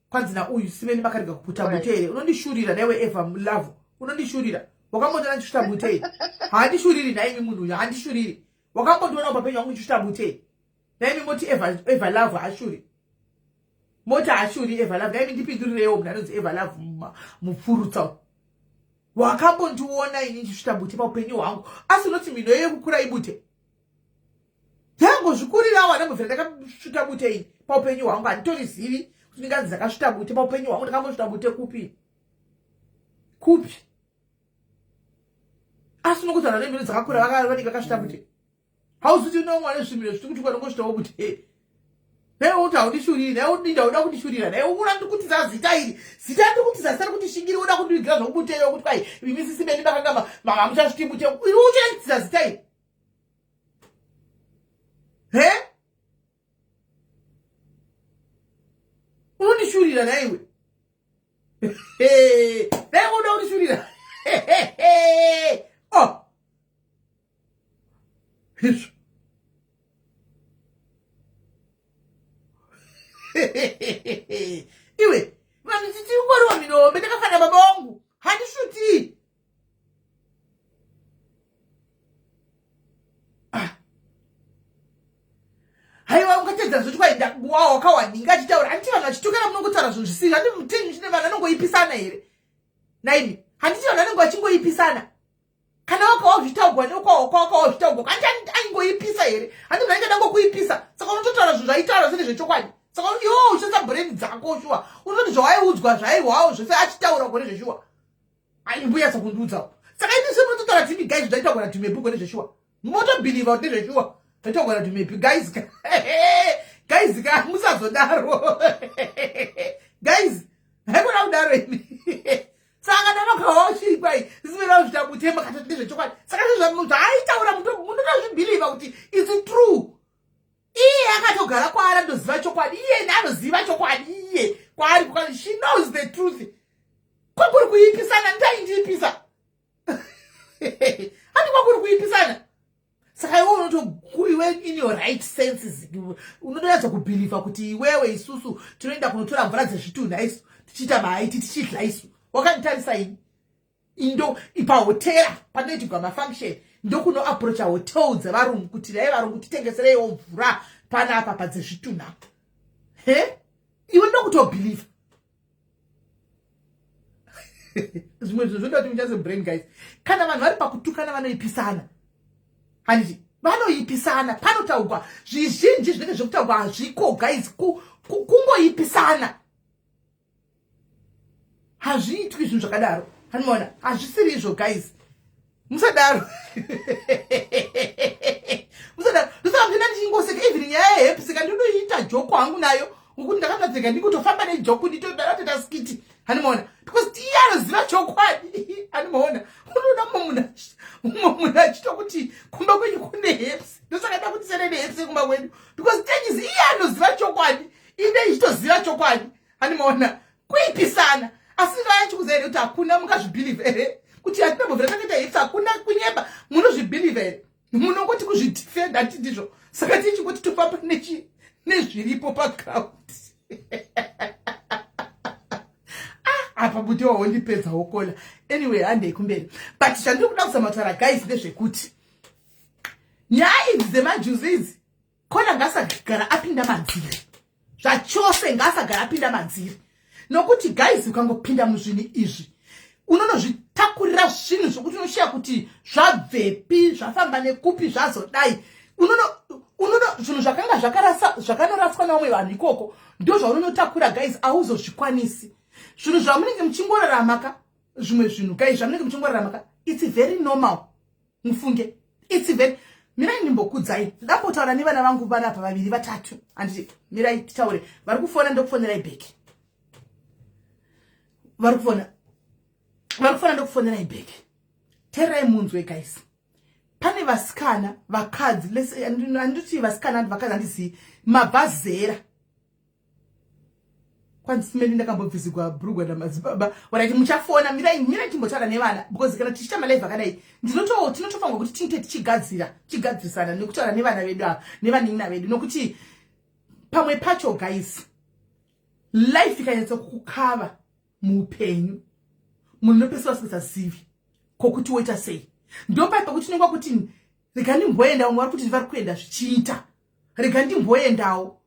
kwanzi nauyu simeni makarega kuputa bute here unondishurira naiwe eva love unondishurira wakambondiona ndishuta bute here handishuriri naimi munhu uyu handishuriri wakambondiona upapenyu wangu ndishuta bute naimi moti eva love ashuri moti ashuri eva love naimi ndipindurirewo munhu anonzi eva love mupfurutsa wakambondiona ini ndishuta bute paupenyu hwangu asi unoti mhino yekukura ibute ndangozvikurirawo anambovhera ndakashuta bute ini paupenyu hwangu handitorizivi kuti ndinganzi ndakashuta bute paupenyu hwangu ndakamboshuta bute kupi asi unokutaura nemhino dzakakura vanenge vakashuta bute hauzuti unomwana zvimiro zvitikuti kwanongoshitawo bute naye uti haundishuriri naye udinda uda kundishurira naye una ndikutiza zita iri zita ndikutiza zita rikutishingiri uda kundivigira zvokubuteyo kuti kwai imisisimeni makanga mamamuchashuti bute iri uchanditiza zita iri unondishurira naiwe naye uda kundishurira izvo iwe vanhu titingoriwa minombe ndakafana baba wangu handishuti haiwa ungatedza zvoti kwaiwawo wakawaninga achitaura handiti vanhu vachitokera munongotaura zvinhu zvisiri handi mutenyu chine vanhu anongoipisana here naimi handiti vanhu anenge vachingoipisana kana wakawazvitaugwa neukawakawazvitaugwa aingoipisa here handi mnange dangokuipisa saka unototaura zvinhu zvaitaura zviri zvechokwadi saka iwo uchisa brand dzako shuwa unoti zvawaiudzwa zvaihwawo zvese achitaura kone zveshuwa aimbuyasa kundiudzawo saka ini semunototaura timi guys zvaitaugwa nadhumepi kone zveshuwa motobhiliva kuti nezveshuwa zvaitaugwa nadhumepi guys guys ka musazodaro guys haikona kudaro ini saka ndanokawo chikwai zimira zvitamutema katoti ndezvechokwadi saka zvaitaura munotozvibhiliva kuti it's true iye akatogara kwaari andoziva chokwadi iye anoziva chokwadi iye kwaari she knows the truth kwakuri kuipisana ndaindiipisa handi kwakuri kuipisana saka iwe unotoiwe in your right senses unotonyatsa kubhiliva kuti iwewe isusu tinoenda kunotora mvura dzezvitunha isu tichiita mahaiti tichidla isu wakanditarisa ini indo pahotera panoitirwa mafunction ndokuno approacha hotel dzevarungu kuti dai varungu titengesereiwo mvura panapa padzezvitunha iwe ndokutobhiliva zvimwe zvinhu zvoda kuti muchase brain guys kana vanhu vari pakutukana vanoipisana handiti vanoipisana panotaugwa zvizhinji zvinenge zvekutaugwa hazviko guys kungoipisana hazviitwi zvinhu zvakadaro hanimaona hazvisiri izvo guys musadaro musadaro ndosaka ndina ndichingoseka even nyaya yehepi saka ndinoita joko hangu nayo ukuti ndakatadzeka ndikutofamba nejoku nditodarateta skiti hanimaona because tiye anoziva chokwadi hanimaona unoda mumwe munhu achita kuti kumba kwenyu kune heps ndosaka nda kuti sere neheps kumba kwenyu because tenyizi iye anoziva chokwadi ine ichitoziva chokwadi hanimaona kuipisana asi ndayachikuzaire kuti hakuna mukazvibhiliva here kuti hatinambobvira takaita heps hakuna kunyemba munozvibhiliva here munongoti kuzvidifenda ati ndizvo saka tichikuti tofamba nezviripo paground apa buti wawondipedza wokola anyway handei kumberi but chandiri kuda kuzamataura guys ndezvekuti nyaya idzi dzemajuzi idzi kona ngasagara apinda madziri zvachose ngasagara apinda madziri nokuti guys ukangopinda muzvinhu izvi unonozvitakurira zvinhu zvokuti unoshiya kuti zvabvepi zvafamba nekupi zvazodai unono zvinhu zvakanga zvakanoraswa nevamwe vanhu ikoko ndo zvaunonotakura guys hauzozvikwanisi zvinhu zvamunenge muchingorarama zvimwe zvinhu guys zvamunenge muchingorarama it's very normal mufunge it's very mirai ndimbokudzai ndambotaura nevana vangu vanapa vaviri vatatu handiti mirai titaure vari kufona ndokufonerai bheki vari kufona ndokufonerai bheki terai munzwe guys pane vasikana vakadzi handiti vasikana handi vakadzi handizivi mabhazera kwandisimeni ndakambobvizigwa bhurugwa namadzibaba waraiti muchafona mirai timbotaura nevana because kana tichita malive akadai tinotofanirwa kuti tinge tichigadzirisana nekutaura nevana vedu ava nevanin'ina vedu nokuti pamwe pacho guys life ikanyatsa kukukava muupenyu munhu nopesa vasingasazivi kokuti woita sei ndopai pakuti tinongwa kuti rega ndimboendawo vari kuti vari kuenda zvichiita rega ndimboendawo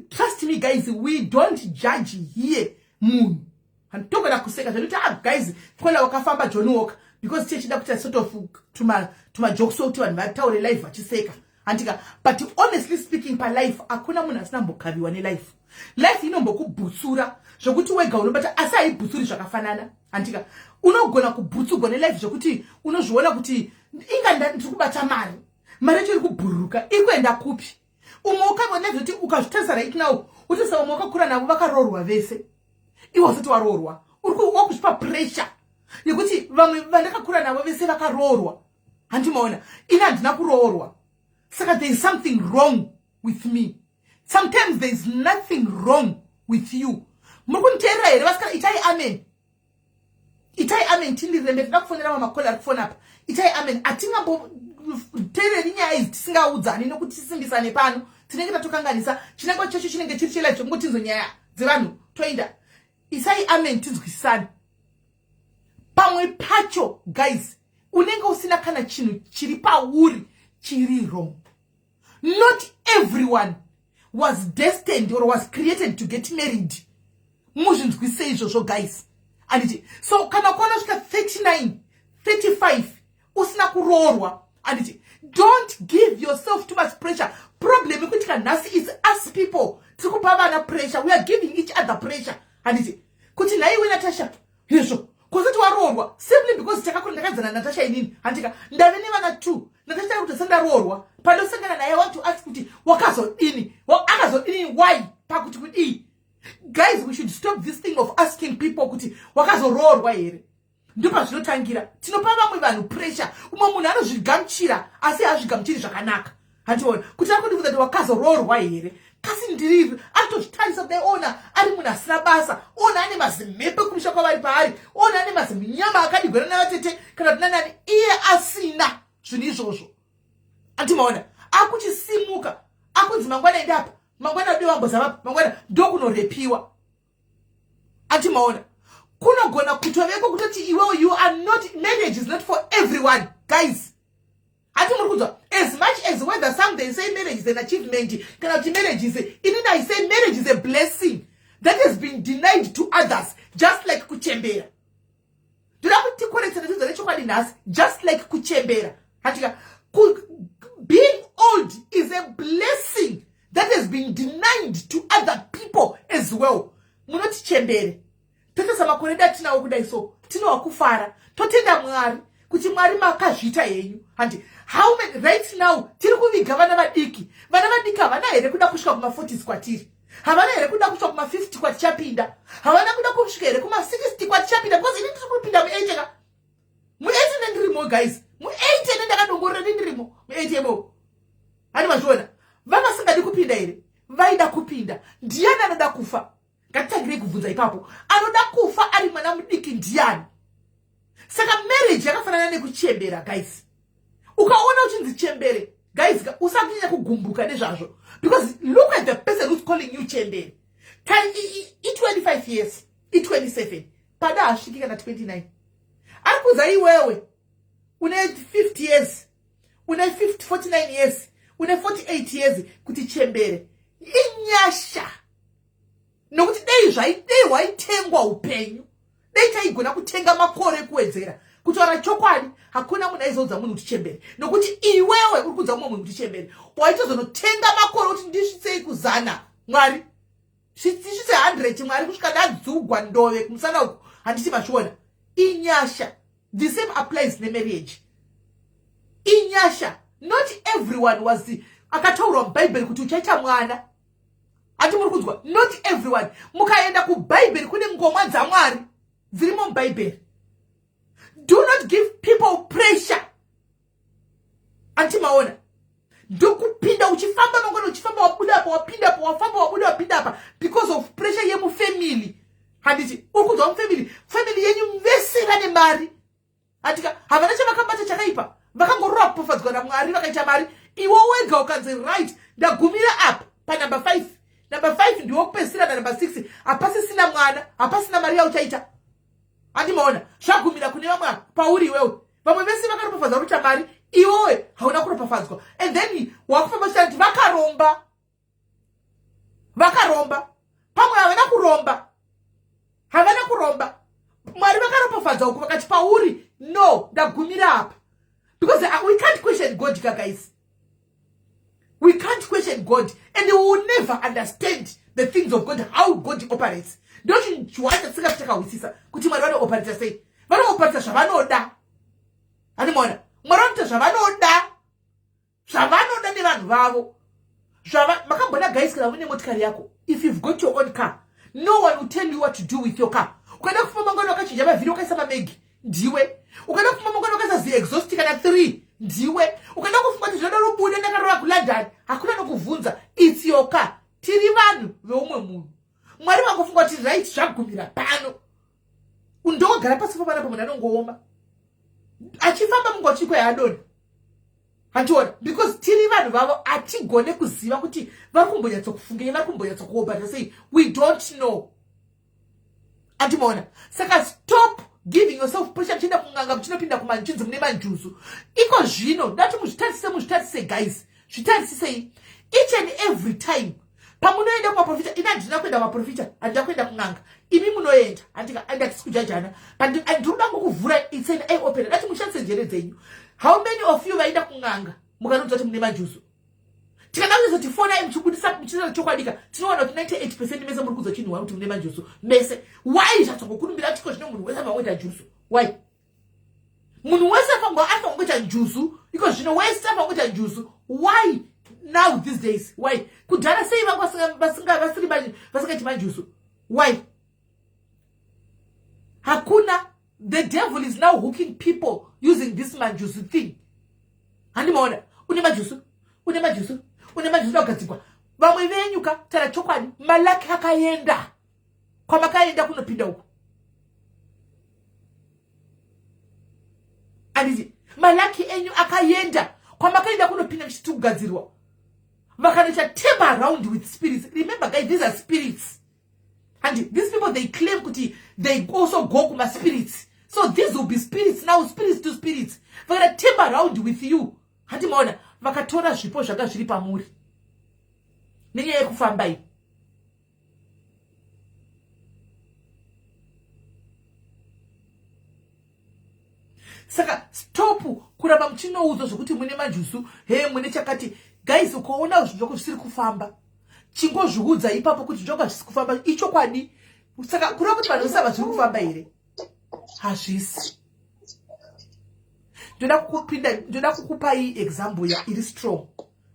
trust me guys we don't judge here munhu handitogona kuseka zvakuti guys kola wakafamba John Walker because tichida kuti sort of tumajokes okuti vanhu vataure life vachiseka handika but honestly speaking palife hakuna munhu asina mbokhaviwa nelife life inombokubhutsura zvokuti wega unobata asi haibhutsuri zvakafanana handika unogona kubhutsugwa nelife zvokuti unozviona kuti inga ndiri kubata mari yacho iri kubhururuka iri kuenda kupi umwe ukangoti ukazvitarisa right now utisava umwe wakakura navo vakaroorwa vese iwe usati waroorwa wakuzvipa pressure yekuti vamwe vandakakura navo vese vakaroorwa handimaona ini handina kuroorwa saka there is something wrong with me sometimes there is nothing wrong with you muri kuniteerera here vasikana itai amen tindirembe tida kufonera mamakoli ari kufona apa itai amen hatingamboteereri nyaya idzi tisingaudzani nokuti tisimbisane pano tinenge tatokanganisa chinangwa chacho chinenge chiri chelive chokungoti idzo nyaya dzevanhu toenda isai amen tinzwisisane pamwe pacho guys unenge usina kana chinhu chiri pauri chiri wrong not everyone was destined or was created to get married muzvinzwise izvozvo guys anditi so kana kuona svika 39 35 25 usina kurorwa anditi don't give yourself too much pressure. Problem ikuti kanasi is us people tikupa vana pressure, we are giving each other pressure anditi kuti naiwe Natasha hizvo kusati warorwa simply because takakundakadzana Natasha inini handika ndave nevana 2 Natasha kuti sandarorwa pandosangana naye. I want to ask kuti wakazodini akazodini why pakuti kuti guys, we should stop this thing of asking people kuti wakazororwa here. Ndopa zvinotangira tinopa vamwe vanhu pressure. Umwe munhu anozvigamuchira asi hazvigamuchiri zvakanaka handiona kuti akundibvunza kuti wakazororwa here kasi ndiri atozvitarisa kudai ona ari munhu asina basa, ona ane mazimhepe kumusha kwavari paari, ona ane mazimunyama akadigwera navatete kana kuti nanani iye asina zvinhu izvozvo antimaona akuchisimuka akunzi mangwana ende apa mangwana udi wambozavapo mangwana ndokunorepiwa antimaona kunogona kutoveko kutoti iwewo you are not, marriage is not for everyone guys. Ati muri kudzwa as much as whether some they say marriage is an achievement kana kuti marriage is inini I say marriage is a blessing that has been denied to others, just like kuchembera. Ndoda kuti correcta nezvinhu zvechokwadi nhasi, just like kuchembera. Hatika being old is a blessing that has been denied to other people as well. Munoti chembere totesa makore datinawo kudai so tinowa kufara totenda Mwari kuti Mwari makazviita yenyu handi how many right now tiri kuviga vana vadiki havana here kuda kusvika kuma 40s kwatiri, havana here kuda kusvika kuma 50 kwatichapinda, havana kuda kusvika here kuma 60 kwatichapinda because ini tiri kupinda mu8 ka mu8 nendirimo guys, mu8 nendakadongorera nendirimo mu8 yebo handi mazviona. Vavasingadi kupinda here vaida kupinda, ndiani anoda kufa? Ngatitangire kubvunza ipapo, anoda kufa ari mwana mudiki ndiani? Saka marriage yakafanana nekuchembera guys. Ukaona uchinzi chembere guys usakunyanya kugumbuka nezvazvo because look at the person who's calling you chembere. Can i25 years i27 pada asviki kana 29 ari kuza iwewe une 50 years une 49 years une 48 years kuti chembere inyasha nokuti dei waitengwa upenyu, dei taigona kutenga makore kuwedzera. Kutaura chokwadi hakuna munhu aizoudza munhu kuti chembere nokuti iwewe uri kuudza mumwe munhu kuti chembere waitozonotenga makore kuti ndisvitsei kuzana Mwari svisvitse 100 Mwari kusvika ndadzugwa ndove kumusana uku handiti mazviona inyasha. The same applies nemarriage inyasha. Not everyone was akataurwa mubhaibheri kuti uchaita mwana ati muri kunzwa not everyone. Mukaenda kubhaibheri kune ngomwa dzaMwari dzirimo mubhaibheri. Do not give people pressure. Antimaona. Ndokupinda uchifamba mangwana uchifamba wabuda apa wapinda apa wafamba wabuda wapinda apa because of pressure yemu family. Handiti ukuzwa family yenyu mvesera nemari. Andika havana chavakabata chakaipa. Vakangorora kupofadzwa naMwari vakaita mari. Iwo wega ukanzi right ndagumira up pa number 5. Number 5 ndiwo kupesira na number 6. Apasisina mwana, apasina mari yauchaita. Andimaona zvagumira kune vamwe pauri iwewe vamwe vese vakaropafadzwa ruta mari iwewe hauna kuropafadzwa and then wakufamba uchiti vakaromba pamwe havana kuromba Mwari vakaropafadzwa uku vakati pauri no ndagumira apa because we can't question God guys, we can't question God and we will never understand the things of God, how God operates. Don't you want to see that kuti Mwari vanooperator sei? Vanooperator zvavanoda. Animona. Mwari vanoita zvavanoda nevanhu vavo. Makambona guys kana mune motikari yako. If you've got your own car, no one will tell you what to do with your car. Ukaenda kufamba ngano wakachinja mavhiri wakaisa mamegi, ndiwe. Ukaenda kufamba ngano wakaisa zi-exhaust kana 3, ndiwe. Ukaenda kufamba kuti zvinoda rubude ndakarora kuLondon, hakuna nokuvhunza. It's your car. Tiri vanhu veumwe munhu. Mwari vangofunga kuti right zvagumira pano. Undogara pasi pamwana pamunhu anongooma. Achifamba mungochikwa yaadona. Handiona because tiri vanhu vavo atigone kuziva kuti vari kumbonyatsokufunga vari kumbonyatsokuobata sei. We don't know. Antimaona. Saka stop giving yourself pressure mchienda kunganga mchinopinda kumanjinzi mune manjuzu. Iko zvino ndati muzvitarisise guys. Zvitarisisei each and every time. Pamunoenda kumaprofita ina ndina kuenda kumaprofita handina kuenda kunganga imi munoenda handika andati sikujajana but ndinoda kukuvhura it's send I open that mushatse njere dzenyu. How many of you vaida kunganga mukanonzwa kuti mune majusu? Tikanazo tifona mchukudisa mchisa chokwadika tinoona kuti 98% mese muri kuzochinwa kuti mune majusu mese. Why zvatsokukurumbira tiko zvino munhu wese vangoita jusu? Why? Munhu wese vangoita jusu because zvino wese vangoita jusu. Why? Now these days, why? Kudhara sei vasingaiti majusu? Why? Hakuna. The devil is now hooking people using this majusu thing. Handimona une majusu wakadzikwa. Vamwe venyuka tara chokwadi malaki akaenda. Kwa makaenda kunopinda uko. Anditi malaki enyu akaenda. Kwa makaenda kunopinda mchitugadzirwa. Vakanocha temper around with spirits. Remember guys, these are spirits. And these people, they claim kuti they also go kuma spirits. So these will be spirits now, spirits to spirits. Vakana temper around with you. Hati maona vakatora zvipo zvanga zviri pamuri. Nenyaya yekufamba iyi. Saka stop kuramba muchinoudzwa zvokuti mune majusu, mune chakati. Guys, ukaona zvoko zvisiri kufamba, chingozviudza ipapo kuti zvoko zvisiri kufamba icho kwadi. Saka kureva kuti vanhu vose zviri kufamba here. Hazvisi. Ndoda kukupai example ya iri strong.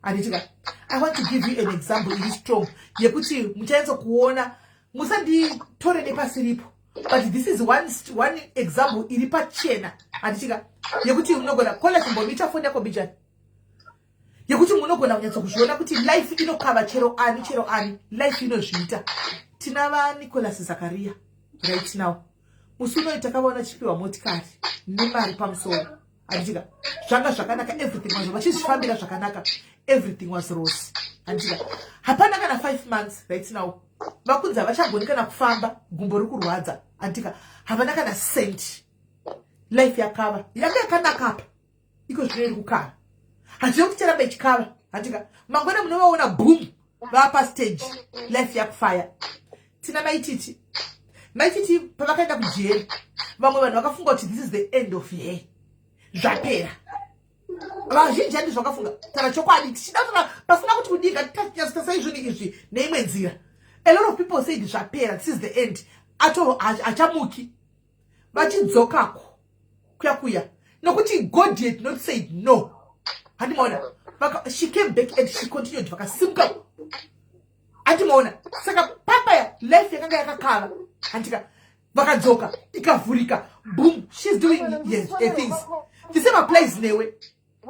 Anditika, I want to give you an example iri strong. Yekuti muchaenza kuona musanditore nepasiripo. But this is one example iri pachena. Anditika, yekuti munogona kola chimbomita phone yako bijani. Yekuti munogona kunyatsa kuzviona kuti life inokava chero ani life inozviita. Tinava Nicholas Zakaria right now. Musuno itakaona chipiwa motikari nemari pamusoro. Anditika, zvanga zvakanaka, everything was vachizvifambira zvakanaka, everything was rose. Anditika, hapana kana 5 months right now. Vakunza vachagoni kana kufamba, gumbo rikurwadza. Anditika, hapana kana cent. Life yakava yanga yakanaka apa. Iko zviri kukava. Hazviri kuti charamba ichikava. Anditika, mangwana munovaona boom vapa stage, life yakufire. Tina maititi pavakaenda kujeri, vamwe vanhu vakafunga kuti this is the end of year. Zvapera. Vazhinji handizvo vakafunga. Tara chokwadi tichida pasina kuti kudika tasai zvinhu izvi neimwe nzira. A lot of people said zvapera, this is the end. Ato achamuki. Vachidzokako kuya. Nokuti God did not say no. Handimona. She came back and she continued vakasimuka. Handimona. Saka papa life yakanga yakakava. Antika vakadzoka ikavhurika, boom, she's doing things. The same applies newe.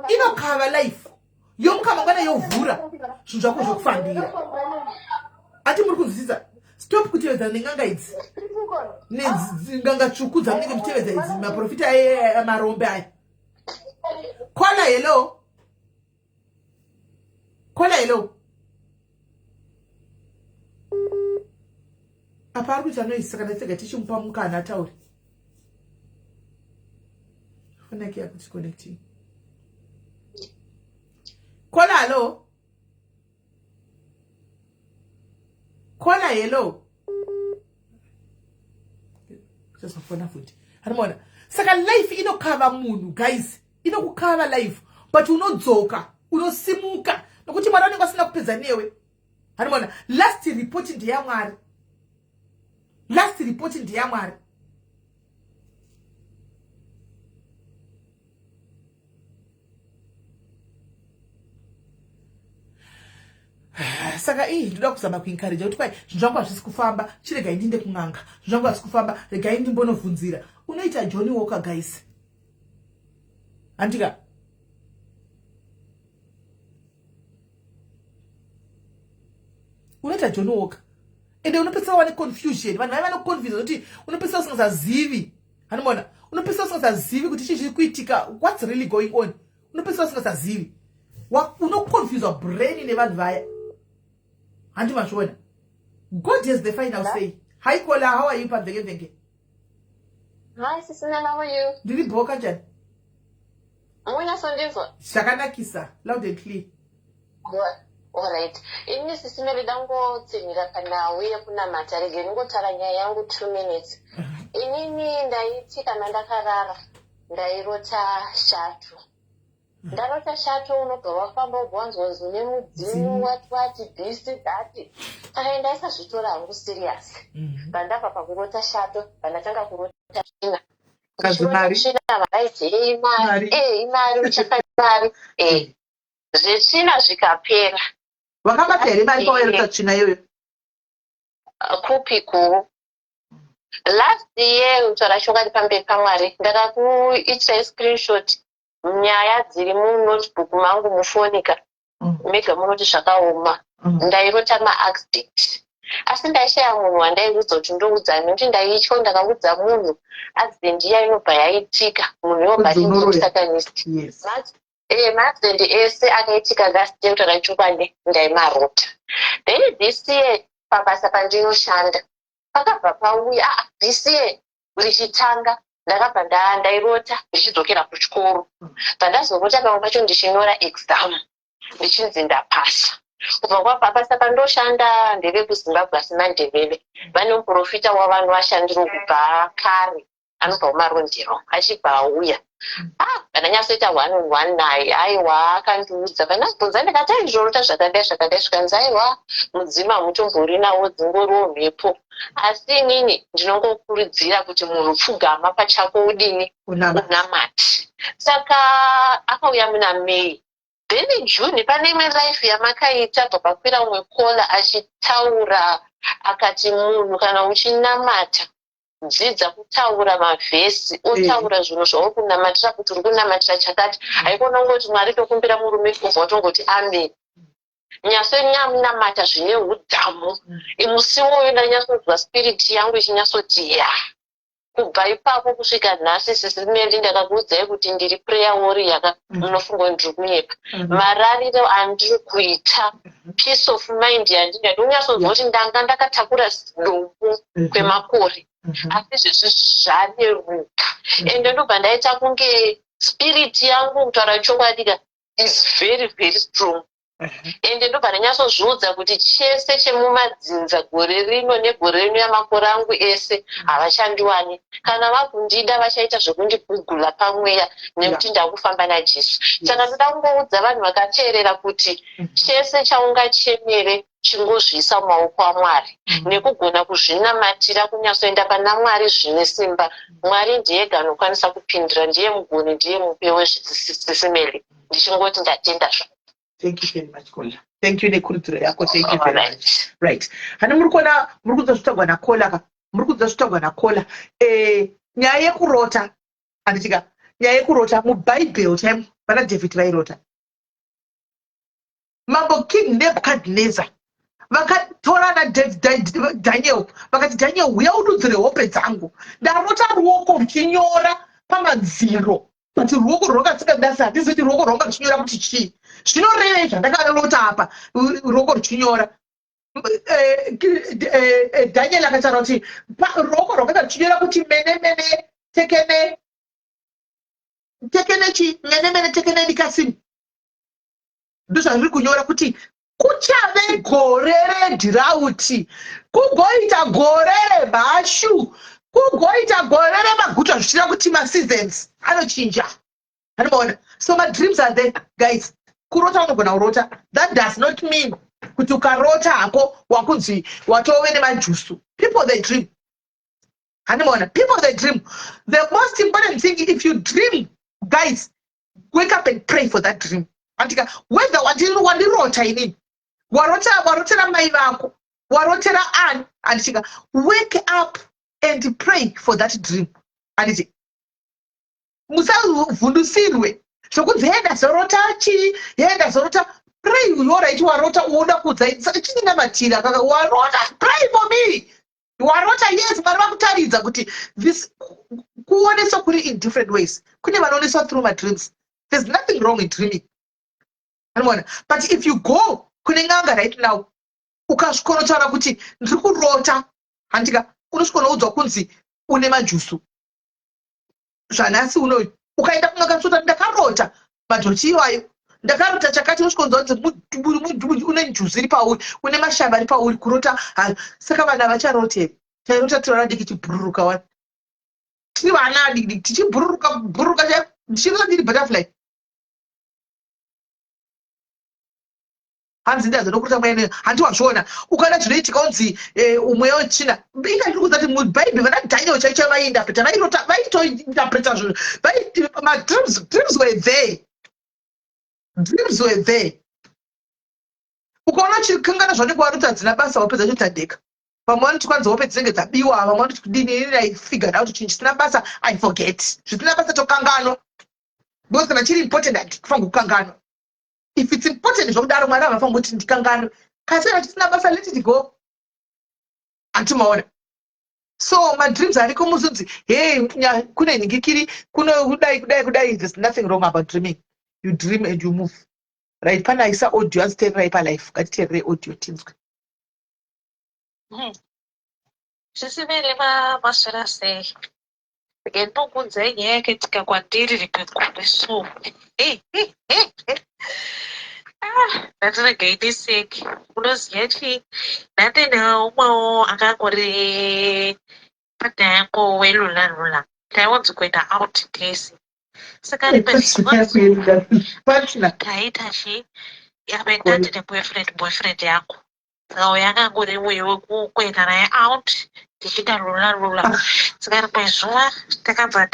Inokava life yomukama ngana yovhura zvinhu zvako zvokufambira. Ati muri kunzwisisa? Stop kutevedza nenganga idzi nenganga tsvuku dzamunenge mutevedza idzi, maprofita amarombe aya. Kola hello. Apa ari kuita noise kana tega tichimupa mukana ataure. Fonaki yakuti connecting. Kola hello. Just phone futhi. Harimona. Saka life inokava munhu guys. Inokukava life. But unodzoka, unosimuka. Nokuti marani kwasina kupedza newe. Harimona. Last report ndeyamwari. Saka ndoda kuzama kuencourage kuti kwai zvinhu zvangu hazvisi kufamba, chiregai ndiende kung'anga. Zvinhu zvangu hazvisi kufamba, regai ndimbonobvunzira. Unoita Johnny Walker guys. Andika. Unoita Johnny Walker. Ende unopesa wane confusion. Vanhu vano confuse kuti unopesa usingazivi. Hanimona, unopesa usingazivi kuti chii chiri kuitika, what's really going on. Unopesa usingazivi. Unoconfuse brain nevanhu vaya. Handi mashona. God has the final say. Hi Kola, how are you pavheke? Hi Sister Nana, how are you? Ndiri boka njani? Amwena sondezwa. Shakanakisa, loud and clear. Good. Alright. Ini Sister Nana ndangotsinira kana uye kuna matarege ngotara nyaya yangu 2 minutes. Inini ndaiti kana ndakarara. ndairota shato. Ndarota shato unobva wafamba ubwanzonzi nemudzimu wati bhisi dhati. Saka ndaisazvitora hangu serious. Pandabva pakurota shato, pandatanga kurota tsvina. Tsvina vakaiti imari utsvaka mari. Zvetsvina zvikapera. Wakabata here mari pawairota tsvina iyoyo? Kupi guru. Last year utaura shongani pamberi paMwari ndakakuitira screenshot nyaya dziri munotebook mangu mufonika mega munoti zvakaoma ndairota maaccident asi ndaishaya munhu wandaiudza kuti ndoudza nokuti ndaityo ndakaudza munhu accident iya inobva yaitika munhu yobva achinditakanist maaccident ese akaitika last year kutaura chokwadi ndaimarota. Then this year pabasa pandinoshanda pakabva pauya bhisiye richitanga ndakabva ndairota ndichidzokera kuchikoro. Pandazorota pamwe pacho ndichinyora exam ndichinzi ndapasa. Kubva kwapapasa pandoshanda ndevekuzimbabwe asi mandebele vane muprofita wavanhu vashandiro kubva kare anobva kumarondero achibva auya pandanyatsoita 1-on-1 naye aiwa akandiudza pandazobvunza ndikati aizvorota zvakadai zvikanzi aiwa mudzima mutombori nawo dzingoriwo mhepo asi inini ndinongokurudzira kuti munhu pfugama pachako udini unamati. Saka akauya muna May. Then June pane imwe life yamakaita pakwira umwe kola achitaura akati munhu kana uchinamata dzidza kutaura mavhesi otaura zvinhu zvauri kunamatira kuti uri kunamatira chakati haikona kungoti Mwari tokumbira murume kubva watongoti amen. Nyasonamata zvine udhamu musi woyo ndanyatsonzwa spiriti yangu ichinyatsoti ya. Kubva ipapo kusvika nhasi sisimeri ndakakuudzai kuti ndiri prayer warrior munofunga ndiri kunyepa. Marariro andiri kuita peace of mind yandina ndonyatsonzwa kuti ndanga ndakatakura dombo kwemakore asi zvese zvareruka ende ndobva ndaita kunge spirit yangu kutaura chokwadi is very very strong. Ende ndobva ndanyatsozviudza kuti chese chemumadzinza gore rino negore rino yamakore angu ese havachandiwani. Kana vakundida vachaita zvekundibhugula pamweya nekuti ndakufamba naJesu. Saka ndoda kungoudza vanhu vakateerera kuti chese chaungachemere chingozviisa mumaoko aMwari nekugona kuzvinamatira kunyatsoenda pana Mwari zvine simba. Mwari ndiyega anokwanisa kupindura, ndiye mugoni, ndiye mupe wezvisisimeli. Ndichingoti ndatenda zvo. Thank you very much, Kola. Thank you, Nekurutura yako. Thank you very much. Right. Hani murikona murikuza zvitagwa na Kola murikuza zvitagwa na Kola. Nyaya yekurota anditika nyaya yekurota muBhayibheri time pana David vairota. Mambo King Nebuchadnezzar vakatora na Daniel vakati Daniel uya ududzire hope dzangu ndarota ruoko ruchinyora pamadziro kuti ruoko rwakatsika ndasi handisi kuti ruoko rwanga ruchinyora kuti chii zvinoreva zvandakarota apa ruoko ruchinyora. Daniel akataura kuti ruoko rwakanga ruchinyora kuti mene tekene chi mene tekene ndikasimu ndozvandiri kunyora kuti kuchave gore redhirauti, kugoita gore remhashu, kugoita gore remaguta zvichira kuti maseasons anochinja. Anoona? So my dreams are there, guys. Kurota unogona kurota. That does not mean kuti ukarota hako wakunzi watove nemajusu. People they dream. Anoona? People they dream. The most important thing, if you dream, guys, wake up and pray for that dream. Antika whether wandirota inini warotera mai vako warotera ani andika wake up and pray for that dream. Anditi musavhundusirwe zvokunzi yenda zorota chi yenda zorota. Pray yoraiti warota uoda kudzaisa chinamatira kaka warota pray for me warota. Yes, vanhu vakutaridza kuti this kuoneswa kuri in different ways. Kune vanooneswa through my dreams. There's nothing wrong in dreaming. But if you go kunenganga right now ukasvikonotaura kuti ndiri kurota handika unosvikonoudzwa kunzi une majusu zvanhasi unoyu ukaenda kunge katsvota ndakarota madhochi iwayo ndakarota chakati unosvikonzwa kunzi une jusu iri pauri une mashamba ari pauri kurota hayo. Saka vanhu havacharoteri tairota tirara diki chibhururuka wani tiri vana diki tichibhururuka cha tichirira butterfly. Hanzi ndazoda kuti amweni handiwazviona ukada zvinoitika unzi umwe wechina inga ndiri kuza kuti mubhaibheri vana Daniel chaicho vainterpreta vaitointerpreta zvinhu madreams were there. Dreams were there. Ukaona chikangana zvanenge waroti hadzina basa wapedza chotadheka. Vamwe vanoti kwanza hope dzinenge dzabiwa, vamwe vanoti kudini inini I figured out chinhu chisina basa I forget. Zvisina basa tokanganwa. Because kana chiri important hatifanirwi kukanganwa. If it's important zvokudaro mwana havafanirwi kuti ndikanganwe. Kasi kana chisina basa let it go. Antimaona. So my dreams ariko muzunzi hey kune ningikiri kuno kudai there's nothing wrong about dreaming. You dream and you move. Right, pana isa audio aziterera ipa life katiterere audio tinzwe. Zvisimele maswera sei. Ndokunze nyaya yakaitika kwandiri rikakure ndatinagaidiseki unoziva chii ndatenda umwewo akangori partner yangu welula taiwanzi kuenda out tese saka taita chi yabe ndati neboyfriend yangu saka uyo akangori uyo wekuenda naye out tichiita lula saka rimwe zuva takabva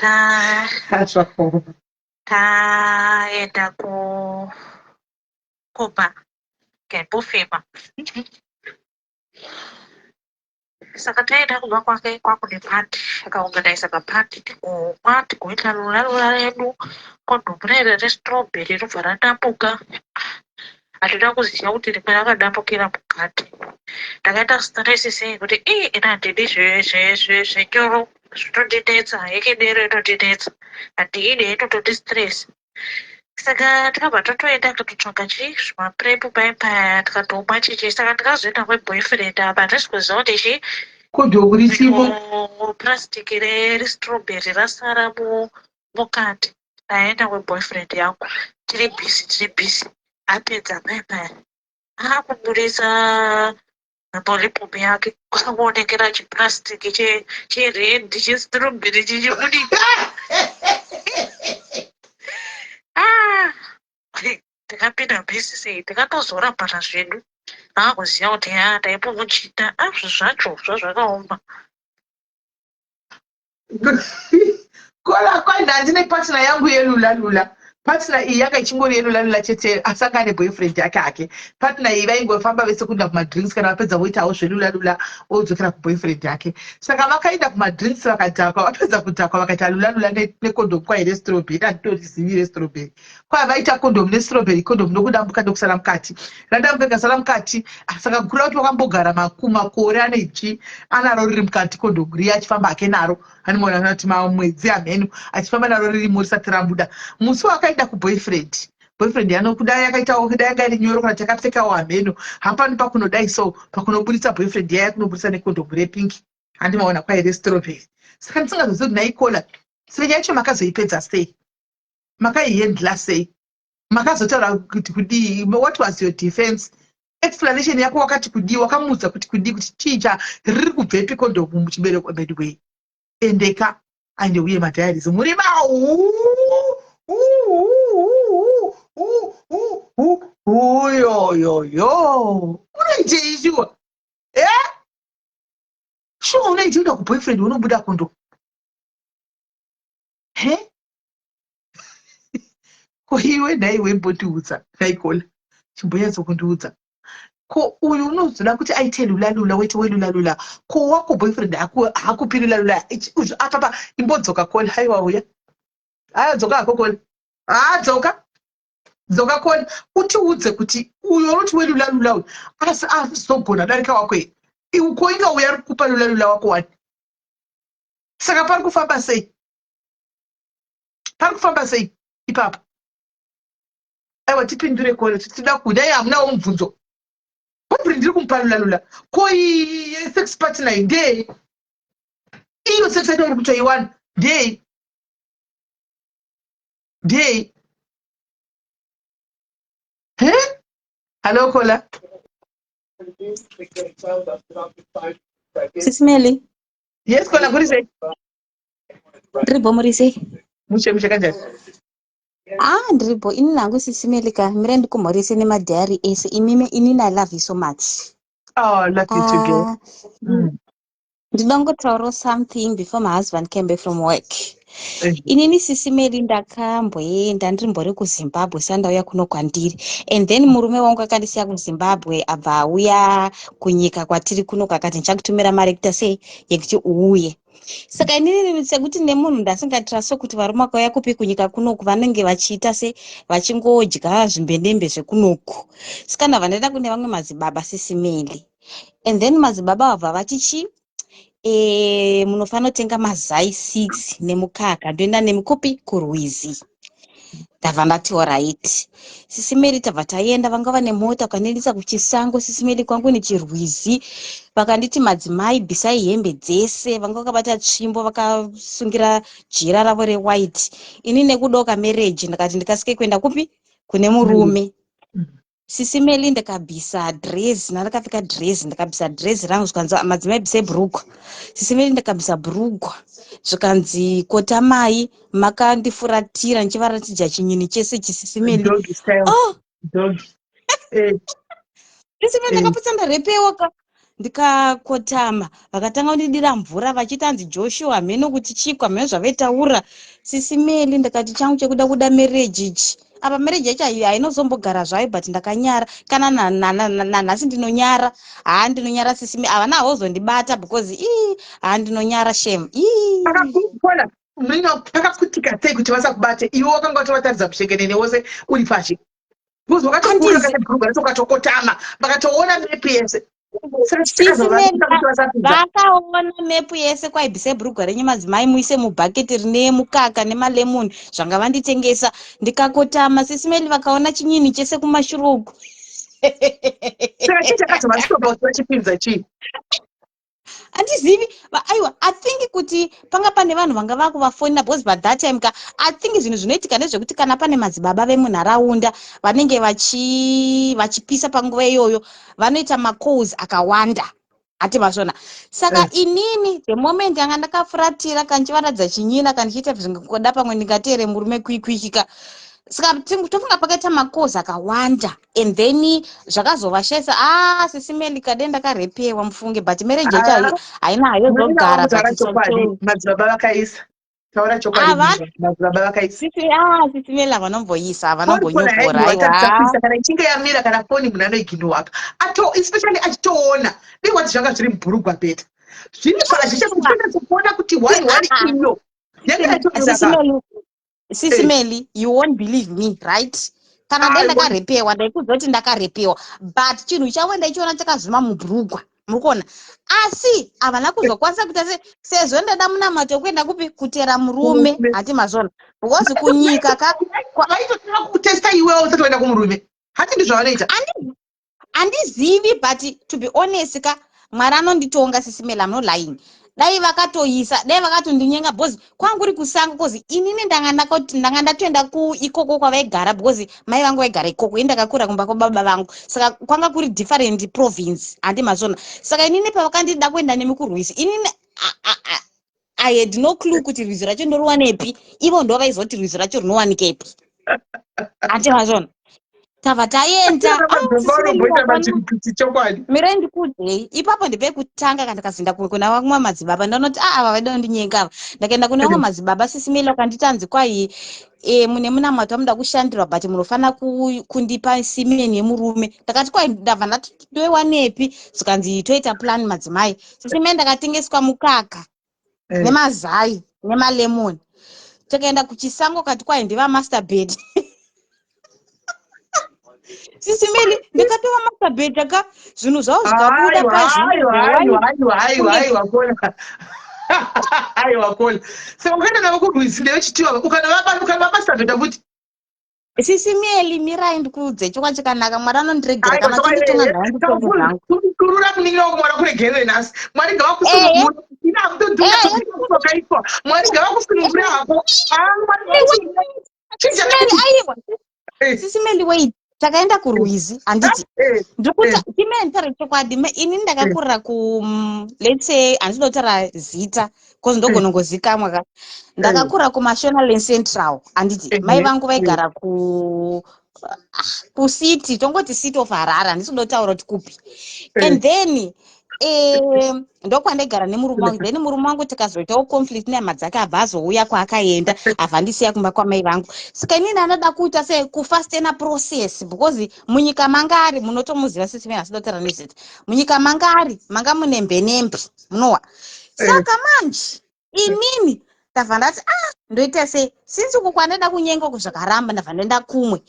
taenda kuba kaibofema saka taenda kuba kwake kwakune pati akaunganisa mapati tikumwa tikuita lula redu kondomurere restrawberry robva radambuka hatida kuziva kuti rimwe rakadambukira mukati ndakaita stress sei kuti ina handidi zvenyoro zvinondinetsa yekedero inondinetsa handidi inototi stress saka tikabva totoenda kutotsvaga chii zvimaprepu paipaya tikatomwa chichi saka ndikazoenda kweboyfriend apa handisi kuziva kuti chii purasitiki restrawberry rasara mukati ndaenda kweboyfriend yangu tiri bhisi apedza paipaya akubudisa napolipopu yake kwakuonekera chipurasitiki chered chestrawberry chichibudika tikapinda bhisi sei tikatozorambana zvedu akuziva kuti taipomuchita zvinhu zvacho zvazvakaoma kola kwai ndandine partner yangu yelula partner iyi yanga ichingori yelula chete asanga neboyfriend yake hake partner iyi vaingofamba vese kuenda kumadrinks kana vapedza voitawo zvelula vodzokera kuboyfriend yake saka vakaenda kumadrinks vakadhakwa vapedza kudhakwa vakaita lula nekondomu kwai restrawberry handitorizivi restrawberry kwai vaita kondomu nestrawberry kondomu nokudambuka ndokusara mukati radambuka ikasara mukati saka kukura kuti vakambogara makore anoichi anaro riri mukati kondomu riya achifamba hake naro animona kuti mwedzi amhenu achifamba naro ririmo risati rabuda musi wakaenda kuboyfriend yanokudai yakaitawo kudai yanga iri nyoro kana takapfekawo hamheno hapani pakunodai so pakunobudisa boyfriend yaya kunobudisa nekondomu repingi handimaona kwai restrawberry saka ndisingazozivi kuti naikola sirenya yacho makazoipedza sei makaihendla sei makazotaura kuti kudii what was your defense explanation yako wakati kudii wakamuudza kuti kudii kuti chicha riri kubvepi kondomu muchibereko bedway endeka aende uye madhayaris muri uyoyoyo unoitei shuwa shuwa unoiti uda kuboyfriend unobuda kondo ko iwe naiwe mbondiudza naikola chimbonyatso kundiudza ko uyu unozoda kuti aite lula wete welula ko wako boyfriend hakupiri lula apapa imbodzoka kola haiwa uya haya dzoka hako kola dzoka kola utiudze kuti uyu unoti welula uyu asi azogona darika wako ko inga uya ari kupa lula wako wani saka pari kufamba sei ipapa aiwa tipindure kola tida kudai hamunawo mubvunzo boyfriend ndiri kumupa lula ko sex partner ndei iyo sex partner uri kutoiwana ndei Hello, Kola. Sisimeli. Yes, Kola, what is it? Ndiripo murise. Mushe kanjani? Ndiripo ini nangu Sisimelika mire ndikumhorise nemadhayari ese inini I love you so much. Oh, love you too, girl. Ndinoda kungotaurawo something before my husband came back from work. Eh. Inini Sisimeli ndakamboenda ndirimbori kuZimbabwe sandauya kuno kwandiri, and then murume wangu akandisiya kuZimbabwe abva auya kunyika kwatiri kuno akati ndichakutumira mari yekuita sei yekuti uuye. Saka inini sekuti nemunhu ndasingatrust kuti varume vakauya kupi kunyika kunoku vanenge vachiita se vachingodya zvimbendembe zvekunoku. Saka ndabva ndaenda kune vamwe madzibaba Sisimeli, and then madzibaba vabva vatichi munofanira kutenga mazai 6 nemukaka ndoenda nemikopi kuRwizi. Ndabva ndati alright. Sisimeli tabva taenda vangava nemota vakandiendesa kuchisango Sisimeli kwangu nechiRwizi. Vakanditi madzimai bvisai hembe dzese, vanga vakabata tsvimbo vakasungira jira ravo rewhite. Ini nekudoka marriage ndakati ndikasike kuenda kupi kune murume. Sisimeli ndakabvisa dress, ndakapfeka dress, ndakabvisa dress rangu zvikanzi madzimai bvisai bhurugwa. Sisimeli ndakabvisa bhurugwa. Zvikanzi kotamai makandifuratira ndichivaratidza chinyini chese chiSisimeli. Doggy style. Doggy. Sisimeli ndakaputsa ndarepewa ndikakotama vakatanga kundidira mvura vachitanzi Joshua mheno kuti chikwa mheno zvavaitaura. Sisimeli ndakati changu chekuda kuda marriage ichi. Apa marriage yacho hainozombogara zvayo but ndakanyara kana nanhasi ndinonyara. Ndinonyara Sisimeli havana havozondibata because ndinonyara shame. Akakupona akakutika sei kuti vasakubate iwe wakanga watataridza kushekerere wose uri pashi. Because wakatokura kakabhurugwa ratokatokotama vakatoona mepu yese. Vakaona mepu yese kwaibvise bhurugwa renyu madzimai muise mubhaketi rine mukaka nemalemoni zvanga vanditengesa. Ndikakotama Sisimeli vakaona chinyini chese kumashure uku. Saka chii chakazova chitopa kuti vachipinza chii? Handizivi. Aiwa, I think kuti panga pane vanhu vanga vakuvafonera because by that time I think zvinhu zvinoitika ndezvekuti kana pane madzibaba vemunharaunda vanenge vachipisa panguva iyoyo vanoita macalls akawanda. Ati mazvona. Saka inini the moment yanga ndakafuratira kanchivaradza chinyina kandichiita zvingoda pamwe ndingateere murume kwikwikika. Saka tofunga pakaita macalls akawanda and then zvakazovashaisa Sisimeli kade ndakarepewa mufunge but marriage yacho haina hayozogara madzibaba vakaisa. Taura chokwadi madzibaba vakaisa. Sisimeli havanomboisa havanombonyokora. Kana ichinge yamira kana foni munhu anoiginwa apa. Especially achitoona. Ndewati zvanga zviri mubhurugwa beta. Zviri pazvichakuona kuti wani iyo. Sisimeli, you won't believe me, right? Kana ndakarepewa ndaikuzoti ndakarepewa but chinhu chavo ndaichiona chakazvima mubhurugwa. Murikuona? Asi havana kuzokwanisa kuita sezvo ndada munamato wekuenda kupi kutera murume. Hati mazvona. Because kunyika vaitotanga kutesta iwewo usati waenda kumurume. Hati ndizvo vanoita. Handizivi but to be honest Mwari anonditonga Sisimeli, I'm not lying. Dai vakatoisa, dai vakatondinyenga because kwangu uri kusango because inini ndanga ndatoenda ikoko kwavaigara because mai vangu vaigara ikoko indakakura kumba kwababa vangu. Saka kwanga kuri different province. Handi mazvona. Saka inini pavakandida kuenda nemi kuRwizi inini I had no clue kuti Rwizi racho ndoriwanepi. Ivo ndo vaizoti Rwizi racho rinowanikepi. Handi mazvona. Tava taenda mire ndikudhei ipapo ndepekutanga kana ndikazinda kuna vamwe madzibaba ndanoti ava vaida kundinyenga ava. Ndakaenda kune vamwe madzibaba Sisimeli vakanditanzi kwai mune munamato muda kushandirwa but munofanira kundipa simeni yemurume. Ndakati kwai ndabva ndatoiwanepi zvikanzi toita plan madzimai. Sisimeli ndakatengeswa mukaka nemazai nemalemoni. Takaenda kuchisango kati kwai ndiva master bed. Sisimeli ndikatowa master bed zvinhu zvavo zvikabuda aiwa. Saka ukaenda navo kuRwizi ndevechitiwa ukanavabasa bhedha kuti Sisimeli mirai ndikuudze chokwa chakanaka Mwari anondiregera kana chinditonga zvangu. Kurura kuningira kumwari kuregerere nhasi. Mwari ngavakusunungura. Ina hamtondikaitwa. Mwari ngavakusunungura hapo. Sisimeli wait. Takaenda kuRwizi handiti ndikuti chimene tare chokwadi inini ndakakurira let's say handinotaura zita because ndogonongozikamwa ka ndakakura kuMashonaland Central anditi mai vangu vaigara kucity tongoti city of Harare handisi kudotaura kuti kupi and then ndokwandaigara nemurume wangu then murume wangu tikazoitawo conflict nehama dzake abva azouya kwaakaenda abva andisiya kumba kwamai vangu saka inini anoda kuita sekufastena process because munyika mangari munotomuziva sisimeni asidotaura nezita munyika mangari manga mune mbenembe munowa saka manje inini ndabva ndati ndoita sei since uku kwandaida kunyenga kuzvakaramba ndabva ndoenda kumwe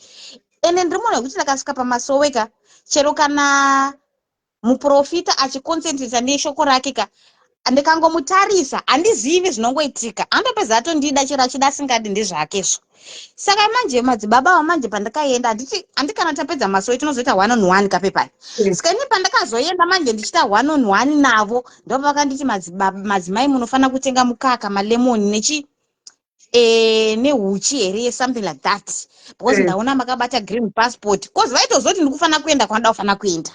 ende ndirimuona kuti ndakasvika pamasoweka chero kana muprofita achiconcentrata neshoko rake ka ndikangomutarisa handizivi zvinongoitika andopedza atondida chero achida asingadi ndezvakezvo saka manje madzibaba wamanje pandakaenda handikana tapedza masowe tinozoita 1-on-1 kapepani saka ini pandakazoenda manje ndichita 1-on-1 navo ndopavakanditi madzimai munofana kutenga mukaka malemoni nehuchi here something like that because ndaona makabata green passport cause vaitozoti ndikufana kuenda kwandida kufana kuenda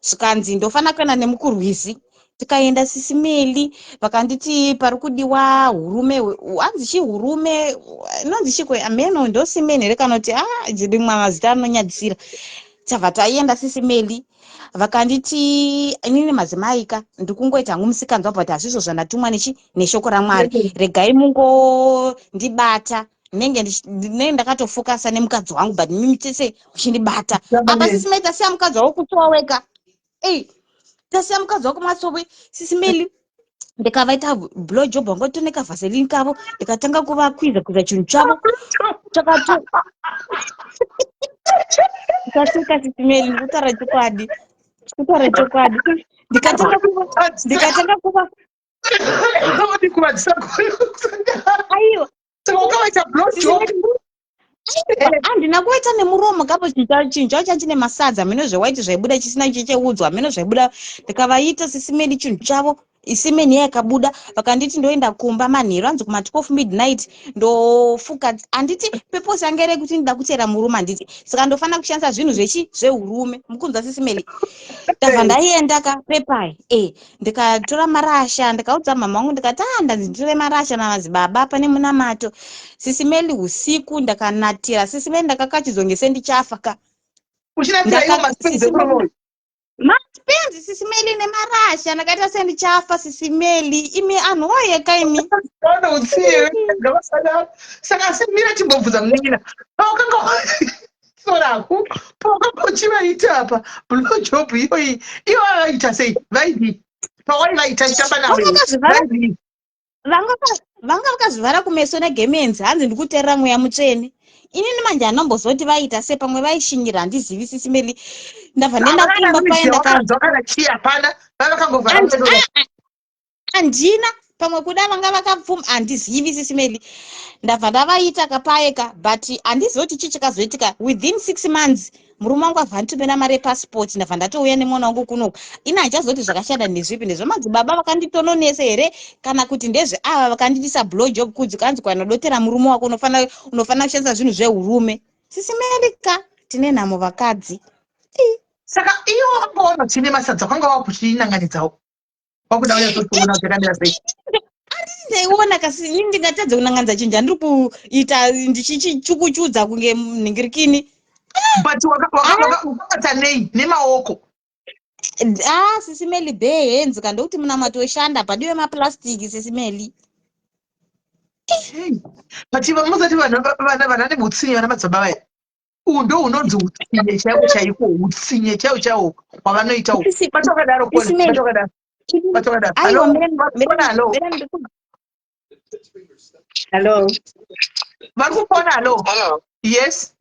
svikanzi ndofana kuenda nemukurwizi tikaenda sisimeli vakanditi pari kudiwa hurume hanzi chihurume inonzi chikwe ameno ndosimeni here kanoti jirimwa mazita anonyadzisira tabva taienda sisimeli vakanditi inini mazimaika ndikungoita hangu musikanzi wabva kuti hazvizvo zvandatumwa neshoko raMwari regai mungondibata nenge ndakatofokasa nemukadzi wangu but mimi tese muchindibata apa sisimeli tasiya mukadzi wako kutowa wega tasiya mukadzi wako matsowe sisimeli ndikavaita blow job wangu toneka vaseline kavo ndikatanga kuvakwiza chinhu chavo ndikaseka sisimeli ndikutaura chokwadi ndikatanga kuva aiwa handina kuita nemuromo kapo chinhu chavo chachine masadza meno zvewaiti zvaibuda chisina checheudzwa meno zvaibuda ndikavaita sisimeli chinhu chavo isimeni yakabuda vakanditi ndoenda kumba manheru anzi kuma 12 midnight ndofuka handiti peposi anga ere kuti ndida kuteera murume handiti saka ndofana kushandisa zvinhu zvehurume mukunzwa sisimeli ndabva ndaienda kapepai ndikatora marasha ndikaudza mama wangu ndikati ndanzi nditore marasha namadzibaba pane munamato sisimeli usiku ndakanatira sisimeli ndakakachizonge ndichafa ka masipenzi sisimeli nemarasha ndakaita sendichafa sisimeli imi anhu oyeka imi saka simira timbobvudza munina soraku pokapochivaita apa blojob iyoyi iyo vavaita sei vaidii pawaivaita chitamba nawe vanga vakazvivhara kumeso negemenzi hanzi ndikuteerera mweya mutsvene inini manje anombozoti vaita se pamwe vaishinyira handizivi sisimeli ndabva ndenda kumba handina pamwe kuda vanga vakapfuma handizivi sisimeli ndabva ndavaita kapayeka but handizoti chii chakazoitika within 6 months murume wangu abva anditopenda mari yepassport ndabva ndatouya nemwana wangu kunoku ini hachazoti zvakashanda ndezvipi ndezvamadzibaba vakanditononese here kana kuti ndezveava vakanditisa blow job kudzi kanzi kwanodotera murume wako unofana kushandisa zvinhu zvehurume sisimeli ka tine nhamo vakadzi saka iyo wangaona chine masadza kwanga wakuchinanganidzawo wakuda uyazotoona zvakamira sei handiti ndaiona kasi ini ndingatadza kunanganidza chinhu chandiri kuita ndichichukuchudza kunge nhingirikini but wakabata nei nemaoko sisimeli bare hands kandokuti munamato weshanda padiwe maplastiki sisimeli but muzati vana nemutsinye vana madzibaba vaya uhu ndo unonzi utsinye chaiwo chaiko utsinye chaiwo wavanoitawo patokadaro Hello. vari kupona halo yes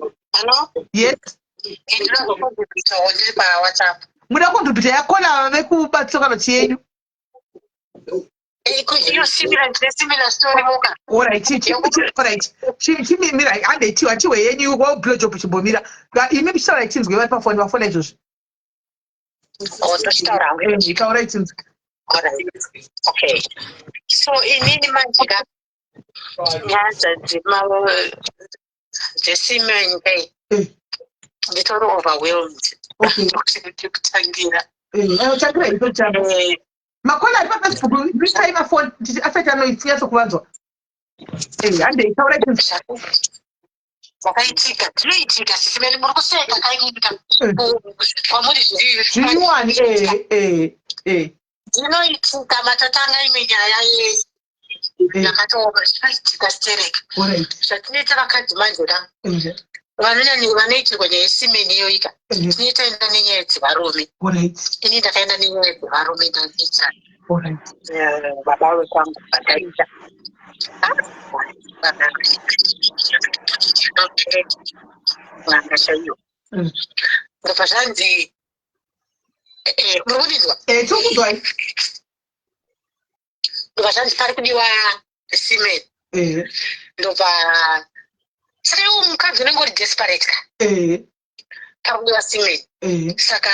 muda kundubvita yakona vekubatsokano chenyu chimimira handeitiwa chiwe yenyu wablojob chimbomira imi michitaura ichinzwe vari pafoni vafona izvozvo ikaura ichinzwe so inini manjika nyanza dzesimeni kai nditori overwhelmed ndikutangira makola ari pafacebook nditaiva phone nditi asati anoitsinya sokuvanzwa handei taura zvakaitika zvinoitika sisimeni muri kuseka kaitika kwamuri zvinyuwani dzinoitika matatanga imwe nyaya yei yakatooma zvinoitika zitereka zvatinoita vakadzi manjera vanoitirwa nyaya yesimeni iyoika tinoitaenda nenyaya dzevarume ini ndakaenda nenyaya dzevarume ndaita baba vekwangu vakaita vanga chaiyo ndobva zvanzi murikuninzwa tokuzwai ndobva zvanzi pari kudiwa simeni ndobva saiwo mukadzi unenge uri desperate ka pari kudiwa simeni saka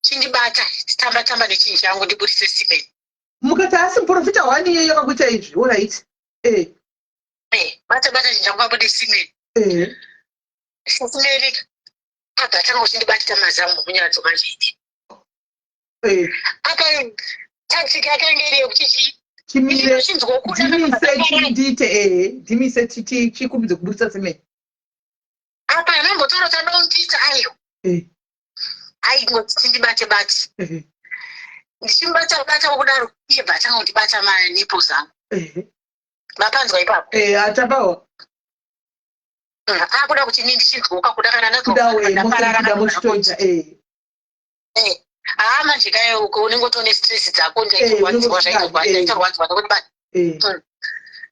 chindibata tamba nechinhu changu ndibudise simeni mukati asi muprofita hwani iyeyo akakuita izvi oright bata chinhu changu abude simeni simeni agatanga uchindibatita mazamu munyaya dzomanje idzi tactic yake yange iri yekuti dhimise chikumbidze kubudisa simeni apa anambotora tadondiita ayo aingotindibate ndichimbata kudaro iye bvatanga kundibata manipo zangu mapanzwa ipapo atapawa akuda kuti ini ndichidzoka kuda kana nazopararamuchitoita manje kaye uko unenge utone stress dzako ndaitorwadziwa zvaitorwadziwa nokuti bani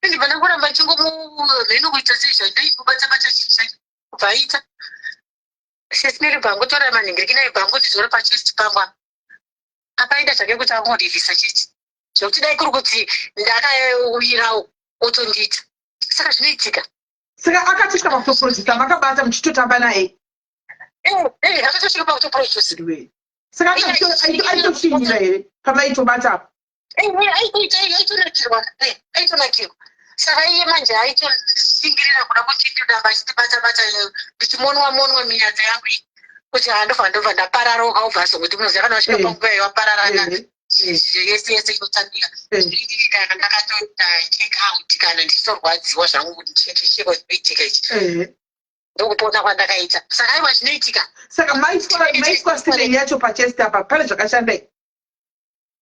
ndibva kuramba chingomumheno kuita seizvandaibata chichaki kubva aita sesimeri bhangu tora manhingirikina ebhangu ndizore pachesti pangwa akaita zvake kuti angodivisa chete zvokuti dai kuri kuti ndakauyirawo otondiita saka zvinoitika saka akatosvika pakutoprojekta makabata muchitotamba naye akatosvika pakutoprojekta saka aitoshinyira here pamaitobatapo aitonakirwa saka iye manje aitosingirira kuda kuchindodamba achitibata ndichimonwa minyadzo yangu iyi kuti handobva ndaparara ubva sokuti munoziva kana wasvika panguva yawapararana yese inotambika ndakatoita check out kana ndichitorwadziwa zvangu kuti ndicheko zvinoitika ichi ndokupona kwandakaita saka aiwa zvinoitika saka maitwa simeni yacho pachest apa pane zvakashandai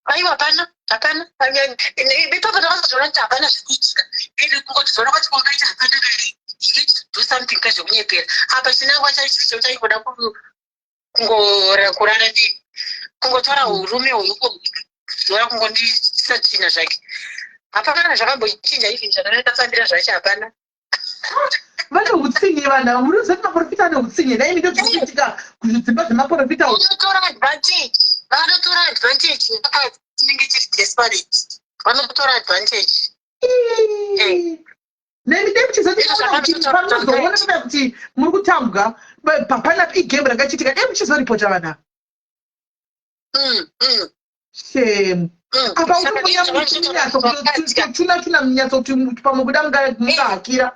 aiwa hapana ipapo ndakazoona kuti hapana zvinoitika ende kungotizoona kuti kwakaita hapana kare do something kazvokunyepera apa chinangwa chaicho chaikoda kurara ndini kungotora urume huzora kungondisa china zvake hapana zvakambochinja izvi zvanandafambira zvacho hapana vane utsinye vana munoziva kuti maprofita ane utsinye dai mito zvinoitika kuzvidzimba zvemaprofita vanotora advantage tinenge tiri desperate vanotora advantage nemi dai muchizoona kuti muri kutambwa papana igame rakachitika dai muchizoripota vana shame apa unomunyatso munyatso kuti pamwe kuda mungahakira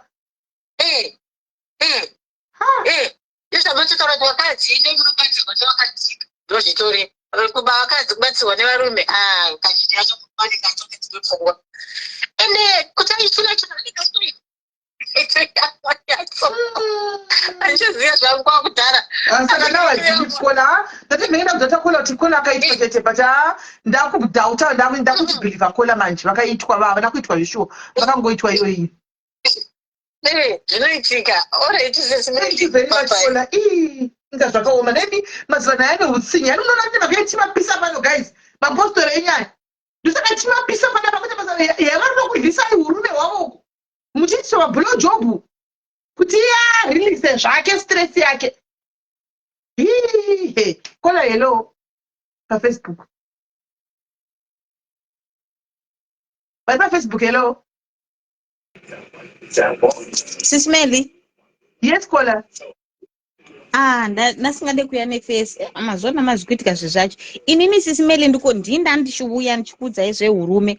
izvanototaura kuti vakadzi nemunobatsirwa nevakadzika ndozvitori kuba vakadzi kubatsirwa nevarume kazhinji yacho kumanika atoke dzinopfungwa ende kuti aichuna chinoikastori andichiziva zvangu kwakudhara saka navadziikola ndatimhenda kudatakola kuti kola akaitwa chete but ndakudhauta ndakutibhiliva kola manje vakaitwa vavana kuitwa zvishuwo vakangoitwa iyoyi zvinoitika oraitisesikola inga zvakaoma nemi mazivana yane utsinye ani unoona kuti makaitimapisa pano guys mapostori enyaya ndosaka timapisa panapa kuti mazava yavarino kurwisai urume hwavoko muchiitisa mabhulo jobhu kuti rilise zvake stress yake kola hello pafacebook vari pafacebook hello sisimeli yes kola ndasingade kuya nefesi mazuva namazvi kuitika zvezvacho inini sisimeli ndiko ndinda ndichiuya ndichikuudzai zvehurume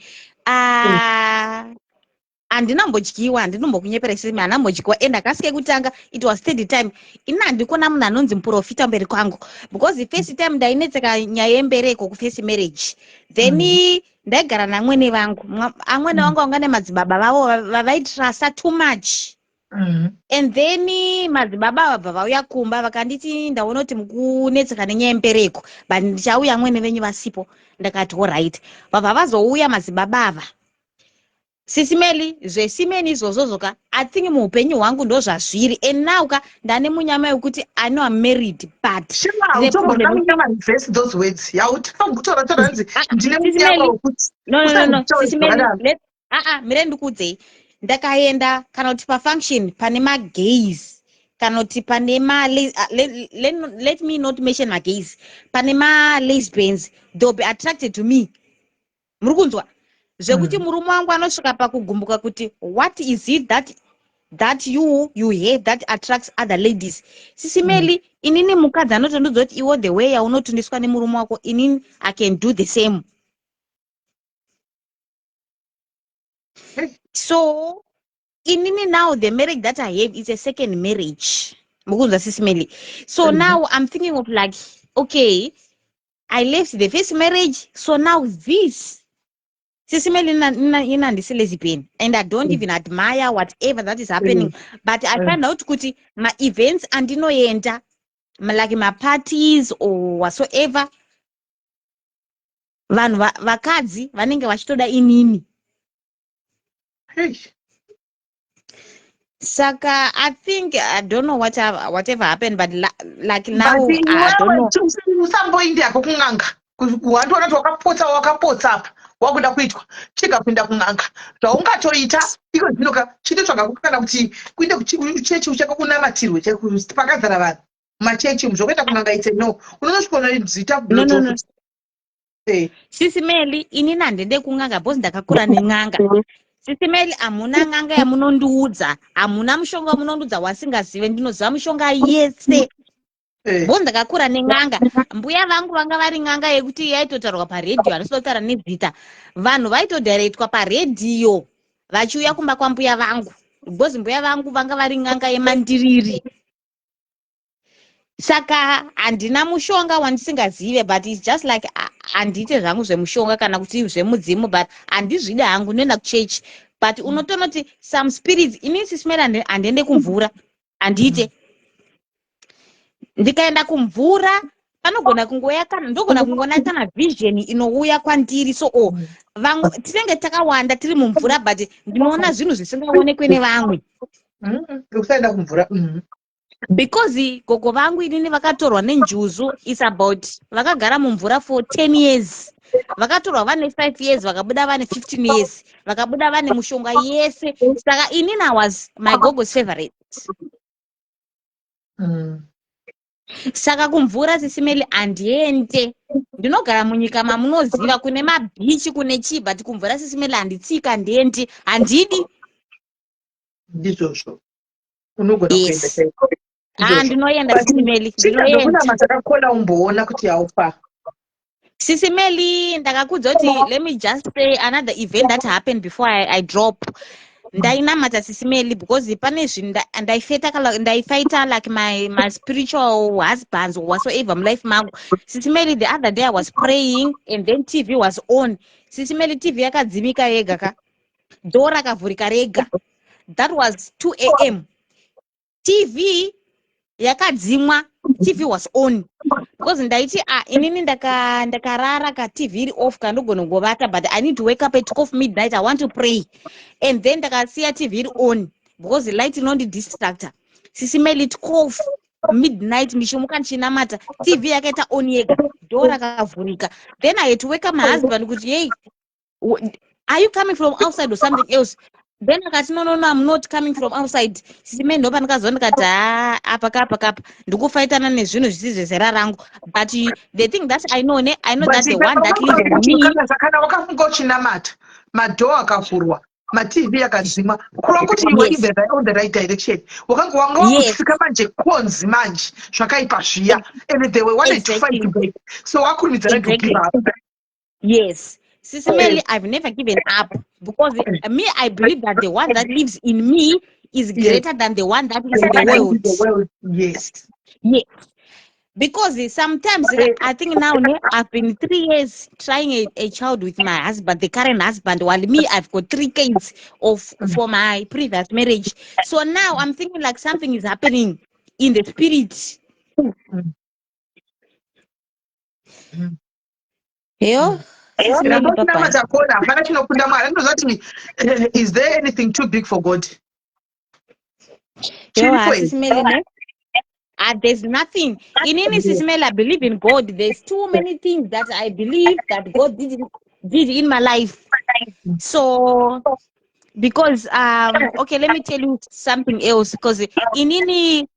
andinambodyiwa handinombokunyepera sisime handambodyiwa and akasike kutanga it was third time ini handikona munhu anonzi muprofita mberi kwangu because first time ndainetseka nyaya yembereko kufirst marriage then ndaigara namwene vangu amwene vangu vanga nemadzibaba vavo vavaitrasta too much and then madzibaba vabva vauya kumba vakanditi ndaona kuti mukunetseka nenyaya yembereko but ndichauya amwene venyu vasipo ndakati alright vabva vazouya madzibaba ava sisimeli zvesimeni izvozvozoka athingi muupenyu hwangu ndo zvazviri and now ka ndane munyama yekuti I know I'm married but mire ndikudzei ndakaenda kana kuti pafunction pane magays kana kuti pane let me not mention magays pane lesbians they'll be attracted to me muri kunzwa zvekuti murume wangu anosvika pakugumbuka kuti what is it that you have that attracts other ladies sisimeli inini mukadzi anotondiudza kuti iwo the way yaunotundiswa nemurume wako inini I can do the same. So inini now the marriage that I have is a second marriage mukunzwa sisimeli. So now I'm thinking of like okay I left the first marriage so now this sisimeli ina ndisilezi pain and I don't even admire whatever that is happening but I find out kuti my events andinoenda like my parties or whatsoever vanhu vakadzi vanenge vachitoda inini. Saka I think I don't know whatever happened but like now I don't know. Usamboindi yako kunganga wandoona kuti wakapotsa apa wakuda kuitwa chikapinda kunganga zvaungatoita iko zvinoka chitotsvaga kana kuti kuinde kuchechi uchaka kunamatirwe pakadzara vanhu machechi zvokuenda kunganga ite no unonosvikona zita no. Sisimeli inini handende kunganga bhozi ndakakura neng'anga. Sisimeli hamuna ng'anga yamunondiudza hamuna mushonga wamunondiudza wasingazive ndinoziva mushonga yese bhozi ndakakura neng'anga. Mbuya vangu vanga vari ng'anga yekuti yaitotaurwa paredhiyo hanisotara nezita vanhu vaitodhaireitwa paredhiyo vachiuya kumba kwambuya vangu bhozi mbuya vangu vanga vari ng'anga yemandiriri. Saka handina mushonga wandisingazive but it's just like handiite zvangu zvemushonga kana kuti zvemudzimu but handizvida hangu noenda kuchechi but unotoona kuti some spirits inini sisimeli handiende kumvura handiite ndikaenda kumvura panogona kungoya kana ndogona kungona kana vision inouya kwandiri so vamwe tinenge takawanda tiri mumvura but ndinoona zvinhu zvisingaonekwe nevamwe kusaenda kumvura because gogo vangu inini vakatorwa nenjuzu is about vakagara mumvura for 10 years vakatorwa vane 5 years vakabuda vane 15 years vakabuda vane mushonga yese saka inini I was my gogo's favorite. Saka kumvura sisimeli handiende ndinogara munyika mamunoziva kune mabhichi kune chii but kumvura sisimeli handitsika ndiendi handidi ndizvozvo unogona kuenda ndinoenda sisimeli ndinoenda matakakola umboona kuti haufa sisimeli ndakakudza kuti let me just say another event that happened before I drop ndainamata sisimeli because pane zvinhu ndaifighta like my spiritual husbands or whatsoever mulife mangu. Sisimeli the other day I was praying and then TV was on. Sisimeli TV yakadzimika yega ka door rakavhurika rega that was 2 a.m. TV yakadzimwa TV was on because ndaiti inini ndakarara ka TV iri off kandogona ngovata but I need to wake up at 12 midnight I want to pray and then ndakasiya TV iri on because the light inondidistracta. Sisimeli 12 midnight ndichimuka ndichinamata TV yakaita on yega door rakavhurika then I had to wake up my husband kuti hey are you coming from outside or something else then akati no I'm not coming from outside. Sisimeli ndopa ndikazoona ndikati apakapa ndikufaitana nezvinhu zvisizi zera rangu but the thing that I know that the one that lives in me kana wakafunga uchinamata madhoo akavhurwa matv yakadzimwa kurova kuti you were on the right direction wakanga wanga wakusvika manje konzi manje zvakaipa zviya and they were wanted to fight back so wakurumidza exactly. Yes Sisimeli, I've never given up because me, I believe that the one that lives in me is greater than the one that is in the world. Yes. Yes. Because sometimes I think now I've been 3 years trying a child with my husband, the current husband, while me, I've got 3 kids for my previous marriage. So now I'm thinking like something is happening in the spirit. Yo, Sisimeli, Papa. Is there anything too big for God? Yo, Sisimeli, there's nothing. In any Sisimeli, I believe in God. There's too many things that I believe that God did in my life. So, because okay, let me tell you something else. Because in any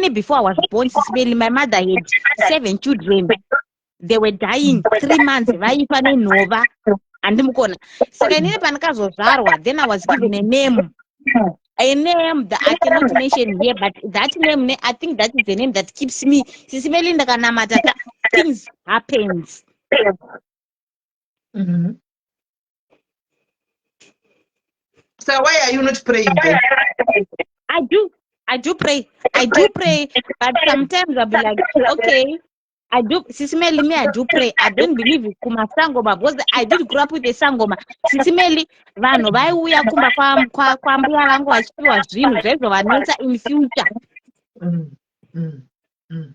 before I was born, Sisimeli, my mother had 7 children. They were dying 3 months. Vaifane Nova and Mukona. Then I was given a name that I cannot mention here, but that name, I think that is the name that keeps me. Things happens. So why are you not praying then? I do pray, but sometimes I'll be like, okay, I do pray. I don't believe in kuma sangoma because I did grow up with a sangoma. Sisimeli vanhu vaiuya kumba kwa mbuya vangu vachipiwa zvinhu zvaizovanetsa in future.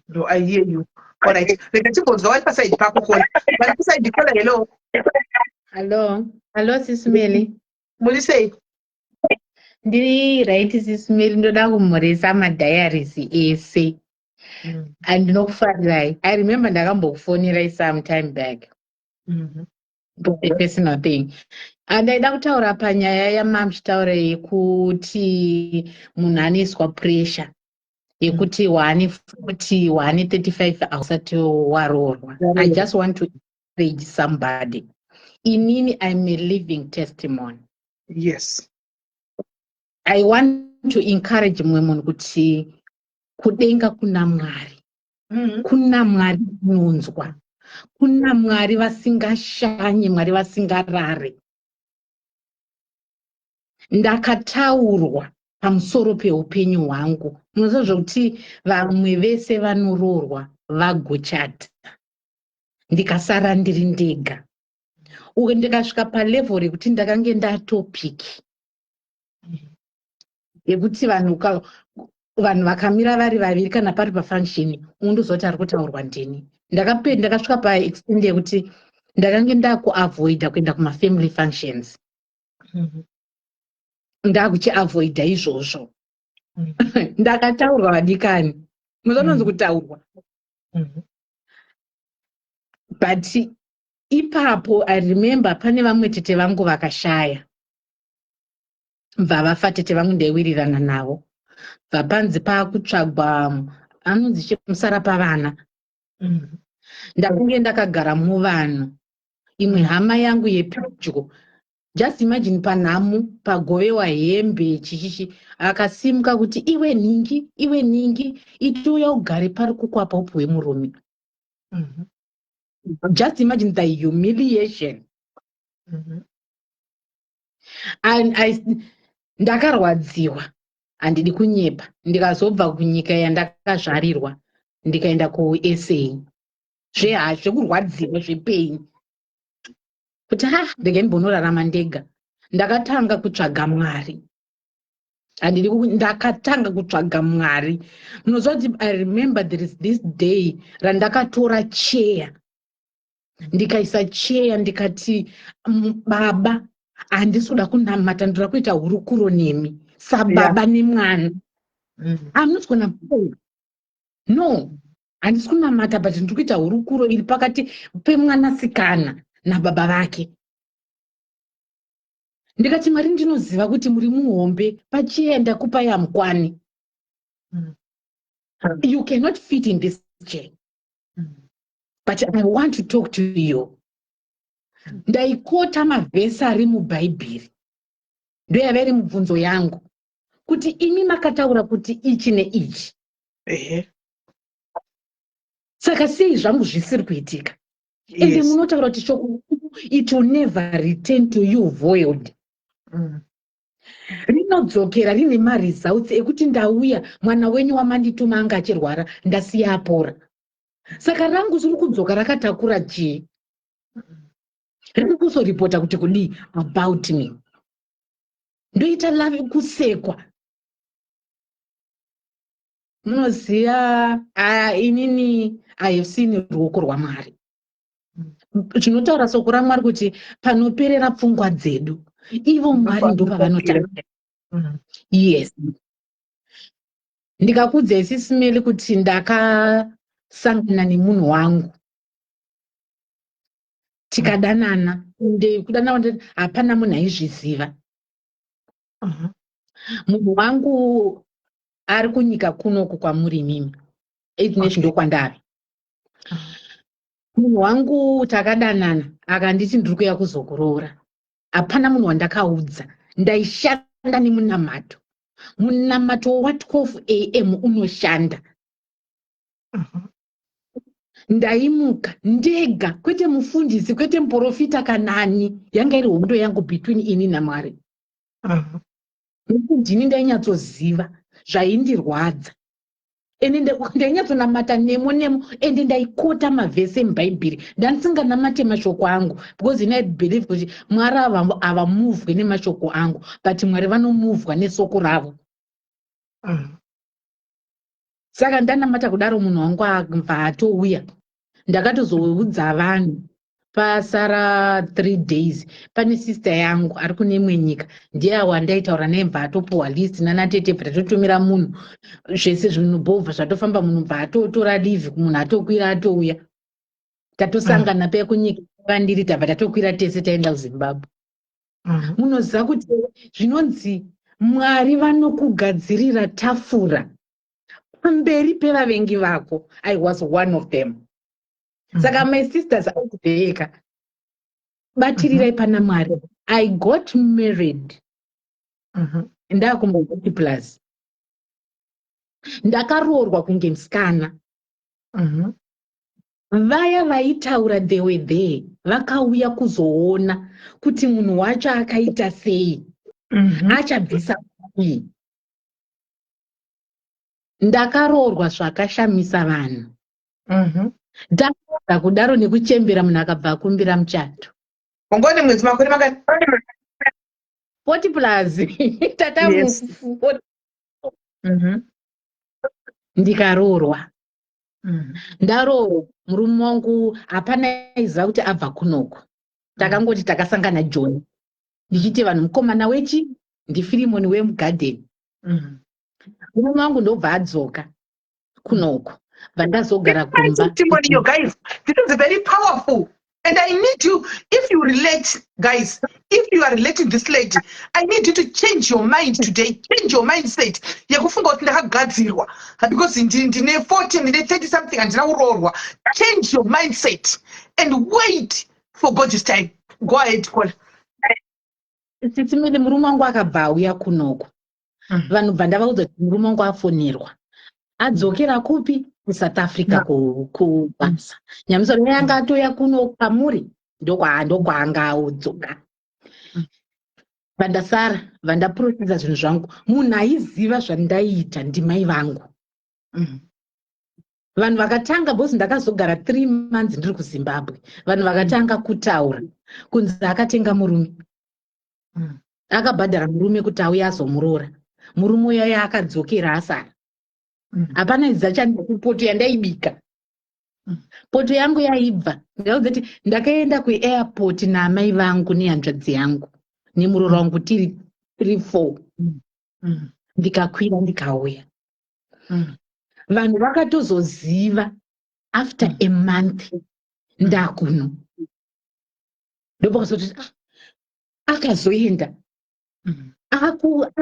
No, I hear you. All right. Hello, Sisimeli. What do you say? Ndiri right, Sisimeli, ndoda kumhoresa madhayaris ese. And ndinokufarira. I remember ndakambokufonera some time back. A personal thing. And ndaida kutaura panyaya yamamuchitaura yekuti munhu anoiswa pressure yekuti waane 40 waane 35 ausati waroorwa. I just want to encourage somebody. Inini, I'm a living testimony. Yes. I want to encourage mwe kuti kudenga kuna Mwari. Kuna Mwari unonzwa. Kuna Mwari vasingashanye, Mwari vasingarare. Ndakataurwa pamusoro peupenyu hwangu. Munoziva zvokuti vamwe vese vanoroorwa vagochata. Ndikasara ndiri ndega. Uye ndikasvika palevel rekuti ndakange ndatopiki. Yekuti vanhu vakamira vari vaviri kana pari pafunction, undozoti ari kutaurwa ndini. Ndakasvika paextend yekuti ndakange ndakuavoida kuenda kumafamily functions. Ndakuchiavoida izvozvo. Ndakataurwa vadikani. Musanonzi kutaurwa. But ipapo I remember pane vamwe tete vangu vakashaya. Vavafa tete vangu ndaiwirirana navo. Vapanzi pakutsvagwa anonzi chemusara pavana. Ndakunge ndakagara muvanhu. Imwe hama yangu yepedyo. Just imagine panhamu pagovewa hembe chichichi akasimuka kuti iwe ningi ituya ugare pari kukwapa upuwe murume. Just imagine the humiliation. And ndakarwadziwa handidi kunyepa. Ndikazobva kunyika yandakazvarirwa ndikaenda kuSA. Zvekurwadziwa zvepain. Kuti ndege ndimbonorarama ndega. Ndakatanga kutsvaga Mwari. Ndakatanga kutsvaga Mwari. Munozoti I remember there is this day randakatora chair. Ndikaisa chair ndikati baba handisi kuda kunamata ndira kuita hurukuro nemi. Sababa nemwana. I'm not gonna pray. No. Handisi kunamata but ndiri kuita hurukuro iri pakati pemwanasikana nababa vake. Ndikati Mwari ndinoziva kuti muri muhombe pachair ndakupa yamukwani. You cannot fit in this chair. But I want to talk to you. Ndaikota mavhesi ari muBhaibheri. Ndoyava iri mubvunzo yangu. Kuti imi makataura kuti ichi neichi. Saka sei zvangu zvisiri kuitika. Ende munotaura kuti shoko it will never return to you void. Rinodzokera rine maresults ekuti ndauya mwana wenyu wamandituma anga achirwara ndasiya apora. Saka rangu ziri kudzoka rakatakura chii? Riri kuzoripota kuti kudii about me. Ndoita love kusekwa. Munoziya inini I have seen ruoko rwaMwari. Zvinotaura soko raMwari kuti panoperera pfungwa dzedu ivo Mwari ndo pavanotanga. Yes. Ndikakudza isisimeli kuti ndakasangana nemunhu wangu tikadanana kudanana hapana munhu aizviziva. Munhu wangu ari kunyika kunoku kwamuri mimi 8 Nation ndokwandari. Munhu wangu takadanana akanditi ndiri kuya kuzokuroora. Hapana munhu wandakaudza. Ndaishanda nemunamato. Munamato wa 12 AM unoshanda. Ndaimuka ndega, kwete mufundisi, kwete muprofita kanani. Yanga iri hondo yangu between ini naMwari. Ndini ndainyatsoziva zvaindirwadza. Ende ndainyatsonamata nemo ende ndaikota mavhesi emubhaibheri. Ndandisinganamate mashoko angu because I believe kuti Mwari havamuvhwe nemashoko angu but Mwari vanomuvhwa nesoko ravo. Saka ndanamata kudaro munhu wangu akabva atouya. Ndakatozoudza vanhu pasara 3 days. Pane sister yangu ari kune imwe nyika. Ndiye wandaitaura naye mbva atopuhwa list nanatete bva totumira munhu. Zvese zvinobhovha zvatofamba munhu mbva atotora leave munhu atokwira atouya. Tatosangana pe kunyika kwandiri tabva tatokwira tese taenda kuZimbabwe. Munoziva kuti zvinonzi Mwari vanokugadzirira tafura pamberi pevavengi vako. I was one of them. Saka my sisters aubeka batirirai pana Mwari. I got married. Ndakumbokuti plus. Ndakaroorwa kunge musikana. Vaya vaitaura they were there. Vakauya kuzoona kuti munhu wacho akaita sei. Achabvisa kui. Ndakaroorwa zvakashamisa vanhu. Ndakada kudaro nekuchembera munhu akabva akumbira muchato. Ngoni mwedzi makore makani 40 plus. Tata mufu. Ndikaroorwa. Ndaroorwa murume wangu hapana aiziva kuti abva kunoko. Takangoti takasangana John. Ndichiti vanhu mukomana wechi ndiFilimoni wemugarden. Murume wangu ndobva adzoka kunoko. Vandazogara kumba. You guys, this is very powerful. And I need you, if you relate, guys, if you are relating this lady, I need you to change your mind today. Change your mindset. Yakufunga kuti ndakagadzirwa. Because ndine 40, ndine 30 something and ndinaurorwa. Change your mindset and wait for God's time. Go ahead, Kola. Titsimile murume wangu akabva auya kunoko. Vanhu bva ndavaudza kuti murume wangu afonerwa. Adzokera kupi? South Africa kubasa. Nyamusoro yanga atoya kuno kamuri ndokwaanga audzoka. Vandasara vandaprocessa zvinhu zvangu. Munhu aiziva zvandaiita ndimai vangu. Vanhu vakatanga bosi ndakazogara 3 months ndiri kuZimbabwe. Vanhu vakatanga kutaura kunzi akatenga murume. Akabhadhara murume kuti auye azomuroora. Murume uya akadzokera asara. Hapana izachandiri poto yandaibika. Poto yangu yaibva. Ndakauza kuti ndakaenda kuairport naamai vangu nehanzvadzi yangu nemuroora wangu tiri 3-4. Ndikakwira ndikauya. Vanhu vakatozoziva after a month ndakuno. Ndopakazoti akazoenda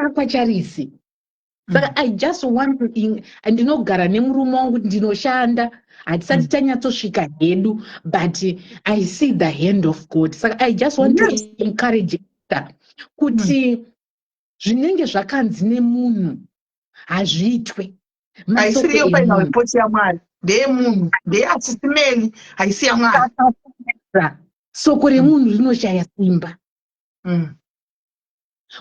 akacharisi. Saka I just want to ndinogara nemurume wangu ndinoshanda hatisati tanyatsosvika hedu but I see the hand of God. Saka I just want to encourage her kuti zvinenge zvakanzi nemunhu hazviitwe. Haisiriyo paina report yaMwari. Ndeye munhu, ndeye asisimeli, haisi yaMwari. soko remunhu rinoshaya simba.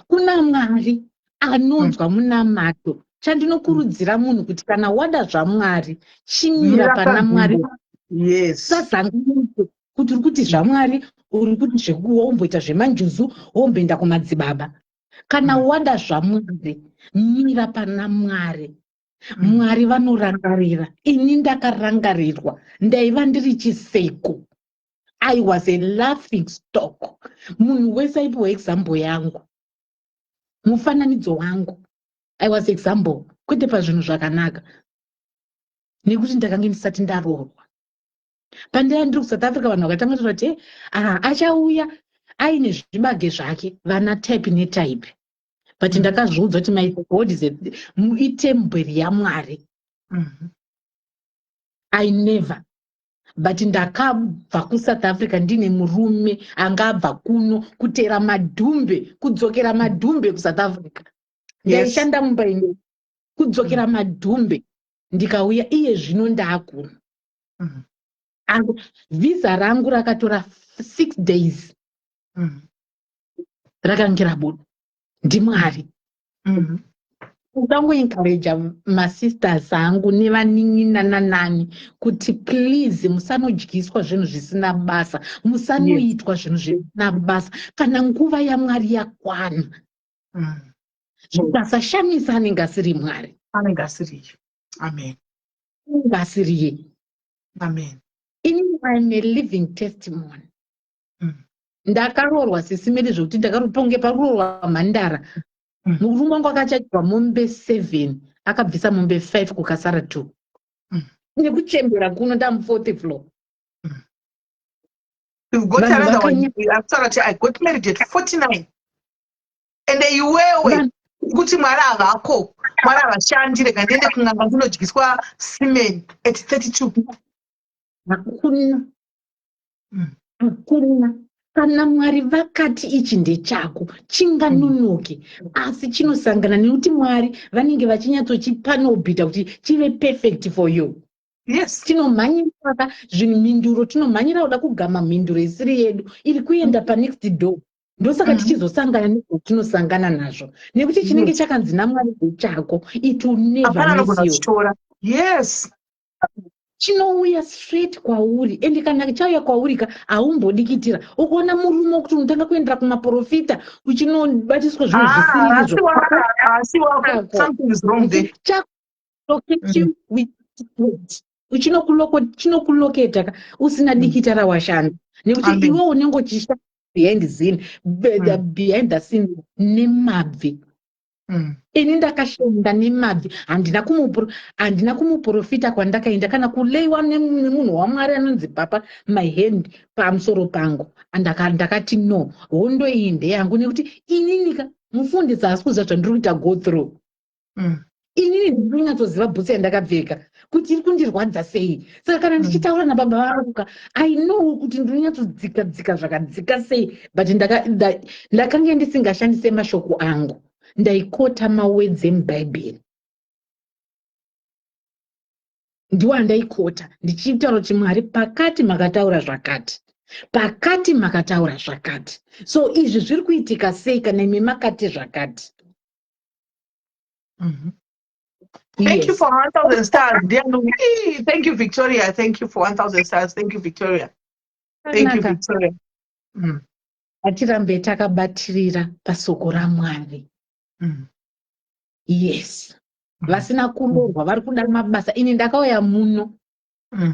Kuna Mwari anonzwa munamato. Chandinokurudzira munhu kuti kana wada zvaMwari, chimira pana Mwari. Yes. Sazanguke kuti uri kuti zvaMwari, uri kuti zvekuomboita zvemanjuzu, womboenda kumadzibaba. Kana wada zvaMwari, mira pana Mwari. Mwari vanorangarira. Ini ndakarangarirwa. Ndaiva ndiri chiseko. I was a laughing stock. Munhu wese aipiwa example yangu. Mufananidzo wangu. I was example. Kwete pazvinhu zvakanaka. Nekuti ndakanga ndisati ndaroorwa. Pandaya ndiri kuSouth Africa vanhu vakatanga kuti achauya aine zvibage zvake vana type netype. But ndakazviudza kuti my God is itemberi yaMwari. I never. But ndakabva kuSouth Africa ndine murume angabva kuno kutera madhumbe, kudzokera madhumbe kuSouth Africa. Ndaishanda mumba ino kudzokera madhumbe ndikauya iye zvino ndakuno. Visa rangu rakatora 6 days. Rakangira budu. NdiMwari. Ukangoencourage masisters angu nevanin'ina nanani kuti please musanodyiswa zvinhu zvisina basa, musanoitwa zvinhu zvisina basa kana nguva yaMwari yakwana. Zvikasashamisa anenge asiri Mwari. Anenge asiri. Amen. Anenge asiri. Amen. Ini I'm a living testimony. Ndakaroorwa sisimeri zvokuti ndakarotonge paruorwa Mhandara. Murume wangu akachajwa mombe 7, akabvisa mombe 5 kukasara 2. Nekuchembera kuno ndamu 4th floor. You've got another one. I'm sorry, I got married at 49. And you were kuti Mwari havako. Mwari havashandire kandiende kun'anga kunodyiswa cement at 32. Hakuna. Hakuna. Kana Mwari vakati ichi ndechako chinganonoke asi chinosangana nekuti Mwari vanenge vachinyatsochipanobhita kuti chive perfect for you. Yes. Tinomhanyira zvinhu mhinduro, tinomhanyira kuda kugama mhinduro isiri yedu iri kuenda panext door. Ndosaka tichizosangana nezvatinosangana nazvo nekuti chinenge chakanzi naMwari ndechako, it will never miss you. Yes. Chinouya straight kwauri, ende kana chauya kwaurika haumbodikitira. Ukaona murume kuti unotanga kuendera kumaprofita uchinobatiswa zvinhu zvisiri izvo. Something is wrong there. Locate you with it. Chinokuloketa usina dikita rawashanda. Nekuti iwe unenge uchishanda behind the scene nemabvi. Ini ndakashanda nemabvi, handina kumuprofita kwandakaenda kana kuleiwa nemunhu waMwari anonzi Papa my hand pamusoro pangu. Ndakati no, hondo iyi ndeyangu nekuti ininika mufundisi asi kuziva zvandiri kuita go through. Inini ndinonyatsoziva bhutsi yandakapfeka kuti iri kundirwadza sei. Saka kana ndichitaura nababa varuka, I know kuti ndinonyatsodzika zvakadzika sei, but ndakanga ndisingashandise mashoko angu. Ndaikota mawords emuBhaibheri. Ndiwo andaikota ndichitaura kuti Mwari pakati makataura zvakati. Pakati makataura zvakati. So izvi zviri kuitika sei kana imi makati zvakati. Thank you for 1,000 stars. Thank you, Victoria. Thank you for 1,000 stars. Thank you, Victoria. Thank you, Victoria. Atirambe takabatirira pasoko raMwari. Yes. Vasina kuroorwa vari kuda mabasa. Ini ndakauya muno.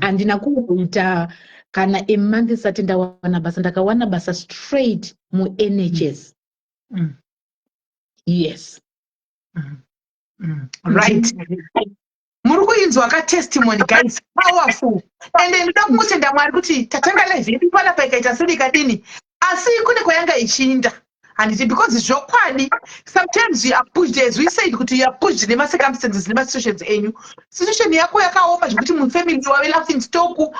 Handina kuita kana a month isati ndawana basa. Ndakawana basa straight NHS. Yes. Right. Muri kuinzwa ka testimony guys, powerful. And then ndoda kumutenda Mwari kuti tatanga live yedu panapa ikaita sedikadini. Asi kune kwayanga ichinda. And it's because it's your quality. Sometimes you are pushed, as we said, you are pushed in the circumstances, in the situations. Situation yako yakaoma zvekuti mu family wave laughing stock mu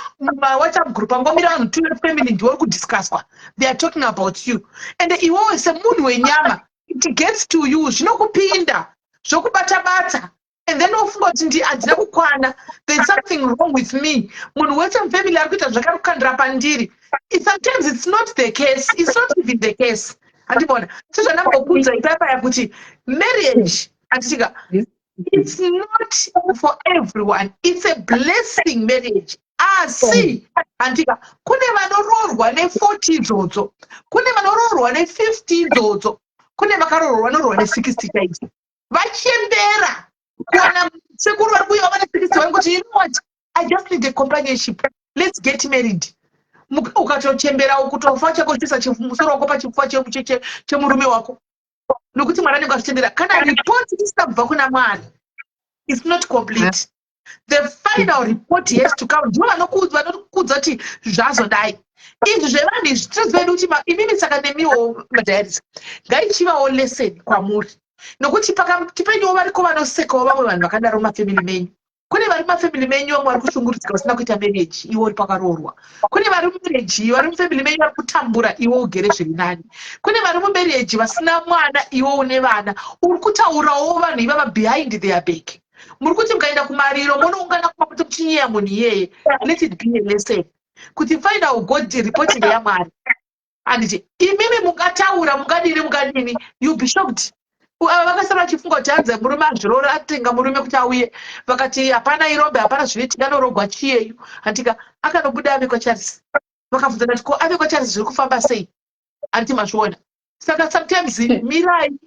WhatsApp group angomira vanhu tu family ndiwo kudiscuss kwa. They are talking about you. And you always say munhu wenyama. It gets to you. Zvinokupinda. Zvokubata bata. And and then ofunga kuti handina kukwana, there's something wrong with me. Munhu wese mufamily ari kuita zvakarukandira pandiri. Sometimes it's not the case, it's not even the case. Andibona, sezvandambokudza ipapa kuti marriage, andisika, it's not for everyone. It's a blessing, marriage. See, andika, kune vanororwa ne40 idzodzo, kune vanororwa ne50 idzodzo, kune vanororwa ne60 times. Vachembera kuona sekuru vari kuuya vana 60 vanongoti, you know what, I just need a companionship, let's get married. Ukatochembera ukutofa chakoisa musoro wako pachipfuva chemurume wako nokuti mwana anenge achitendera kana report isabva kuna Mwari, it's not complete. The final report has to come. Ndivo vanokudza kuti zvazodai. Izvi zvevanhu izvi tinoziva kuti imimi saka nemiwo madhayarisi ngaichivawo lesson kwamuri, nokuti pakati penyu variko vanosekawo vamwe vanhu vakadaro mumafamily menyu. Kune vari mumafamily menyu vamwe vari kushungurudzika vasina kuita marriage, iwo uri pakaroorwa. Kune vari mumarriage, vari mufamily menyu vari kutambura, iwo ugere zviri nani. Kune vari mumarriage vasina mwana, iwo une vana. Uri kutaurawo vanhu ivava behind their back. Muri kuti mukaenda kumariro munoungana kumakuti muchinyeya munhu iyeye. Let it be a lesson. Kuti find God report yaMwari. Anditi imimi mungataura mungadini, you'll be shocked. Vakasara vachifunga kuti hanzi murume azvirora atenga murume kuti auye, vakati hapana irombe, hapana zvinoitika, anorogwa chiyeyu. Andika akanobuda ave kwaCharles. Vakabvunza kuti ko ave kwaCharles zviri kufamba sei? Anditi mazviona. Saka sometimes mirai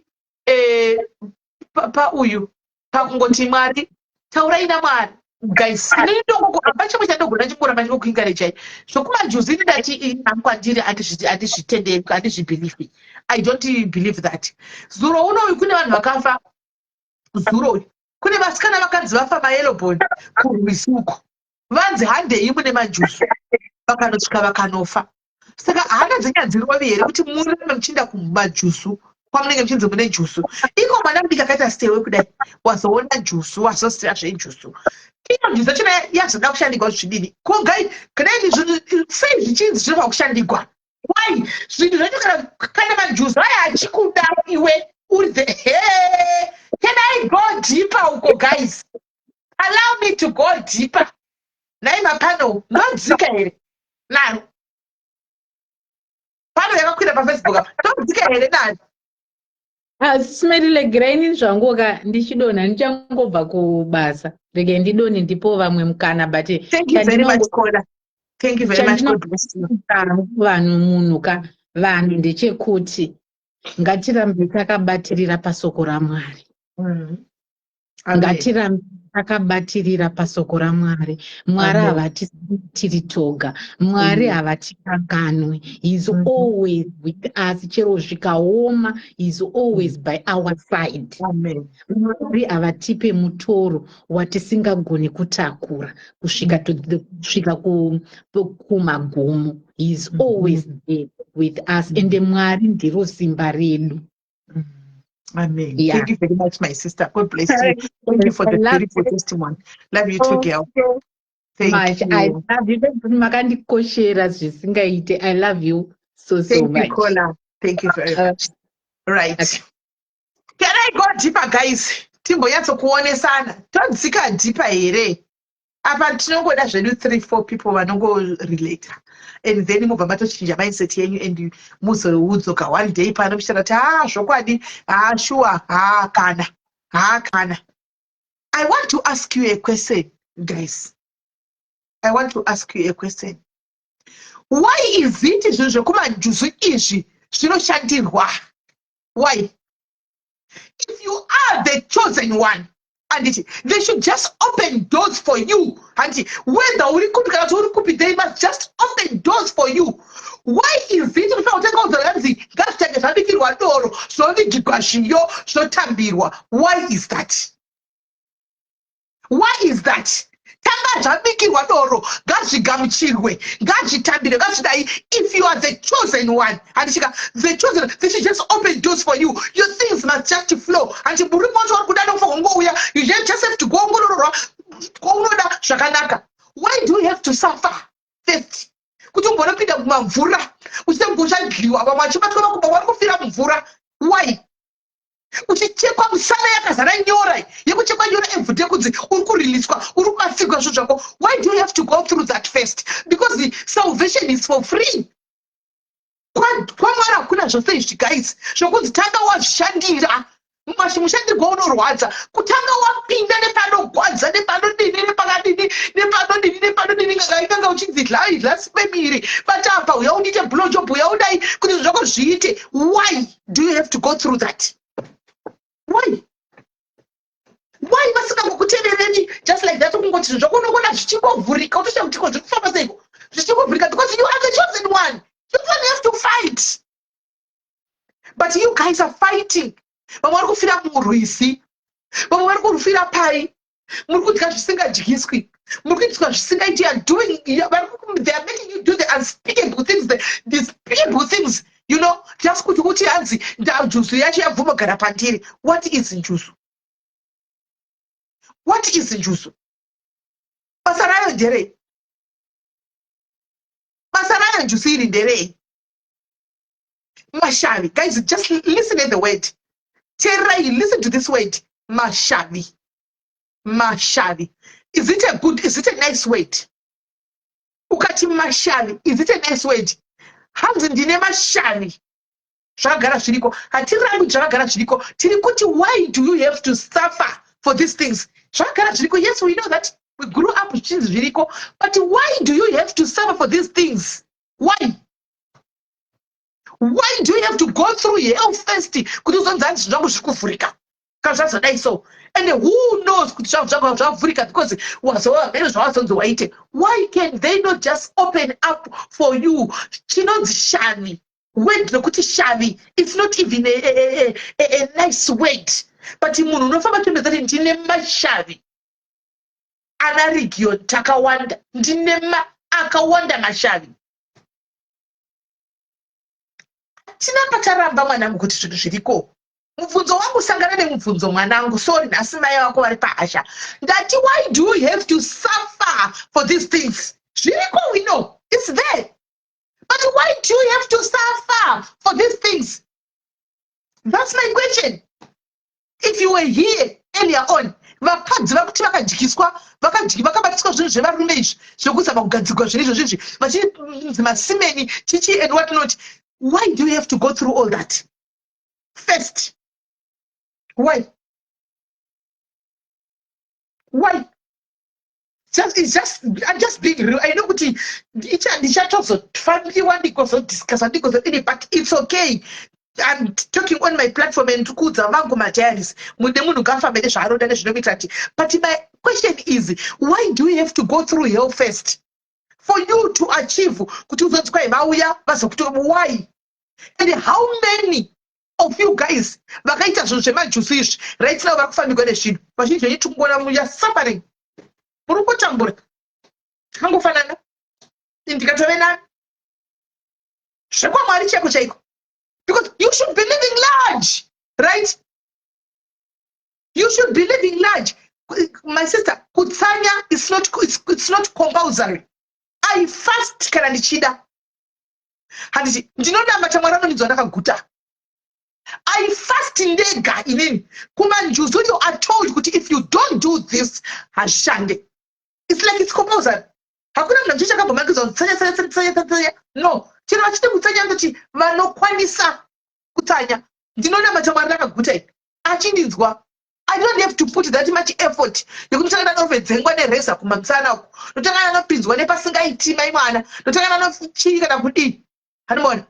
pauyu pakungoti Mwari, taurai naMwari. Guys, ndinondoko apachimwe chandogona chikuramba chinokuencourage. Zvokumajuzi ndati kwandiri handizvitenderi, handizvibhelieve. I don't believe that. Zuro unoyu kune vanhu vakafa. Zuro kune vasikana vakadzi vafa maYellowbone kurwizi uko. Vanzi handei mune majusu. Vakanosvika vakanofa. Saka haana dzinyanzirwa here kuti murime muchienda kumajusu. Kwamunenge muchinzi mune jusu. Iko mwana mudiki akaita stewe kudai. Wazoona jusu, wazosiya zvejusu. Iyo jusu china yazoda kushandigwa zvidini. Kongai, kudai sei zvichinzi zvinofa kushandigwa. Why? Zvinhu zvacho kana majusu aya achikuda iwe uri the hey. Can I go deeper uko guys? Allow me to go deeper. Nai mapano, ndodzika here. Naro. Pano yakakwira paFacebook apa. Ndodzika here nani? Simerile graini zvangoka ndichidona ndichangobva kubasa. Rege ndidoni ndipo vamwe mukana but thank you very much Kola. Thank you very much. God bless you. Vanhu munhuka vanhu ndechekuti ngatirambe takabatirira pasoko raMwari. Ngatirambe takabatirira pasoko raMwari. Mwari havatiri toga. Mwari havatikanganwi. He's always with us. Chero zvikaoma, he's always by our side. Amen. Mwari havatipe mutoro watisingagoni kutakura kusvika kumagumo. He's always there with us. And Mwari ndiro simba redu. Amen. Yeah. Thank you very much, my sister. God bless you. Thank you for the beautiful testimony. Love you too, girl. Thank you. I love you. I love you so much. Thank you, Kola. Thank you very much. Right. Okay. Can I go deeper, guys? Timbo yatso kuonesana. Todzika deeper here. Apa tinongoda zvedu 3-4 people vanongo relate. And then mubva matochinja mindset yenyu and muzoudzoka one day pano muchitaura kuti zvokwadi sure kana. I want to ask you a question, guys. I want to ask you a question. Why is it zvinhu zvekumajuzu izvi zvinoshandirwa? Why? If you are the chosen one, and they should just open doors for you. And whether they must just open doors for you. Why is it why is that? Why is that? If you are the chosen one, and the chosen, they should just open doors for you. Your things must just flow. And you just have to go. Why do you have to suffer? Why? Uchichekwa musana yakazara nyora yekuchekwa nyora vhute kunzi uri kuriliswa uri kubatsirwa zvo zvako. Why do you have to go through that first? Because the salvation is for free. Kwamwari hakuna zvose izvi guys zvokunzi tanga wazvishandira mushandirwo unorwadza kutanga wapinda nepanogwadza nepanodini nepanodini nganga uchinzi lasipemiri batapa uya undiite blowjob uya udai kuti zvako zviite. Why do you have to go through that? Why vasingangokutevereni just like that ukungoti zvinhu zvako unogona zvichingovhurika utosha kuti zviri kufamba seiko zvichingovhurika because you are the chosen one. You don't have to fight. But you guys are fighting. Vamwe vari kufira murwisi, vamwe vari kufira pai, muri kudya zvisingadyiswi, muri kuitwa zvisingaiti. They are making you do the unspeakable things, the despicable things, you know, just kuti uti hanzi njuzu yacho yabvuma gara pandiri. What is njuzu? What is njuzu? Basa rayo nderei? Basa rayo njuzu iri nderei? Mashavi. Guys, just listen at the word. Terai, listen to this word. Mashavi. Mashavi. Is it a nice word? Ukati mashavi. Is it a nice word? Hanzi ndine mashavi. Zvagara zviriko. Hatirambi zvagara zviriko. Tiri kuti why do you have to suffer for these things? Zvagara zviriko. Yes, we know that. We grew up with zviriko. But why do you have to suffer for these things? Why? Why do you have to go through hell first? So, and who knows because why can they not just open up for you? It's not even a nice word. But anarigion takawanda ndinema akawanda mashavi. Tina pataramba mwanangu kuti zvinhu zviriko. Mubvunzo wangu sangana nemubvunzo mwanangu. Sorry nhasi mai wako vari pahasha. Ndati why do you have to suffer for these things? Zviriko we know. It's there. But why do you have to suffer for these things? That's my question. If you were here earlier on, vakadzi vakuti vakadyiswa vakabatiswa zvinhu zvevarume izvi zvokuzama kugadzirwa zvinhu izvozvi vachinzi masimeni chichi and what not. Why do you have to go through all that first? Why? I'm just being real. I know what family one discuss, but it's okay. I'm talking on my platform and to kudza vangu majaris. But my question is, why do you have to go through hell first? For you to achieve, why? And how many of you guys right now you're suffering? Because you should be living large, right? You should be living large. My sister, kutsanya it's not compulsory. I fast kana ndichida. Handiti ndinoda matamwarano nizondakaguta. I fast ndega inini. Kuma njuzo are told kuti if you don't do this hashande. It's like it's compulsory. Hakuna mnamtu chakabomangizwa tsanya. No. Chino vachite kutsanya kuti vanokwanisa kutsanya. Ndinoda matamwarano akaguta. Achindinzwa. I don't have to put that much effort. Ndikutsanga novedzenga nereza kumatsana uko. Ndotanga nopinzwa nepasingaiti mai mwana. Ndotanga nochika na kudi. I'm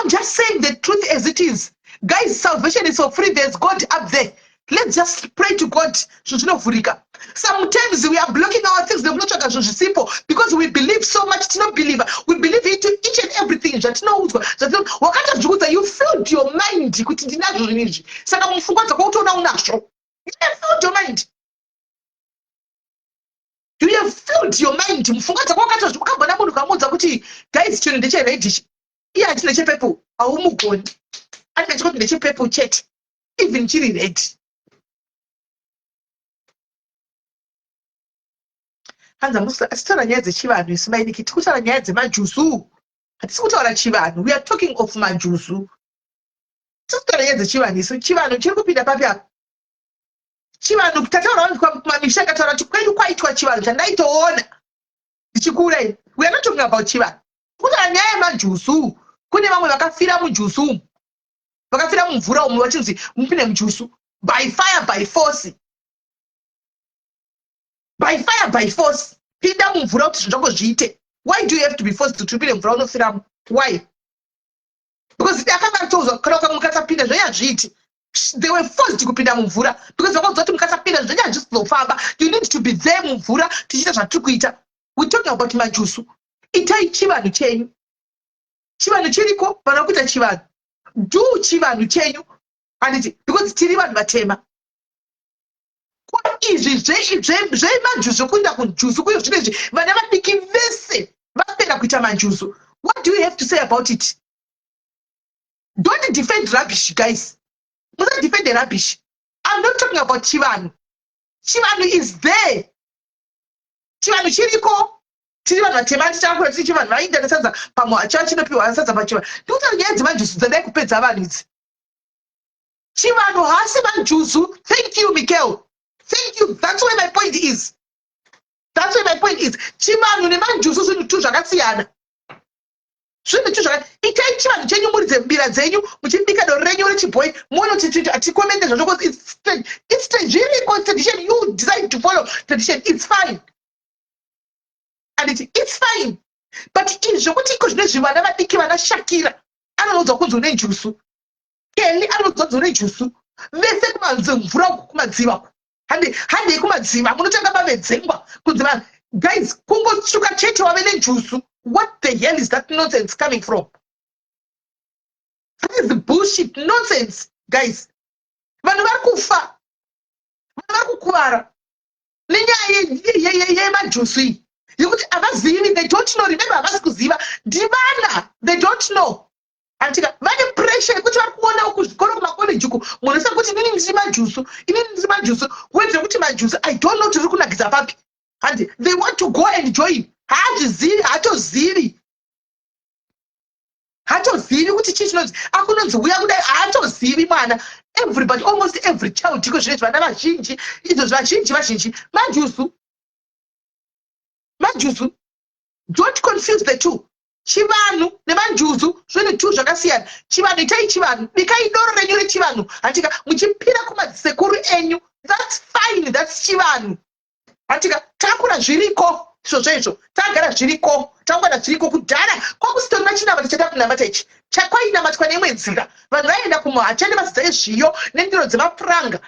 just saying the truth as it is. Guys, salvation is for free. There's God up there. Let's just pray to God. Sometimes we are blocking our things. Simple because we believe so much. To not believe. We believe into each and everything. You filled your mind. You filled your mind. You have filled your mind. Guys, yeah, it's the people. And the people chat. Even chili red. Hanza musa asitara nyaze chivanhu isimaini kiti kutara nyaze majusu. Hatisi kutaura chivanhu. We are talking of majusu. Kutara nyaze chivanhu chiri kupinda papi apa. chivanhu tataura kumamisha akataura kuti kwedu kwaitwa chivanhu chandaitoona ndichikura ini. We are not talking about chivanhu. Kune nyaya yemajusu, kune vamwe vakafira mujusu, vakafira mumvura umu vachinzi mupinde mujusu by fire by force, by fire by force. Pinda mumvura kuti zvinhu zvako zviite. Why do you have to be forced to upinde mumvura unofiramo? Why? Because akanga atozwa kana ukamukasapinda zvenye hazviiti. They were forced kupinda mumvura because vakaudza kuti mukasapinda zvenye hazvisizofamba. You need to be there mumvura tichiita zvatiri kuita. We're talking about majusu. Itai chivanhu chenyu. Chivanhu chiriko vana kuita chivanhu. Do chivanhu chenyu. And because tiri vanhu vatema. Kwa izvi zvemajusu kuenda kunjusu kuyo zvinezvi vana vadiki vese vapera kuita majusu. What do you have to say about it? Don't defend rubbish, guys. Don't defend the rubbish. I'm not talking about chivanhu. Chivanhu is there. Chivanhu chiriko. Tiri vanhu vatema tichakura tiri chivanhu vainda nesadza pamwe chachinopiwa sadza pachivanhu. Ndikuti nyaya dzemajusu dzadai kupedza vanhu idzi. Chivanhu hasi majusu. Thank you, Mikel. Thank you. That's where my point is. That's where my point is. Chivanhu nemajusu zvinhu tu zvakasiyana. Zvinhu tu zvakasiyana. Itai chivanhu chenyu muridze mbira dzenyu muchibika doro renyu rechibhoyi muone kuti atikomende zvazvo because it's strange. It's strange. Really, tradition. You decide to follow tradition. It's fine. And it's fine. But izvo kuti iko zvinezvi vana vadiki vanashakira anonodzwa kunzi une jusu. Kelly anonodzwa kunzi une jusu. Vese kumanze mvura uku kumadziva uku. Hande kumadziva munotanga mavedzengwa kunzi vanhu. Guys, kungoshuka chete wave nejusu. What the hell is that nonsense coming from? That is bullshit nonsense, guys. Vanhu vari kufa. Vanhu vari kukuvara. Nenyaya yemajusu iyi. Yekuti avazivi, they don't know. Remember, havasi kuziva ndivana, they don't know. Antika vane pressure yekuti vari kuona kuzvikoro kumakoleji uku munhu osati kuti inini ndiri majusu, inini ndiri majusu. Wedzere kuti majusu I don't know tiri kunakisa papi. And they want to go and join. Haazvizivi, haatozivi. Haatozivi kuti chii chinonzi akunonzi uya kudai, haatozivi mwana. Everybody, almost every child iko zvinezvi vana vazhinji, izvo vazhinji majusu. Majusu. Don't confuse the two. Chivanhu nemajusu zvinhu tu zvakasiyana. Chivanhu itai chivanhu. Bikai doro renyu rechivanhu. Antika muchipira kumadzisekuru enyu. That's fine. That's chivanhu. Antika takura zviriko. Izvo tagara zviriko. Tangwana zviriko kudhara. Kwakusitorina chinamata chatakunamata ichi. Chakwainamatwa neimwe nzira. Vanhu vaenda kumuhacha nemazita ezviyo nendiro dzemapuranga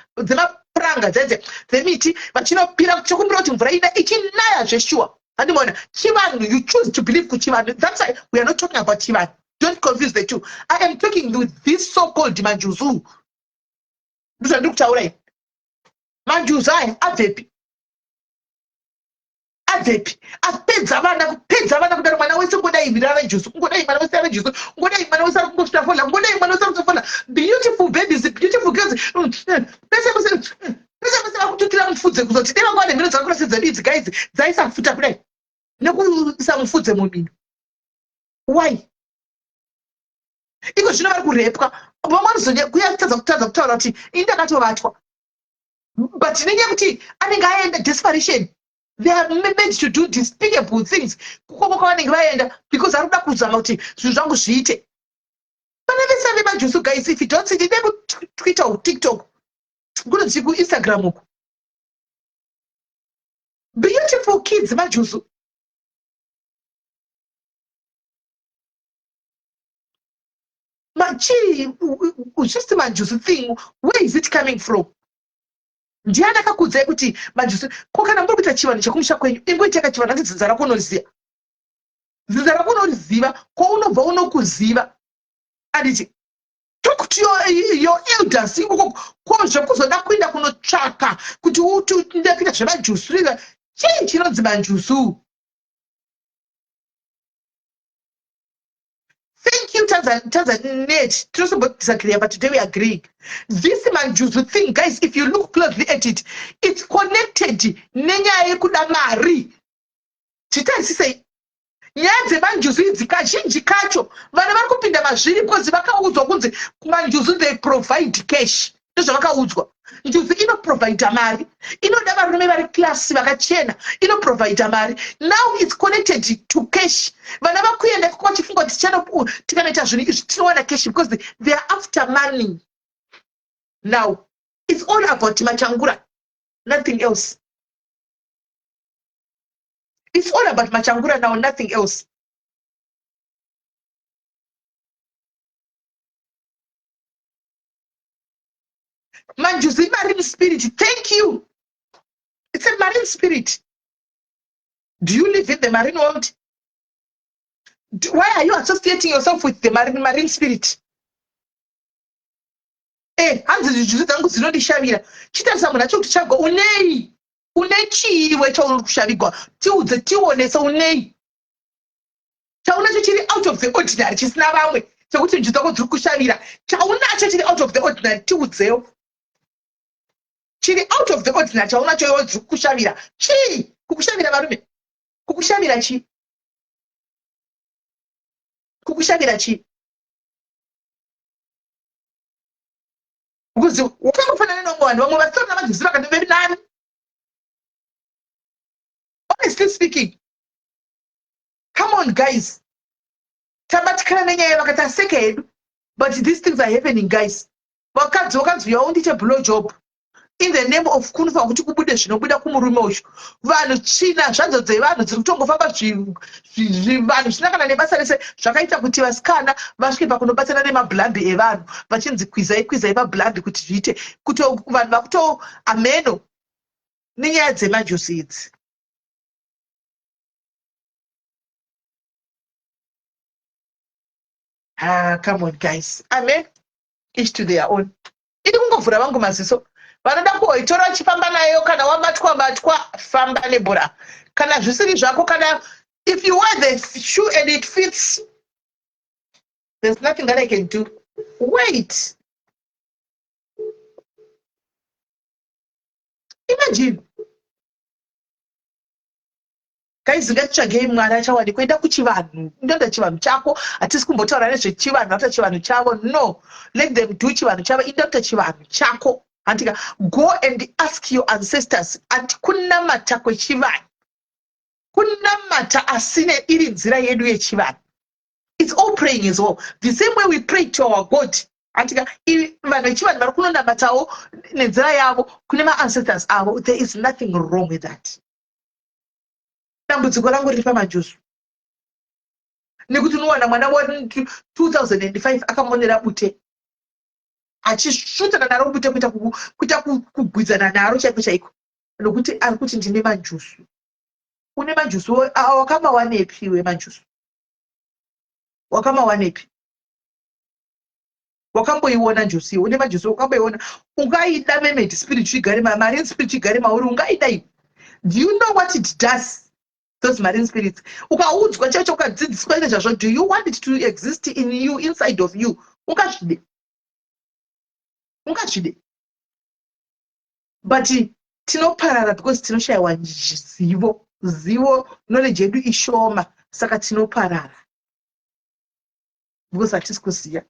dzemiti vachinopira chokumbira kuti mvura ina ichinaya zveshuwa. Andimona chivanhu, you choose to believe kuchivanhu. That's why we are not talking about chivanhu. Don't confuse the two. I am talking with this so-called majusu. Ndizvo kutaura. Majusu aya abvepi? Apedza vana kudaro mwana wese ngodai mirara jusu. Ngodai mwana wese ave jusu. Ngodai mwana wese ari kungosvita fola. Ngodai mwana wese ari kufola. Beautiful babies, beautiful girls. Pese vakututira mufudze kuzoti deva kwane mhino dzakakura sedzedidzi guys dzaisafuta kudai. Nekuisa mufudze mumino. Why? Iko zvino vari kurepwa. Vamwe vanozokutadza kutaura kuti ini ndakatovatwa. But nenyaya yekuti anenge aenda desperation. They are made to do despicable things. Kukoko kwavanenge vaenda because ari kuda kuzama kuti zvinhu zvangu zviite. Vana vese vave majusu guys, if you don't see it, maybe Twitter or TikTok. Kunonzi kuInstagram uku. Beautiful kids majusu. Just majusu thing, where is it coming from? Ndiani akakudzai kuti majusu ko kana muri kuita chivanhu chekumusha kwenyu ingoitaka chivanhu asi dzinza rako unoriziva. Dzinza rako unoriziva ko unobva unokuziva. Anditi talk to your elders ko zvekuzoda kuenda kunotsvaka kuti utoenda kuita zvemajusu. Chii chinonzi majusu? Thank you, Tanzania. Trust about disagree, but today we agree. This majusu thing, guys, if you look closely at it, it's connected. Nenyaya yekuda mari. Chitaisise nyaya dzemajusu idzi kazhinji kacho vana vari kupinda mazviri because vakaudzwa kunzi kumajusu they provide cash. Ndizvo vakaudzwa. njuzi inoprovidha mari, inoda varume vari klasi vakachena, inoprovidha mari. Now it's connected to cash. Vana vakuenda ikoko vachifunga kuti tikanoita zvinhu izvi tinowana cash because they are after money. Now it's all about machangura, nothing else. It's all about machangura now, nothing else. Manjuzi, marine spirit, thank you. It's a marine spirit. Do you live in the marine world? Why are you associating yourself with the marine spirit? Hanzi zvinhu dzangu dzinondishavira. Chitarisa munhu acho kuti chago unei? Une chiwe chauri kushavigwa? Tiudze tionese unei? Chaunacho chiri out of the ordinary chisina vamwe. Chekuti njudzi dzako dziri kushavira. Chaunacho chiri out of the ordinary tiudzewo. Chiri out of the ordinary chaunacho iwe dziri kushavira. Chii? Kukushavira varume? Kukushavira chi? Kukushavira chi? Because ukangofanana nomwana vamwe vasina madzizi vakati nani? Honestly speaking, come on guys. Tabatikana nenyaya vakati aseka hedu. But these things are happening, guys. Vakadzi vakanzwiwa undiite blow job. In the name of kunofanira kuti kubude zvinobuda kumurume uyu. Vanhu tsvina zvadzo dzevanhu dziri kutongofamba vanhu zvisina kana nebasa rese zvakaita kuti vasikana vasvike pakunobatsana nemabhladhi evanhu vachinzi kwizai mabhladhi kuti zviite kuti vanhu vakuto ameno nenyaya dzemajusi idzi. Come on guys. Amen. Each to their own. Ini kungovhura vangu maziso. Vanoda kuitora chifamba nayo kana wabatwa famba nebhora. Kana zvisiri zvako kana if you wear the shoe and it fits, there's nothing that I can do. Wait. Imagine. Guys, ngatichagei Mwari achawani kuenda kuchivanhu. Ndoda chivanhu chako, hatisi kumbotaura nezvechivanhu hata chivanhu chavo. No, let them do chivanhu chavo. Indoda chivanhu chako. Antika, go and ask your ancestors. Anti kunamata kwechivanhu. Kunamata asine iri nzira yedu yechivanhu. It's all praying as well. The same way we pray to our God. Antika, vanhu vechivanhu vari kunonamatawo nenzira yavo kune ma-ancestors avo. There is nothing wrong with that. Dambudziko rangu riri pamajusu. Nekuti unowana mwana wa 2005 akamonera bute. Achishutana naro bute kuita kugwidzana naro chaiko chaiko. Nokuti ari kuti ndine majusu. Une majusu wakamawanepi we majusu? Wakamawanepi? Wakamboiona njusi, une majusu wakamboiona. Ungaida memedi spirit igare marine spirit igare mauri ungaida iwe. Do you know what it does? Those marine spirits. Ukaudzwa chacho ukadzidziswa nezvazvo, do you want it to exist in you, inside of you? Ungazvide. But tinoparara because tinoshayiwa zivo, knowledge yedu ishoma, saka tinoparara. Because hatisi kuziya.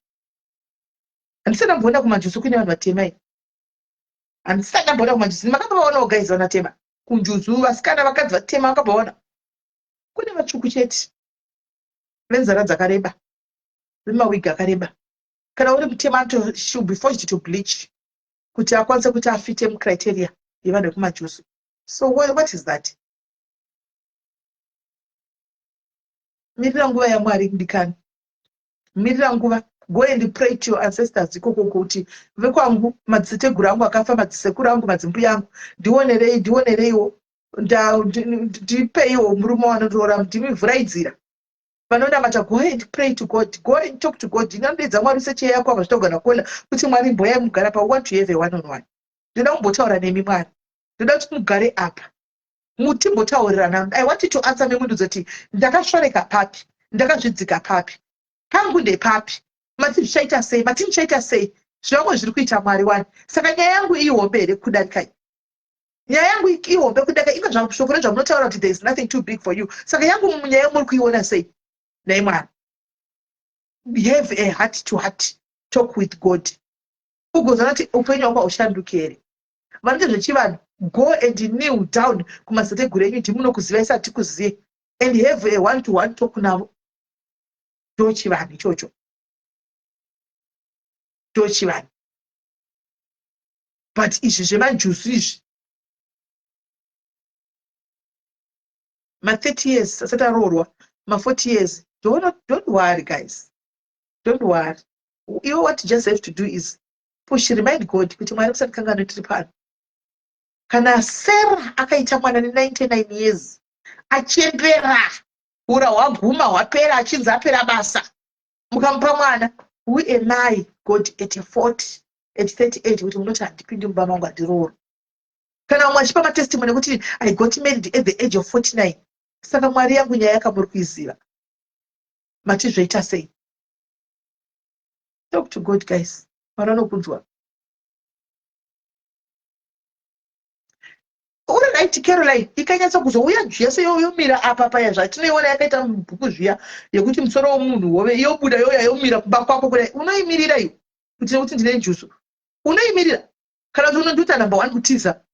Handisana mbona kumajusu kune vanhu vatema iyi. Handisana mbona kumajusu. Makabaona guys vanatema. Kunjuzu vasikana vakadzi vatema makabaona. Kune vatsvuku chete. Venzara dzakareba. Vemawigi akareba. Kana uri mutema should be forced to bleach. Kuti akwanise kuti afite mucriteria yevanhu vekumajusu. So what is that? Mirira nguva yaMwari kudikani. Mirira nguva. Go and pray to your ancestors. Ikoko kuti vekwangu madziteteguru angu akafa, madzisekuru angu, madzimbuya angu. Ndionereiwo. Ndipeiwo murume wanondorora ndimivhuraidzira. Vanonamata, go and pray to God. Go and talk to God. Ndinondedza Mwari secheya yako apa zvitogona kuona kuti Mwari mboya mugara pa want to have a one on one. Ndoda kumbotaura nemi Mwari. Ndoda kuti mugare apa. Mutimbotaurira. I want you to answer me mundu zoti ndakashoreka papi, ndakazvidzika papi. Pangu ndepapi. Mati zvichaita sei? Mati zvichaita sei? Zvangu zviri kuita Mwari wani. Saka nyaya yangu ihombe kudarika. Nyaya yangu ihombe kudarika. Iko zvashoko rezvamunotaura kuti there is nothing too big for you. Saka yangu nyaya muri kuiona sei? Naimwari. Have a heart to heart talk with God. Ugozana kuti upenyu hwako hushanduke here. vanoita zvechivanhu. Go and kneel down kumazeteguru enyu ndimunokuziva isati kuziye and have a one-to-one talk navo. Ndochivanhu ichocho. Ndochivanhu. But izvi zvemajusu izvi ma-30 years asati aroorwa, ma-40 years, don't worry guys, don't worry. You what you just have to do is push, remind God kuti Mwari musandikangana tiri pano. Kana Sarah akaita mwana ne99 years achembera, ura hwaguma hwapera, achinzi apera basa, mukamupa mwana. Who am I God at 40 at 38 kuti munoti handipindi mumba mangu handiroora? Kana mumwe achipa matestimony kuti I got married at the age of 49. Saka Mwari yangu nyaya yakamuri kuiziva. Matizvoita sei? Talk to God guys. Mwari anokunzwa. Uri right Caroline, ikanyatsa kuzouya Jesu yomira apa paya zvatinoiona yakaita mubhuku zviya yekuti musoro womunhu wove yobuda yoya yomira kumba kwako kudai. Unoimirira iwe kuti ndine njusu? Unoimirira? Kana kuti unondiita number 1 kutiza?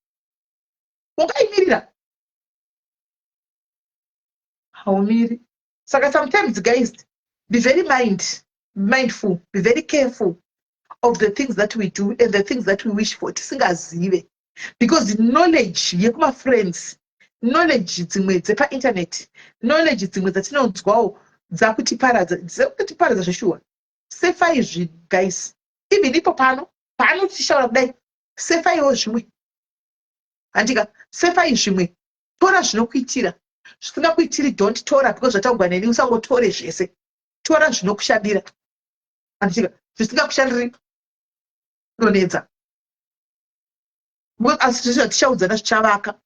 Ungaimirira? Haumiri. Saka sometimes guys, be very mindful, be very careful of the things that we do and the things that we wish for. Tisingazive. Because the knowledge yekuma friends, knowledge dzimwe dzepa internet, knowledge dzimwe dzatinonzwawo dzakutiparadza zveshuwa. Sefa izvi guys, even ipo pano tichishaura kudai, sefa iwo zvimwe. Handika, sefa izvimwe. Tora zvinokuitira. Zvisingakuitiri don't tora because zvataugwa neni usangotore zvese. Tora zvinokushandira. Handika, zvisingakushandiri nonedza. Asi zvizvo tichaudzana zvichavaka.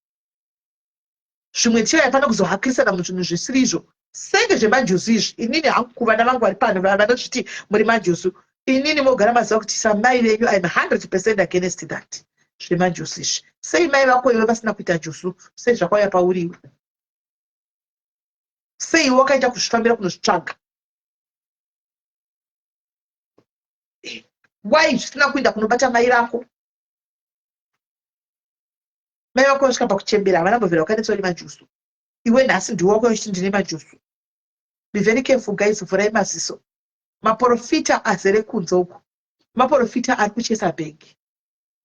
Zvimwe tichaya pana kuzohakisana muzvinhu zvisiri izvo. Senge zvemajusu izvi, inini hangu kuvana vangu vari pano vanozviti muri majusu. Inini mogara maziva kuti samai venyu I'm 100% against that. Zvemajusu izvi. Sei mai vako iwe vasina kuita jusu? Sei zvakauya pauriwe? Sei wakaita kuzvifambira kunozvitsvaga? Why zvisina kuenda kunobata mai vako? Mai vako vasvika pakuchembera havana mbobvira wakaendesa uri majusu. Iwe nhasi ndiwe wako uchiti ndine majusu. Be very careful guys, vhurai maziso. Maprofita azere kunze uko. Maprofita ari kuchesa bhegi.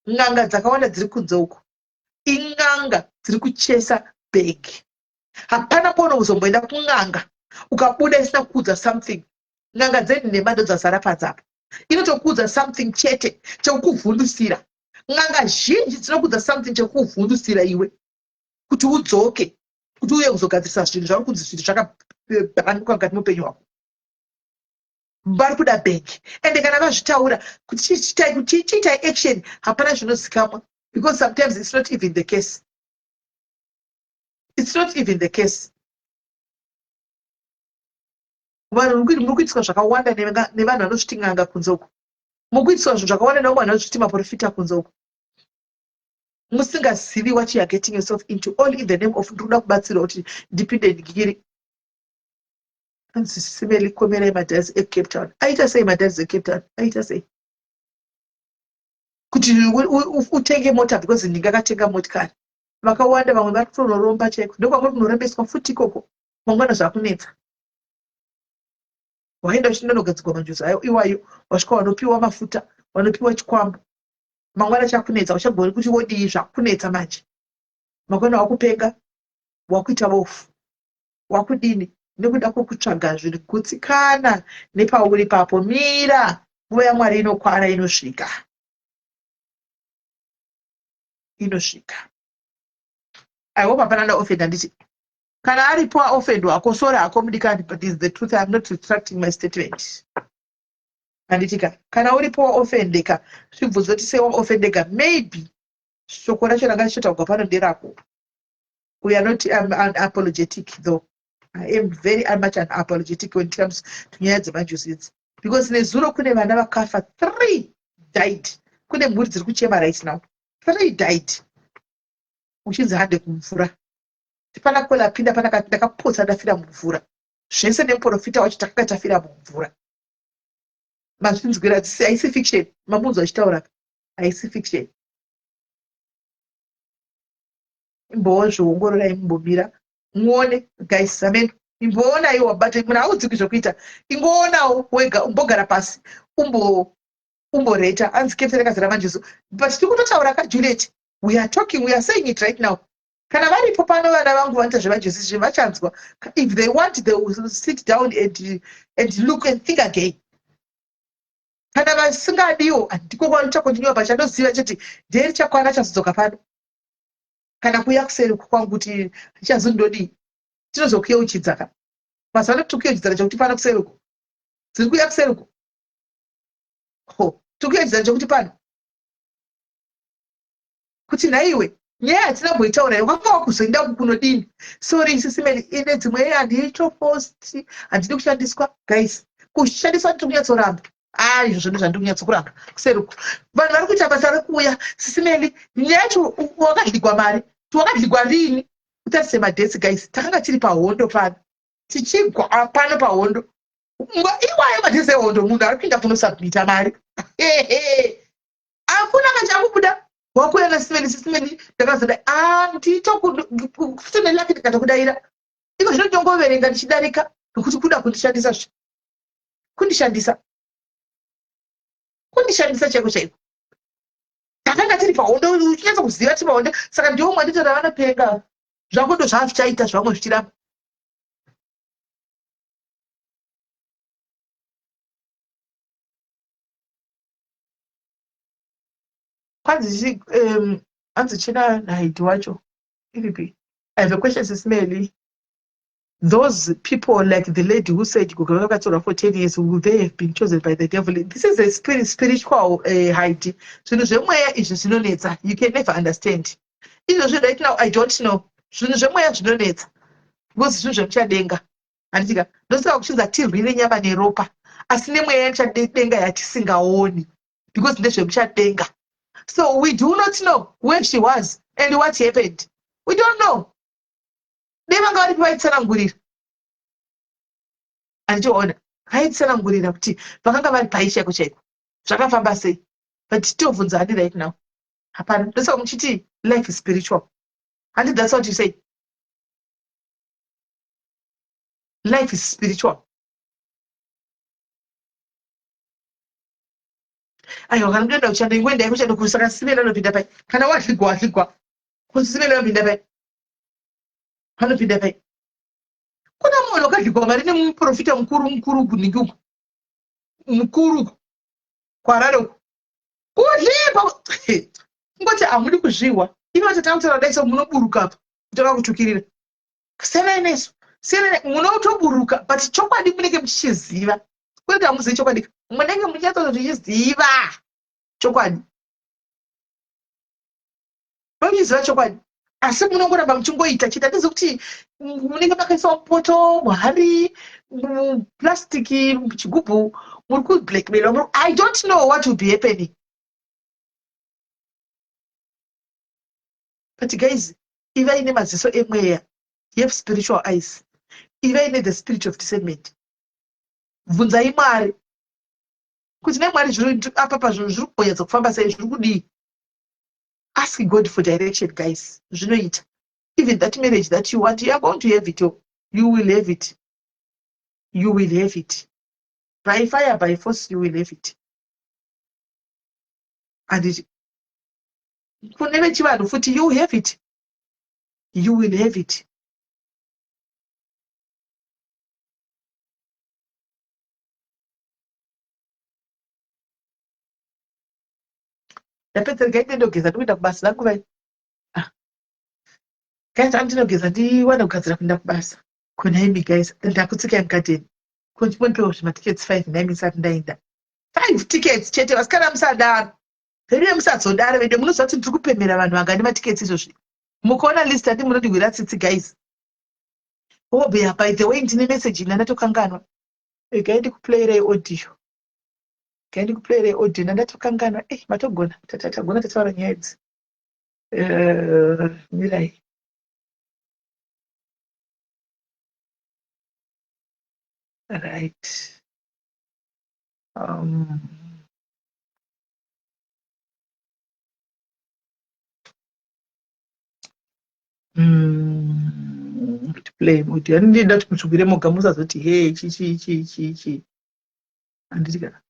N'anga dzakawanda dziri kunze uko. Ing'anga dziri kuchesa bhegi. Hapana pono uzomboenda kun'anga ukabuda isina kuudza something. N'anga dzedu nemando dzazara padzapo. Inotokuudza something chete chekukuvhundusira. N'anga zhinji dzinokuudza something chekukuvhundusira iwe kuti udzoke, kuti uye kuzogadzirisa zvinhu zvauri kunzi zvinhu zvakabanduka mukati muupenyu hwako. Vari kuda bhegi. Ende kana vazvitaura kuti chiitai action, hapana zvinozikamwa. Because sometimes it's not even the case. It's not even the case. Vanhu muri kuitiswa zvakawanda nevanhu vanozviti n'anga kunze uko. Muri kuitiswa zvinhu zvakawanda nevanhu vanozviti maprofita kunze uko. Musingazivi what you are getting yourself into, all in the name of ndoda kubatsira kuti ndipinde ndigiri. Simeli komera madhazi eCape Town. Aita sei madhazi eCape Town? Aita sei? Kuti utenge mota because ndingakatenga motikari. Vakawanda vamwe vari kutonoromba chaiko. Ndokwamuri kunorembeswa futi ikoko. Mangwana zvakunetsa. Waenda uchindonogadzirwa majuzi ayo iwayo, wasvika wanopiwa mafuta, wanopiwa chikwambo. Mangwana chakunetsa, uchagori kuti wodii zvakunetsa manje. Mangwana wakupenga, wakuita bofu, wakudini, nekuda kwokutsvaga zviri kutsikana nepauri papo. Mira, nguva yaMwari inokwana, inosvika. Inosvika. I hope hapana ndaofenda nditi. Kana aripo aofendwa wako sora ako mudikani, but is the truth. I am not retracting my statement. Anditika, kana uripo waofendeka, zvibvunzo kuti sei waofendeka, maybe shoko racho ranga richotaurwa pano nderako. We are not unapologetic though. I am very much unapologetic when it comes to nyaya dzemajusi idzi. Because nezuro kune vana vakafa, 3 died. Kune mhuri dziri kuchema right now. 3 died. Uchinzi hande kumvura. Tipana kwela pinda pana kati ndakapotsa ndafira mumvura. Zvese nemuprofita wacho takanga tafira mumvura. Mazvinzwira haisi fiction. Mamunzo achitaura haisi fiction. imbozviongororai mumbomira muone guys amen imboona iwo wabata munhu audziki zvokuita ingoonawo wega umbogara pasi umboreta anzi kepserekazira manjesu but tiri kutotaura kajuliet we are talking, we are saying it right now. Kana varipo pano vana vangu vanoita zvevajesu izvi vachanzwa. If they want, they will sit down and look and think again. Kana vasingadiwo ndiko kwanotakondinywa pachanoziva chete dheri chakwana chazodzoka pano. Kana kuya kuseri kwangu kuti chazondodii tinozokuyeuchidzaka. Mazano tukuyeuchidzana chekuti pano kuseri uko. Dziri kuya kuseri uko. Ho, tukuyeuchidzana chekuti pano. Kuti naiwe nyaya yatinamboitaura wanga wakuzoenda kunodini. Sorry sisimeni ine dzimwe handitoposti handidi kushandiswa guys. Kushandiswa ndiri kunyatsoramba. Izvo zvinhu zvandiri kunyatsokuramba kuseri uko. Vanhu vari kuita basa rekuuya sisimeni nyaya yacho wakadligwa mari. Wakadligwa rini? Utarise madhetsi guys. Takanga tiri pahondo pano. Tichigwa pano pahondo. Iwayo madhetsi ehondo munhu ari kuenda kunosubmita mari. Hakuna kachakubuda. Wakuya sisimeni ndakazoda ndito kufunela lake ndikatokudaira. Iko zvinotongoverenga ndichidarika nokuti kuda kundishandisa zve. Kundishandisa chaiko chaiko. Takanga tiri pahondo uchinatsa kuziva tiri pahondo saka ndiwo mwanditora vanopenga zvako ndo zvazvichaita zvamwe zvichiramba. Kwanzi hanzi china naiti wacho iripi. I have a question sisimeli. Those people like the lady who said Gugavakatora for 10 years, will they have been chosen by the devil? This is a spiritual height. So you can never understand. Right now, I don't know. Because denga. And ndosa kuchiza tirwire nyama neropa. Asine mweya chadenga yatisingaoni. Because ndezvemuchadenga. So we do not know where she was and what happened. We don't know. Nevanga vari vaitsanangurira andichiona vaitsanangurira kuti vakanga vari pai chaiko chaiko zvakafamba sei but tobvunza handi right now hapana ndosaka muchiti life is spiritual and that's what you say. Life is spiritual. Aiwa kana ndoenda kushanda ingwenda kushanda kusaka simela nopinda pai kana wahligwa kusimela nopinda pai hanopinda pai. Kuna munhu wakadligwa mari nemuprofita mukuru kuningi uku mukuru kwarare uku kudlipa ngoti hamudi kuzviwa ivo tatakutaura dai so munoburuka apa kutaka kutukirira kusiyana inesu siyana munotoburuka but chokwadi munenge muchiziva kwete hamuzivi chokwadi munenge muchiziva chokwadi muchiziva chokwadi asi munongoramba muchingoita chita tizi kuti munenge makaisa mupoto muhari muplastiki muchigubhu muri kublackmail. I don't know what will be happening. But guys, iva ine maziso emweya, you have spiritual eyes. Iva ine the spirit of discernment. Bvunzai Mwari. Kuti neMwari zviri apa zviri kunyatsa kufamba sei zviri kudii. Ask God for direction, guys. Zvinoita. Even that marriage that you want, you are going to have it. You will have it. You will have it. By fire, by force, you will have it. And it kuneve chivanhu futi, you have it. You will have it. Ndapedza ndinogeza ndokuenda kubasa rangu vai. Guys, ndinogeza ndiwana kugadzira kuenda kubasa. Kunaimi guys, ndakutsika mukateni. Kundipondipewo zvimatickets 5 naimi ndisati ndaenda. 5 tickets chete vasikana musadaro. Zviriye musadzodaro vende munoziva kuti ndiri kupemera vanhu vangani matickets izvozvi. Mukaona list ati munondigwira tsitsi guys. Oh by the way ndine message ndandatokanganwa. Gaindi kuplayerei audio. Gaindi kuplayerei audio ndandatokanganwa. Matogona tagona tataura nyaya idzi. Mirai. Right. play mode ndinda kuti mutsvugire moga musazoti hey chi anditika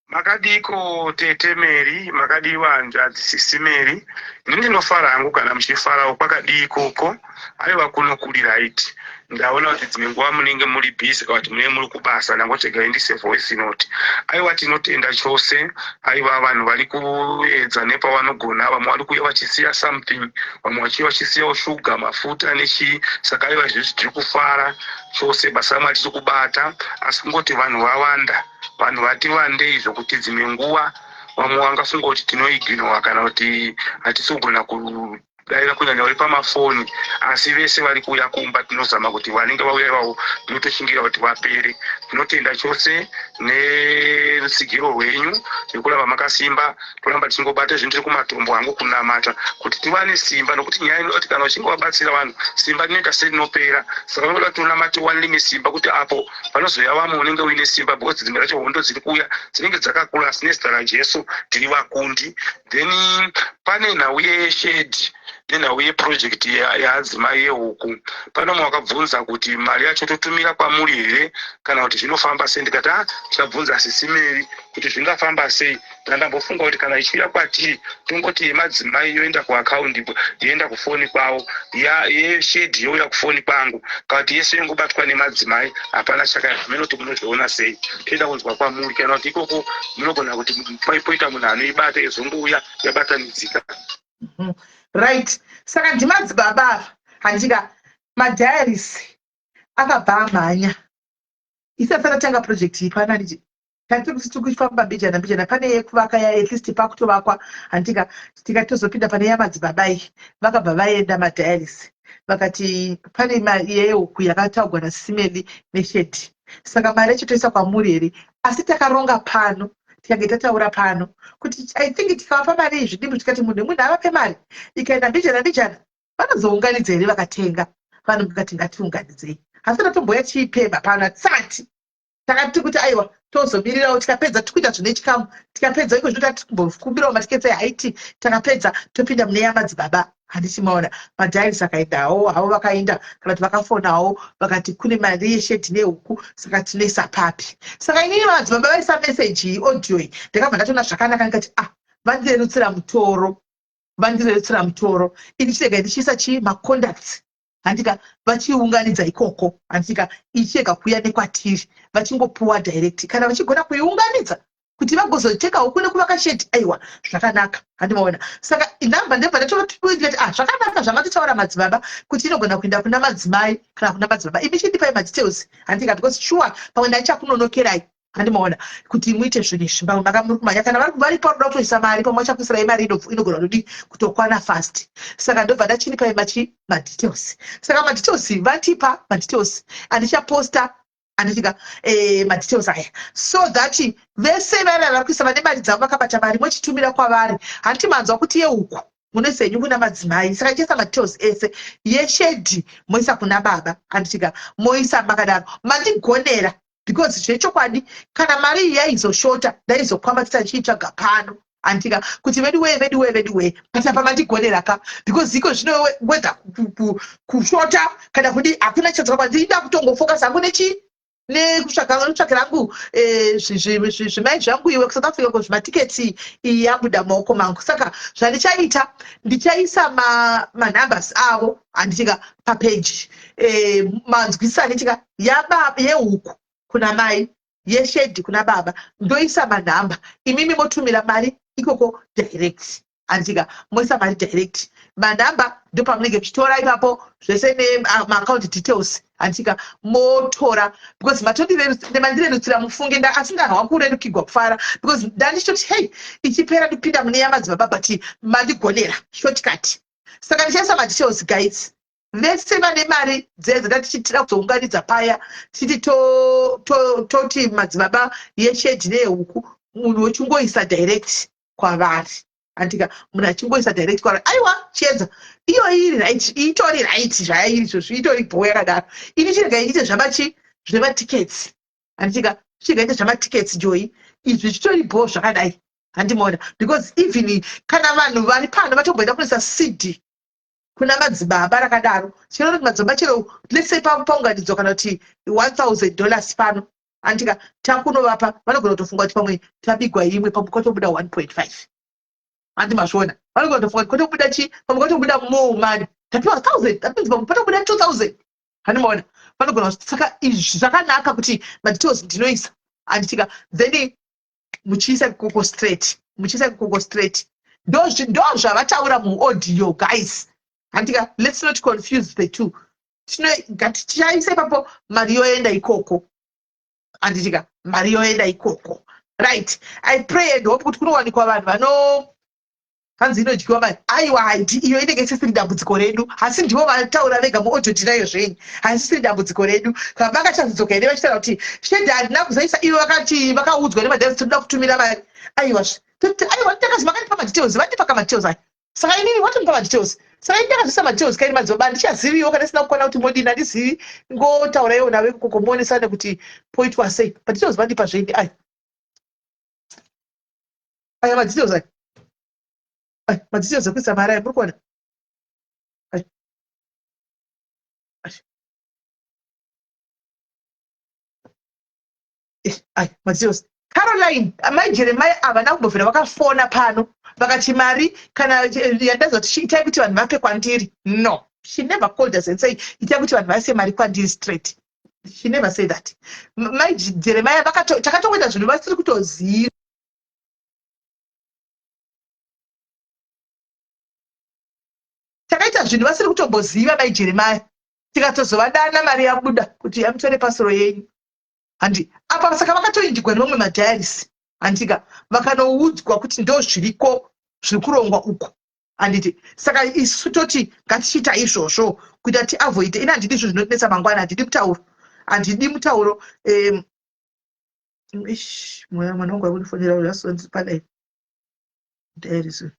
makadiko tete Mary makadiwa njazi sisi Mary ndinofara hangu kana muchifarawo kwakadikoko aiwa kuno kuli right ndaona kuti dzimwe nguva munenge muri busy kuti munenge muri kubasa nangotegaindise voice note aiwa tinotenda chose aiwa vanhu vari kuedza nepavanogona vamwe vari kuuya vachisiya something vamwe vachiva vachisiyawo shuga mafuta nechi saka aiwa izvezvi tiri kufara chose basa ramwe hatisi kubata asi kungoti vanhu vawanda vanhu vati wandei zvokuti dzimwe nguva vamwe vangafunga kuti tinoiginowa kana kuti hatisi kugona kudaira kunyanya vari pamafoni asi vese vari kuuya kumba tinozama kuti vanenge vauya ivavo tinotoshingira kuti vapere. Tinotenda chose nerutsigiro rwenyu nekuramba makasimba toramba tichingobata zvinhu tiri kumatombo hangu kunamata kuti tiwane simba nokuti nyaya inoti kana uchinge wabatsira vanhu simba rinoita serinopera saka vanoda tonamati wanirime simba kuti apo panozoya vamwe unenge uine simba because dzimwe racho hondo dziri kuuya dzinenge dzakakura asi nezita raJesu tiri vakundi. Then pane nhau yeshedhi nenhau yeprojekti yaadzimai yehuku pano mwakabvunza kuti mari yacho totumira kwamuri here kana kuti zvinofamba sei. Ndikati tikabvunza sisi Mary kuti zvingafamba sei ndandambofunga kuti kana ichiuya kwatiri tongoti yemadzimai yoenda kuakaundi yoenda kufoni kwavo yeshedhi youya kufoni kwangu kana kuti yese yongobatwa nemadzimai hapana chakayamenoti munozviona sei. Toenda kunzwa kwamuri kana kuti ikoko munogona kuti poita munhu anoibata izongouya yabatanidzika. Right. Saka ndimadzibaba handika madiaries akabva amhanya isati atanga project iyi pana nditi tiri kufamba mbijana pane yekuvaka ya at least pakutovakwa handika tikatozopinda pane yamadzibaba iyi vakabva vaenda madiaries vakati pane yehuku yakataugwa nasimeli neshedhi saka mari yacho toisa kwamuri here asi takaronga pano tikange tataura pano kuti I think tikavapa mari izvidimbu tikati munhu avape mari ikaenda mbijana vanozounganidza here vakatenga vanhu mukati ngatiunganidzei asi tatomboya chiipemba pano hatisati takati kuti aiwa tozomirirawo tikapedza tikuita zvine chikamu tikapedza iko zvinoita tikumbokumbirawo matiketse haiti takapedza topinda mune yamadzibaba handichimaona madhairis akaendawo havo vakaenda kana kuti vakafonawo vakati kune mari yeshedhi nehuku saka tinoisa papi. Saka inini madzibaba vaisa meseji iyi audio iyi ndakabva ndatona zvakanaka ndikati vandirerutsira mutoro ini chirega ndichiisa chii maconducts handika vachiunganidza ikoko handika ichirega kuuya nekwatiri vachingopuwa direct kana vachigona kuiunganidza kuti vagozotekawo kune kuvaka shedhi aiwa zvakanaka handimaona. Saka inamba ndebva ndatotikati zvakanaka zvamatotaura madzibaba kuti inogona kuenda kuna madzimai kana kuna madzibaba imi chindipai madetails handika because sure pamwe ndachakunonokerai handimaona kuti muite zvinhu izvi pamwe makamuri kumanya kana vari paroda kutoisa mari pamwe vachakuisirai mari inogona kudii kutokwana fast. Saka ndobva ndachinipai madetails. Saka madetails vatipa madetails andichaposta andichika madetails aya so that vese vaya vari kuisa vane mari dzavo vakabata mari mochitumira kwavari handiti manzwa kuti yehuku munoisa yenyu kuna madzimai saka ichiisa madetails ese yeshedhi moisa kuna baba handichika moisa makadaro mandigonera because zvechokwadi kana mari iyi yaizoshota ndaizokwamba titachiitsvaga pano handika kuti veduwe but apa mandigoneraka because iko zvinowedza kushota kana kudi hakuna chadzoka kwandinoda kutongofocus hangu nechi nekutsvakira hangu zvimai zvangu iwe kuSouth Africa ko zvimatiketi iyi yabuda maoko mangu saka zvandichaita ndichaisa manumbers avo handichika papeji manzwisisa ndichika yehuku kuna mai yeshedhi kuna baba ndoisa manhamba imimi motumira mari ikoko direct handika moisa mari direct manhamba ndopamunenge muchitora ipapo zvese nemaacount details handika motora because mandirerutsira mufunge asi ndahawa kurerukirwa kufara because ndandichitoti hey ichipera ndipinda mune yamadzibaba but mandigonera shortcut saka ndichaisa madetails guys vese vane mari dzedze ndatichitira kuzounganidza paya titi toti madzibaba yeshedhi neyehuku munhu wechingoisa direct kwavari handika munhu achingoisa direct kwavari aiwa chiedza iyo iri right itori right zvayairi izvozvo itori bho yakadaro ini chirega iite zvematikets handika chirega iite zvamatikets joyi izvi zvitori bho zvakadai handimaona because even kana vanhu vari pano vatomboenda kunoisa cd kuna madzibaba rakadaro chero kuti madzibaba chero let's say paunganidzo kana kuti $1,000 pano andika takunovapa vanogona kutofunga kuti pamwe tabigwa imwe pamwe kwatobuda 1.5 andi mazviona vanogona kutofunga kuti kwatobuda chi pamwe kwatobuda more money tapiwa 1,000 tapinzi pamwe patobuda 2,000 hanimaona vanogona saka izvi zvakanaka kuti madetails ndinoisa anditika then muchiisa kukoko straight ndo zvavataura muaudio guys andika let's not confuse the two tichaisa ipapo mari yoenda ikoko anditika mari yoenda ikoko right. I pray and hope kuti kunowanikwa vanhu hanzi inodyiwa mari aiwa haiti iyo inenge isisiri dambudziko redu asi ndivo vataura vega muaudio ndinayo zvenyu haisisiri dambudziko redu kana vakachazodzoka ine vachitaura kuti shedhi handina kuzaisa ivo vakati vakaudzwa nemadhaisi toda kutumira mari aiwa ndakazi makanipa madetails vandipa kamadetails aya saka inini watomupa madetails saka ini ndakazvisa madetails kaini madzibaba ndichaziviwo kana sina kukwana kuti modini handizivi ngotaura iwo nave kukoko muonesane kuti poitwa sei madetails vandipa zvendi aya madetails aya madetails ekuisa mari aya muri kuona madetails Caroline mai Jeremiah havana kumbobvira vakafona pano vakati mari kana yandaza kuti itai kuti vanhu vape kwandiri no she never called us and say itai kuti vanhu vase mari kwandiri straight she never said that mai Jeremiah takatoita zvinhu vasiri kutoziva takaita zvinhu vasiri kutomboziva mai Jeremiah tikatozovadana mari yabuda kuti yamutore pasoro yenyu handi apa saka vakatoindigwa nevamwe madhairisi handika vakanoudzwa kuti ndo zviriko zviri kurongwa uko handiti saka isu toti ngatichiita izvozvo kuita tiavoide ina handidi izvo zvinonetsa mangwana handidi mutauro mwana wangu akunifonera zvasonzi padai dhairisi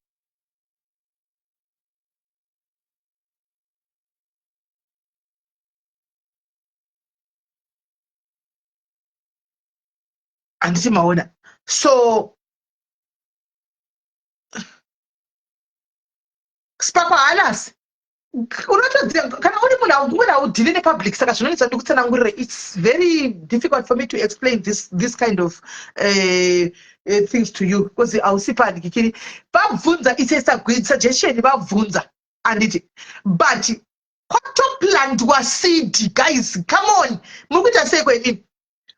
handiti maona so spapa hanas unotodziva kana uri munhu aunguri haudhili nepublic saka zvinonetsa ndikutsanangurira it's very difficult for me to explain this kind of things to you because hausi padikikiri vabvunza suggestion vabvunza handiti but kwatoplandwa seed guys come on muri kuita sei kwenini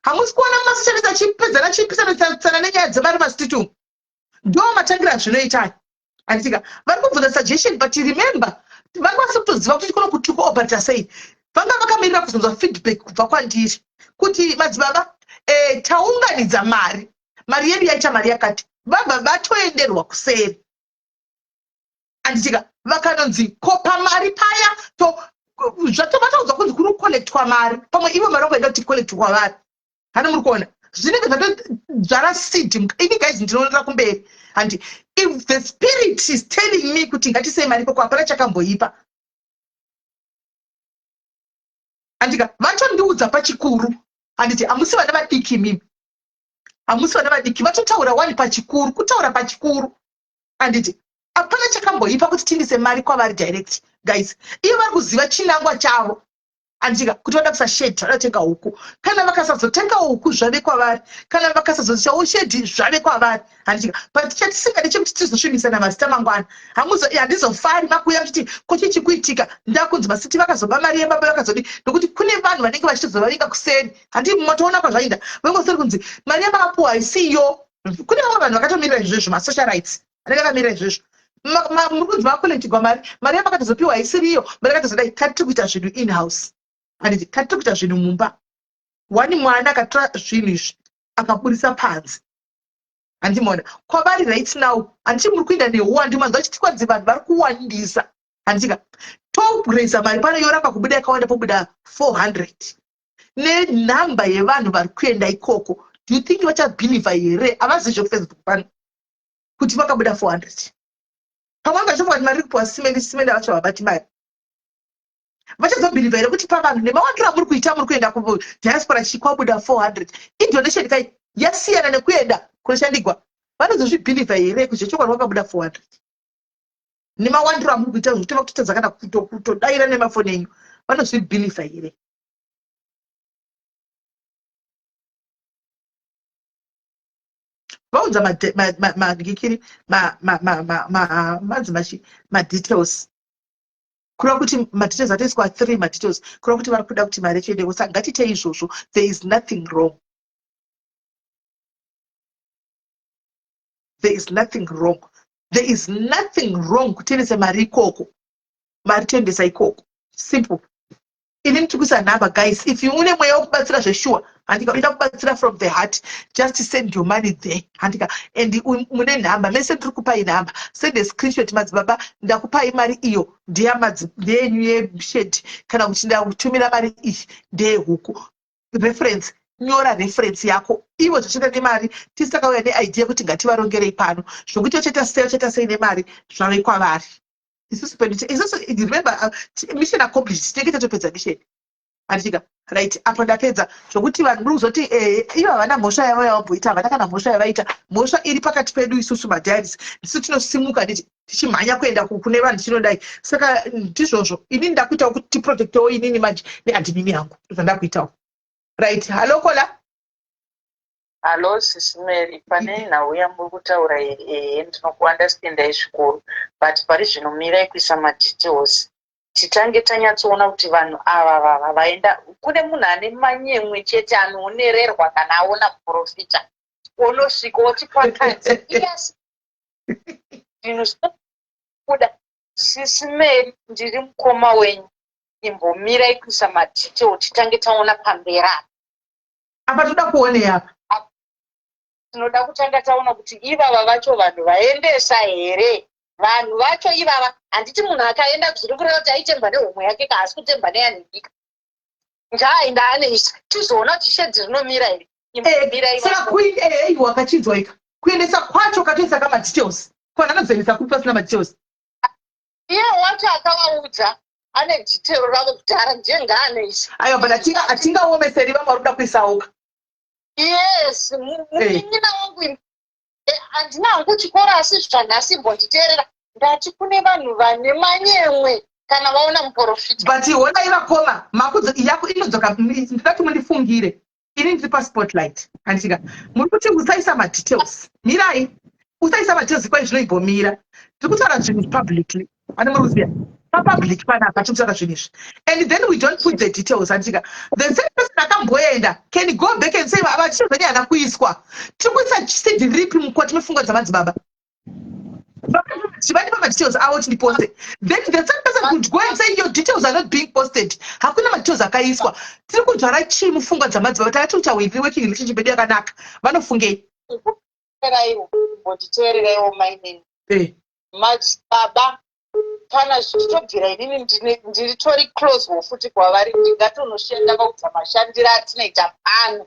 hamusi kuona masoshalisa achipedzana chipisana nenyaya dzemari masititum ndo matangira zvinoita anditika vari kubvunza suggestion but remember vakwanisa kutoziva kuti tikono kutuka operata sei vanga vakamirira kuzonzwa feedback kubva kwandiri kuti madzibaba taunganidza mari yedu yaita mari yakati vabva vatoenderwa kuseri anditika vakanonzi kopa mari paya zvataudzwa kunzi kuri kukolektwa mari pamwe ivo vari kuenda kuti kolektwa vari hana muri kuona zvinenge zvatodzvara seed ini guys ndinoonera kumberi and if the spirit is telling me kuti ngatisei mari poko hapana chakamboipa andika vatondiudza pachikuru handiti hamusi vana vadiki mimi hamusi vana vadiki vatotaura wani pachikuru kutaura pachikuru handiti hapana chakamboipa kuti tindise mari kwavari direct guys iyo vari kuziva chinangwa chavo andika kuti vada kusashedhi vadatenga huku kana vakasazotenga huku zvave kwavari kana vakasazochawo shedhi zvave kwavari handika but chatisingadi chekuti tizosvimisana mazita mangwana handizofari makuya kuti kochichikuitika ndakunzi masiti vakazoba mari yebaba vakazodi nokuti kune vanhu vanenge vachitozovavinga kuseri handi motoona kwazvaida vangoseri kunzi mari yamapuwa haisiyo kune vamwe vanhu vakatomirira izvozvo masocial rights anenge akamirira izvozvo muri kunzi vakolektigwa mari yamakatozopiwa haisiriyo mari yakatozodai katiri kuita zvinhu in house handiti katiri kuita zvinhu mumba wani mwana akatora zvinhu izvi akaburisa panzi handimona kwavari right now handiti muri kuenda neuwandi manzwa chitikwadzi vanhu vari kuwandisa handitika tokureza mari pano yoramba kubuda yakawanda pobuda 400 nenhamba yevanhu vari kuenda ikoko do you think vachabhilivha here havazi izvo kufacebook pano kuti vakabuda 400 pamwe vangachofunga kuti mari kupiwa simende vacho havabati mari vachazobhilivha here kuti pavanhu nemawandiro amuri kuita muri kuenda kudiaspora chikwabuda 400 idonation kai yasiyana nekuenda kunoshandigwa vanozozvibhilivha here kuti chokwadi vakabuda 400 nemawandiro amuri kuita zvitova kutotadza kana kutodaira nemafoni enyu vanozvibhilivha here? vaudza magikiri madzimai madetails kureva kuti madetails atoiswa 3 madetails kureva kuti vari kuda kuti mari yacho iendewo. Saka ngatitei izvozvo, there is nothing wrong. There is nothing wrong. There is nothing wrong kutendesa mari ikoko. Mari toendesa ikoko. Simple. Ini nitikuisa nhamba guys. If you une mweya wekubatsira zvesure, handika unoda kubatsira from the heart, just send your money there. Handika and mune nhamba, mese ndiri kupai nhamba. Send a screenshot madzibaba, ndakupai mari iyo ndeyenyu yeshedi kana kuti ndakutumira mari iyi ndeyehuku. Reference, nyora reference yako. Ivo zvichida nemari, tisakauya neidea kuti ngativarongerei pano. Zvokuti ocheta sei nemari zvave kwavari. Remember, mission accomplished. Tinenge tatopedza mission. Andika, right, apo ndapedza. Zvokuti vanhu muri kuzoti ivo havana mhosva yavo yavamboita, havana kana mhosva yavaita. Mhosva iri pakati pedu isusu madiaries. Ndisu tinosimuka tichimhanya kuenda kune vanhu chinodai. Saka ndizvozvo. Ini ndakuitawo kuti tiprotectewo inini manje neadimini yangu. Zvandakuitawo. Right, hello Kola. Hello, Sis Mary. Pane nhauya muri kutaura ndinokuunderstanda zvikuru, but pari zvinomira kuisa madetails. Titange tanyatsoona kuti vanhu ava vaenda, kune munhu ane manyemwe chete anoonererwa kana aona profita. Unosvika oti pakati. Yes. Ndinokuda Sis Mary, ndiri mukoma wenyu. Imbomira kuisa madetails titange taona pamberi. Apa toda kuone apa. Tinoda kutanga taona kuti ivava vacho vanhu vaendesa here. Vanhu vacho ivava, handiti munhu akaenda kuzvirikura kuti aitemba nehomwe yake kaasi kutemba neyanhingika. Njaaenda aneisa. Tizoona kuti shedzi rinomira here. Saka wakachinzwa ika. Kuendesa kwacho katoisa kamadetails. Kwana anozoendesa kuri pasina madetails. Iye wacho akavaudza ane detail ravo kudhara ndiye ngaaneisa. Aiwa, but atingaomeseri vamwe vari kuda kuisawo. Yes, munin'ina wangu handina hangu chikora asi zvanhasi mbonditeerera ndati kune vanhu vane manyemwe kana vaona muprofita. But honai vakoma, makudzo yako inodzoka, ndati mundifungire. Ini ndiri paspotlight. Handika, muri kuti usaisa madetails. Mirai, usaisa madetails kwai zvinoimbomira. Tiri kutaura zvinhu publicly. Ani muri kuziva? Public panapa tikutaura zvinhu izvi. And then we don't put the details. Handika, the same person akamboenda can go back and say vachiro zvenyu hana kuiswa. Tiri kuisa seed ripi mukoti mepfungwa dzamadzibaba. Chivani pamadetails avo tindiposte. Then the same person could go and say your details are not being posted. Hakuna madetails akaiswa. Tiri kudzvara chii mupfungwa dzamadzibaba. Takati kuti we working relationship yedu yakanaka. Vanofungei? Mbonditeereraiwo mainini. Madzibaba kana zvichitobvira inini ndiritori close wofuti kwavari ndingatonoshanda vaudza mashandiro atinoita pano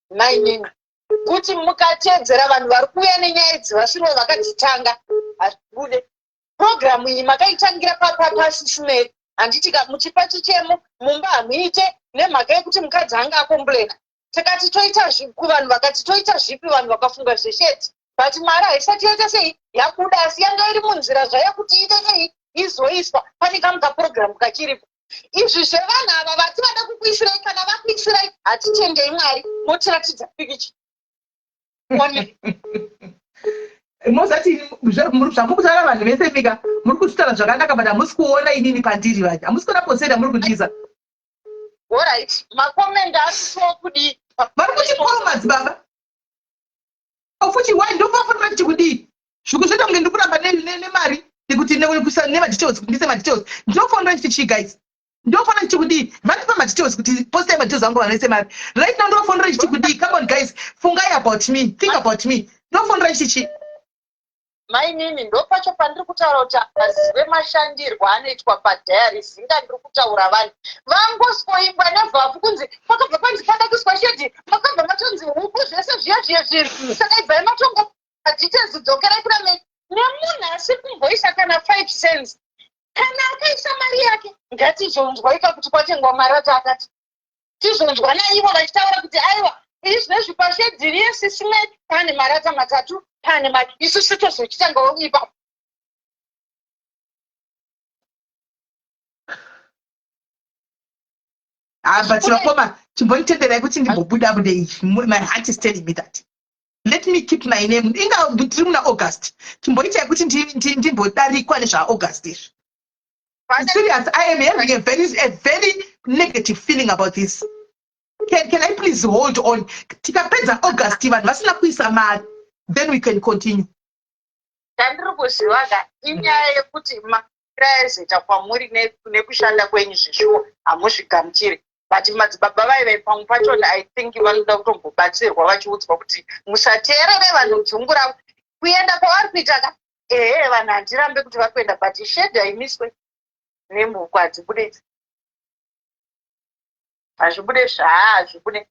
mainini kuti mukatedzera vanhu vari kuuya nenyaya dzevasiro vakadzitanga hazvibude. Programu iyi makaitangira pasismeri handiti muchipa chichemo mumba hamuite nemhaka yekuti mukadzi anga akomburena. Takati toita zvipi vanhu vakati toita zvipi vanhu vakafunga zveshedzi. But Mwari haisati yaita sei yakuda asi yanga iri munzira zvayo kuti iite sei izoiswa pane kamwe kapurogiramu kachiripo. Izvi zvevanhu ava vati vada kukuisirai kana vakuisirai hatitendei Mwari motiratidza pikicha. Mozati zvamukutaura vanhu vese mika muri kutaura zvakanaka but hamusi kuona inini pandiri vacho. Hamusi kuona poseda muri kundiisa. Alright, makomenda asisiwo kudii. Vari kuchikoro madzibaba. Fuchi why ndofafanira kuti kudii? Zvikusveta kunge ndikuramba nemari nekuti nemadetails kundise madetails. Ndofanira kuti guys. Ndofanira kuti kudii? Vandipa madetails kuti poste madetails angu vanoise mari. Right now ndofanira kuti kudii? Come on guys, fungai about me, think about me. Ndofanira kuti mainini ndopacho pandiri kutaura kuti azive mashandirwo anoitwa padhayaris. Inga ndiri kutaura vanhu vangospoimbwa nevhapu kunzi pakabva panzi pada kuiswa shedhi makabva matonzi huku zvese zviya zviri saka ibvai matonga madetails dzokerai kuna mei nemunhu asi kumboisa kana 5 cents kana akaisa mari yake ngatizonzwaika kuti kwatengwa marata akati tizonzwa naivo vachitaura kuti aiwa izvi zvinezvi pashedhi riyesisime pane marata matatu pane mari isusu tozochitangawo ipapo But vakoma chimbonditenderai kuti ndimbobuda bude ichi. My heart is telling me that. Let me keep my name. Inga tiri muna August. Chimboitai kuti ndimbodarikwa nezvaAugust izvi. Serious, I am having a very negative feeling about this. Can I please hold on? Tikapedza August vanhu vasina kuisa mari. Then we can continue. Tandiri kuzivaga inyaya yekuti makraizita kwamuri nekushanda kwenyu zvishuwo hamuzvigamuchiri. But madzibaba vaive pamwe pachona I think vanoda kutombobatsirwa vachiudzwa kuti musateerere vanhu dzungura kuenda kwavari kuita vanhu handirambe kuti vakuenda but shedha imiswe nemhuku hadzibude hazvibude hazvibude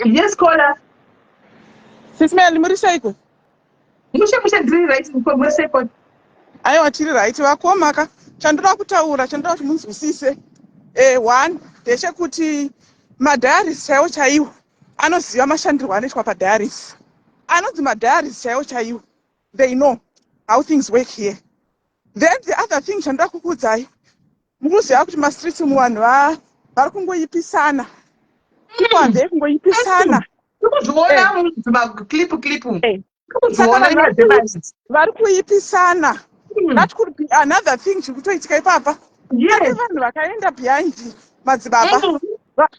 Yes, caller. Sismel, muri seiko? Mushe ndiri right muri seiko. Aiwa tiri right vakomaka. Chandinoda kutaura chandinoda kuti munzwisise. One ndechekuti madiaries chaiwo chaiwo anoziva mashandirwo anoitwa padiaries. Anonzi madiaries chaiwo chaiwo. They know how things work here. Then the other thing chandinoda kukuudzai mukuziva kuti mastreets muvanhu vari kungoipisana. People are there kungoipisana. Kuzviona clip. Vari kuipisana. That could be another thing chikutoitika ipapa. Yes. Vanhu vakaenda behind madzibaba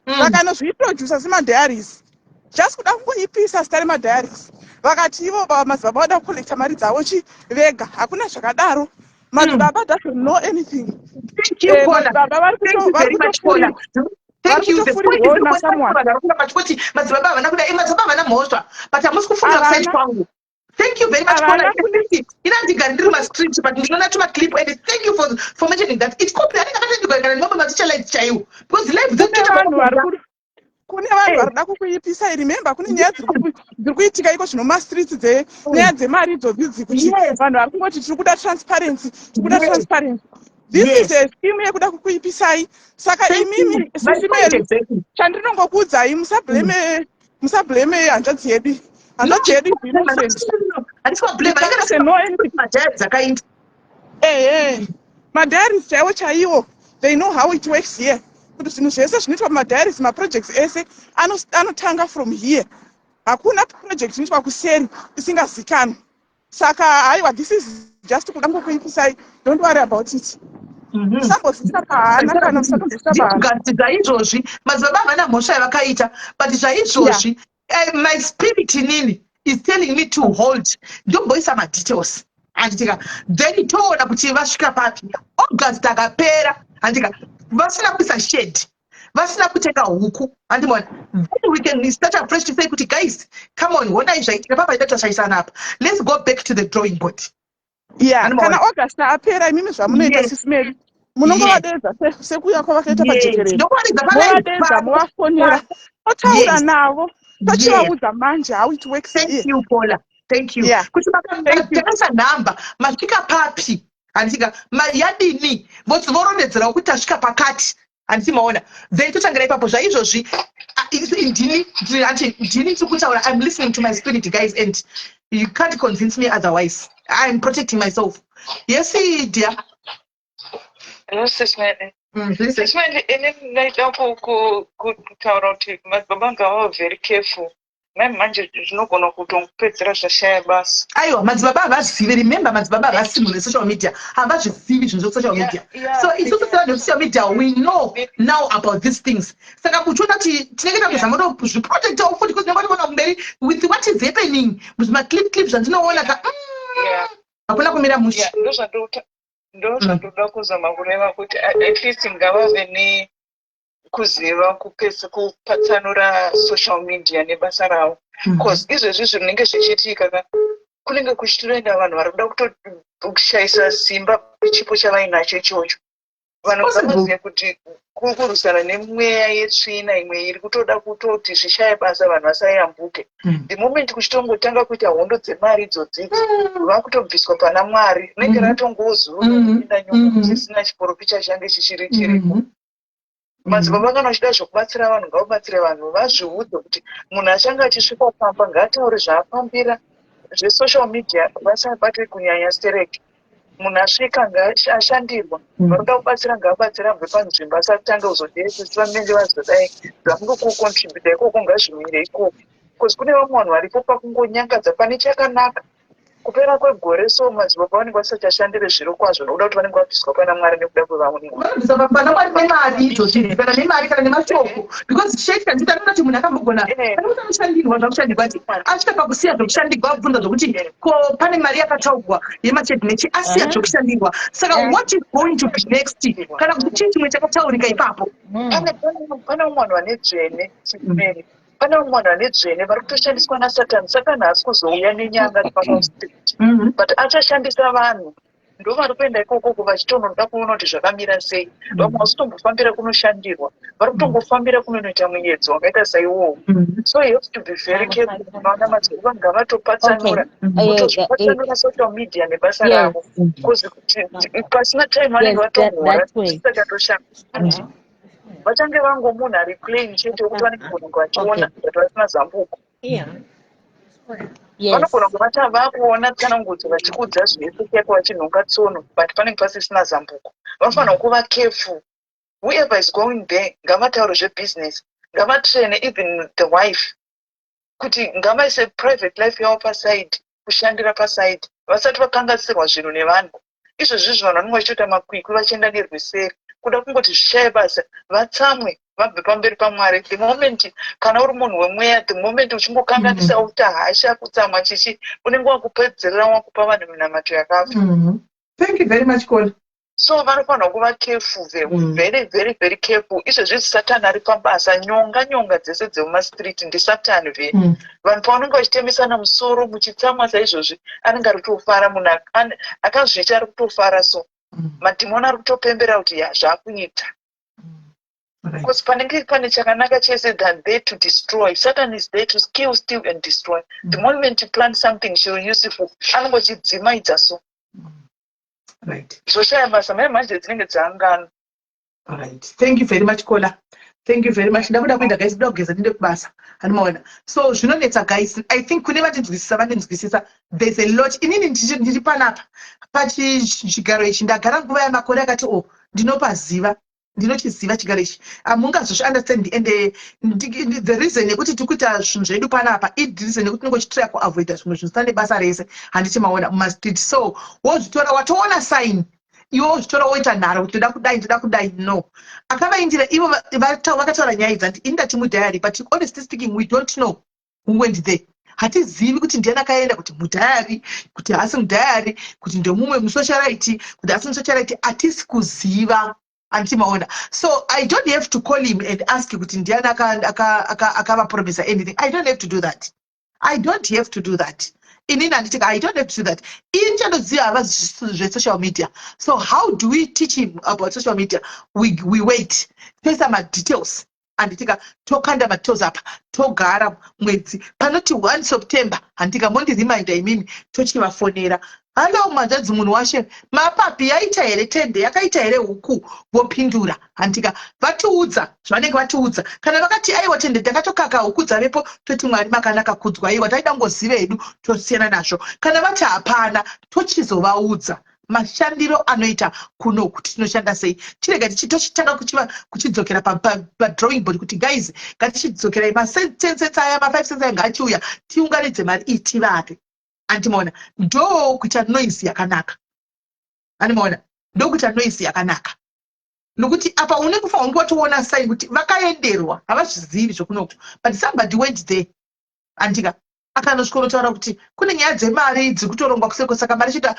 vakanozviproducer semadiaries. Just kuda kungoipisa zita remadiaries. Vakati ivo madzibaba vada kukolekta mari dzavo vega. Hakuna zvakadaro. Madzibaba doesn't know anything. Thank you, Paula. Thank you very much, Paula. Thank you. The point is thank you very much, Paula. Clip and thank you for mentioning that. It's because life kune vanhu varida kukuipisa. Remember kune nyaya dziri kuitika iko zvino mastreets nyaya dzemari idzodzi kuti vanhu vari kungoti tiri kuda transparency. This is a scheme yekuda kukuipisai. Saka imimi sisimeri chandinongokuudzai musablame hanzvadzi yedu. Hanzvadzi yedu madiaries chaiwo chaiwo. They know how it works here. Kuti zvinhu zvese zvinoitwa madiaries maprojects ese anotanga from here. Hakuna project inoitwa kuseri isingazikanwi. Saka aiwa this is just kuda kukuipisai. Don't worry about it. Musambozvisa pahana kana musambozvisa pahana. Zvaizvozvi madzibaba havana mhosva yavakaita, but zvaizvozvi my spirit inini is telling me to hold. Ndomboisa madetails. Andika then toona kuti vasvika papi. August akapera andika vasina kuisa shed. Vasina kutenga huku. Andimona then we can start afresh to say kuti guys come on wona izvaitika papa itatashayisana apa. Let's go back to the drawing board. Yeah, kana August apera imimi zvamunoita sisimeri. Munongovadedza sekuya kwavakaita pajekerere. Movadedza movafonera. Otaura navo. Tochivaudza manje how it works here. Thank you, Paula. Thank you. Kuti makatengesa nhamba masvika papi. Andika mayadini vorondedzera kuti tasvika pakati. Anditi maona. Then totangira ipapo zvaizvozvi ndini tiri kutaura. I'm listening to my spirit guys and you can't convince me otherwise. I'm protecting myself. Yes, dear. Hello, Sisman. Sisman, inaida kutaura kuti madzibaba ngava very careful. Manje zvinogona kutongopedzera zvashaya basa. Aiwa, madzibaba havazvizivi. Remember, madzibaba havasimu nesocial media. Havazvizivi zvinhu zvesocial media. So it's also sevanhu social media, we know now about these things. Saka kuchiona kuti tinenge takuzama kuzviprotecta futi kuti tinenge tiona kumberi with what is happening. Muzvimaclip zvandinoona hakuna kumira mushe. Ndozvandoda kuzama kureva kuti at least ngavave nekuziva kupatsanura social media nebasa ravo. Because izvezvi zvinenge zvichiitika kunenge kuchitoenda vanhu vari kuda kushayisa simba chipo chavainacho ichocho. Vanhu vanoziva kuti kurwisana nemweya yetsvina imwe iri kutoda kutoti zvishaya basa vanhu vasayambuke. The moment kuchitongotanga kuita hondo dzemari idzodzidzi vakutobviswa pana Mwari rinenge ratongozuru kupinda nyungu dzisina chiporopicha change chichiri chiripo. Madzibaba kana achida zvokubatsira vanhu ngavabatsire vanhu vazviudze kuti munhu achange achisvika pamba ngaataure zvaapambira zvesocial media vasabate kunyanya stereke. munhu asvika ngaashandirwa vanoda kubatsira ngaabatsira abve panzvimbo asatanga kuzodesi vanenge vazodai zvamungokukontributa ikoko ngazvimire ikoko bcause kune vamwe vanhu varipo pakungonyangadza pane chakanaka kupera kwegore so madzibaba vanenge vasachashandire zviro kwazvo nokuda kuti vanenge vabviswa pana mwari nekuda kwevamwe pana mwari nemari izvozvi kana nemari kana nemashoko because sheika nditanoona kuti munhu akambogona anoshandirwa zvakushandirwa ati asvika pakusiya zvokushandirwa abvunza zvokuti ko pane mari yakataurwa yemachedhinechi asiya zvokushandirwa saka what is going to be next kana kuti chii chimwe chakataurika ipapo pane umwe vanhu vane dzvene chimeri pane umwe vanhu vane dzvene vari kutoshandiswa nasatani saka nhasi kuzouya nenyanga pamastrit but achashandisa vanhu ndo vari kuenda ikoko vachitonoda kuona kuti zvakamira sei vamwe vasitombofambira kunoshandirwa vari kutongofambira kunonoita muedzo wakaita saiwowo so you have to be very careful unaona madzibaba ngavatopatsanura kutozvipatsanura social media nebasa ravo bcause pasina time vanenge vatomhora tisakatoshanda vachange vango munhu ari plain chete wekuti vanenge kunenge vachiona kuti vasina zambuko vanogona kuvata vakuona tsanangudzo vachikudza zvese cheko vachinhonga tsono but panenge pasisina zambuko vanofanira kuva careful whoever is going there ngavataure zvebusiness ngavatrene even the wife kuti ngavaise private life yavo paside kushandira paside vasati vakanganisirwa zvinhu nevanhu izvozvizvo vanhu vanenge vachitoita makwikwi vachienda nerwiseri kuda kungoti zvishaye basa vatsamwe vabve pamberi pamwari the moment kana uri munhu wemweya the moment uchingokanganisa uta hasha kutsamwa chichi unenge wakupedzerera wakupa vanhu minamato yakafa thank you very much Kola. So vanofanira kuva careful very very very careful izvozvi satani ari pabasa nyonga dzese dzemumastreet ndisatani vanhu pavanenge vachitemisana musoro muchitsamwa saizvozvi anenge ari kutofara munhu akazviita ari kutofara so madhimoni ari kutopembera kuti zvakuita because panenge pane chakanaka chese than there to destroy. Satan is there to kill, steal and destroy. The moment you plant something she will use it for anongochidzimaidza so right zvoshaya basa mai manje dzinenge dzaangana. All right, thank you very much Kola, thank you very much. Ndakuda kuenda guys, ndakuda kugeza ndinde kubasa hanimaona. So zvinonetsa guys, I think kune vatinzwisisa vanenzwisisa there's a lot. Inini ndiri panapa pachigaro ichi ndagara nguva yamakore akati ndinopaziva ndinochiziva chigaro ichi hamungazozvi understand and the reason yekuti tikuita zvinhu zvedu panapa reason yekuti tinongochitira kuavoida zvimwe zvinhu zvisina nebasa rese handichimaona mumastreet. So wozvitora watoona sign iwe wozvitora woita nharo kuti ndoda kudai no akavaindira ivo vakataura nyaya idzi handi indati mudhayari but honestly speaking we don't know who went there. Hatizivi kuti ndiani akaenda kuti mudhayari kuti hasi mudhayari kuti ndomumwe musocialite kuti hasi musocialite hatisi kuziva antimaona. So I don't have to call him and ask kuti ndiani akavapromisa anything. I don't have to do that. I don't have to do that. Inini handitika I don't have to do that. Inchanoziva hava zvesocial media. So how do we teach him about social media? We wait. Toisa madetails. Handitika tokanda madetails apa togara mwedzi panoti 1 September handika mondireminder imini tochivafonera. Hello madzadzi munhu washe mapapi yaita here tende yakaita here huku vopindura handika vatiudza zvanenge vatiudza kana vakati aiwa tende takatokaka huku dzavepo toti mwari makanaka kudzwa iwa taida ngoziva hedu tosiyana nazvo. Kana vati hapana tochizovaudza mashandiro anoita kuno kuti tinoshanda sei. Chirega tochitanga kuchidzokera padrawing board kuti guys ngatichidzokerai masentense aya ma5 cents aya ngachiuya tiunganidze mari itivate. Antimaona ndo kuita noise yakanaka. Antimaona ndo kuita noise yakanaka. Nokuti apa unenge ufanira kutoona sign kuti vakaenderwa havazvizivi zvokunoku but somebody went there. Antika akanosvika kutaura kuti kune nyaya dzemari dzikutorongwa kuseko saka mari chita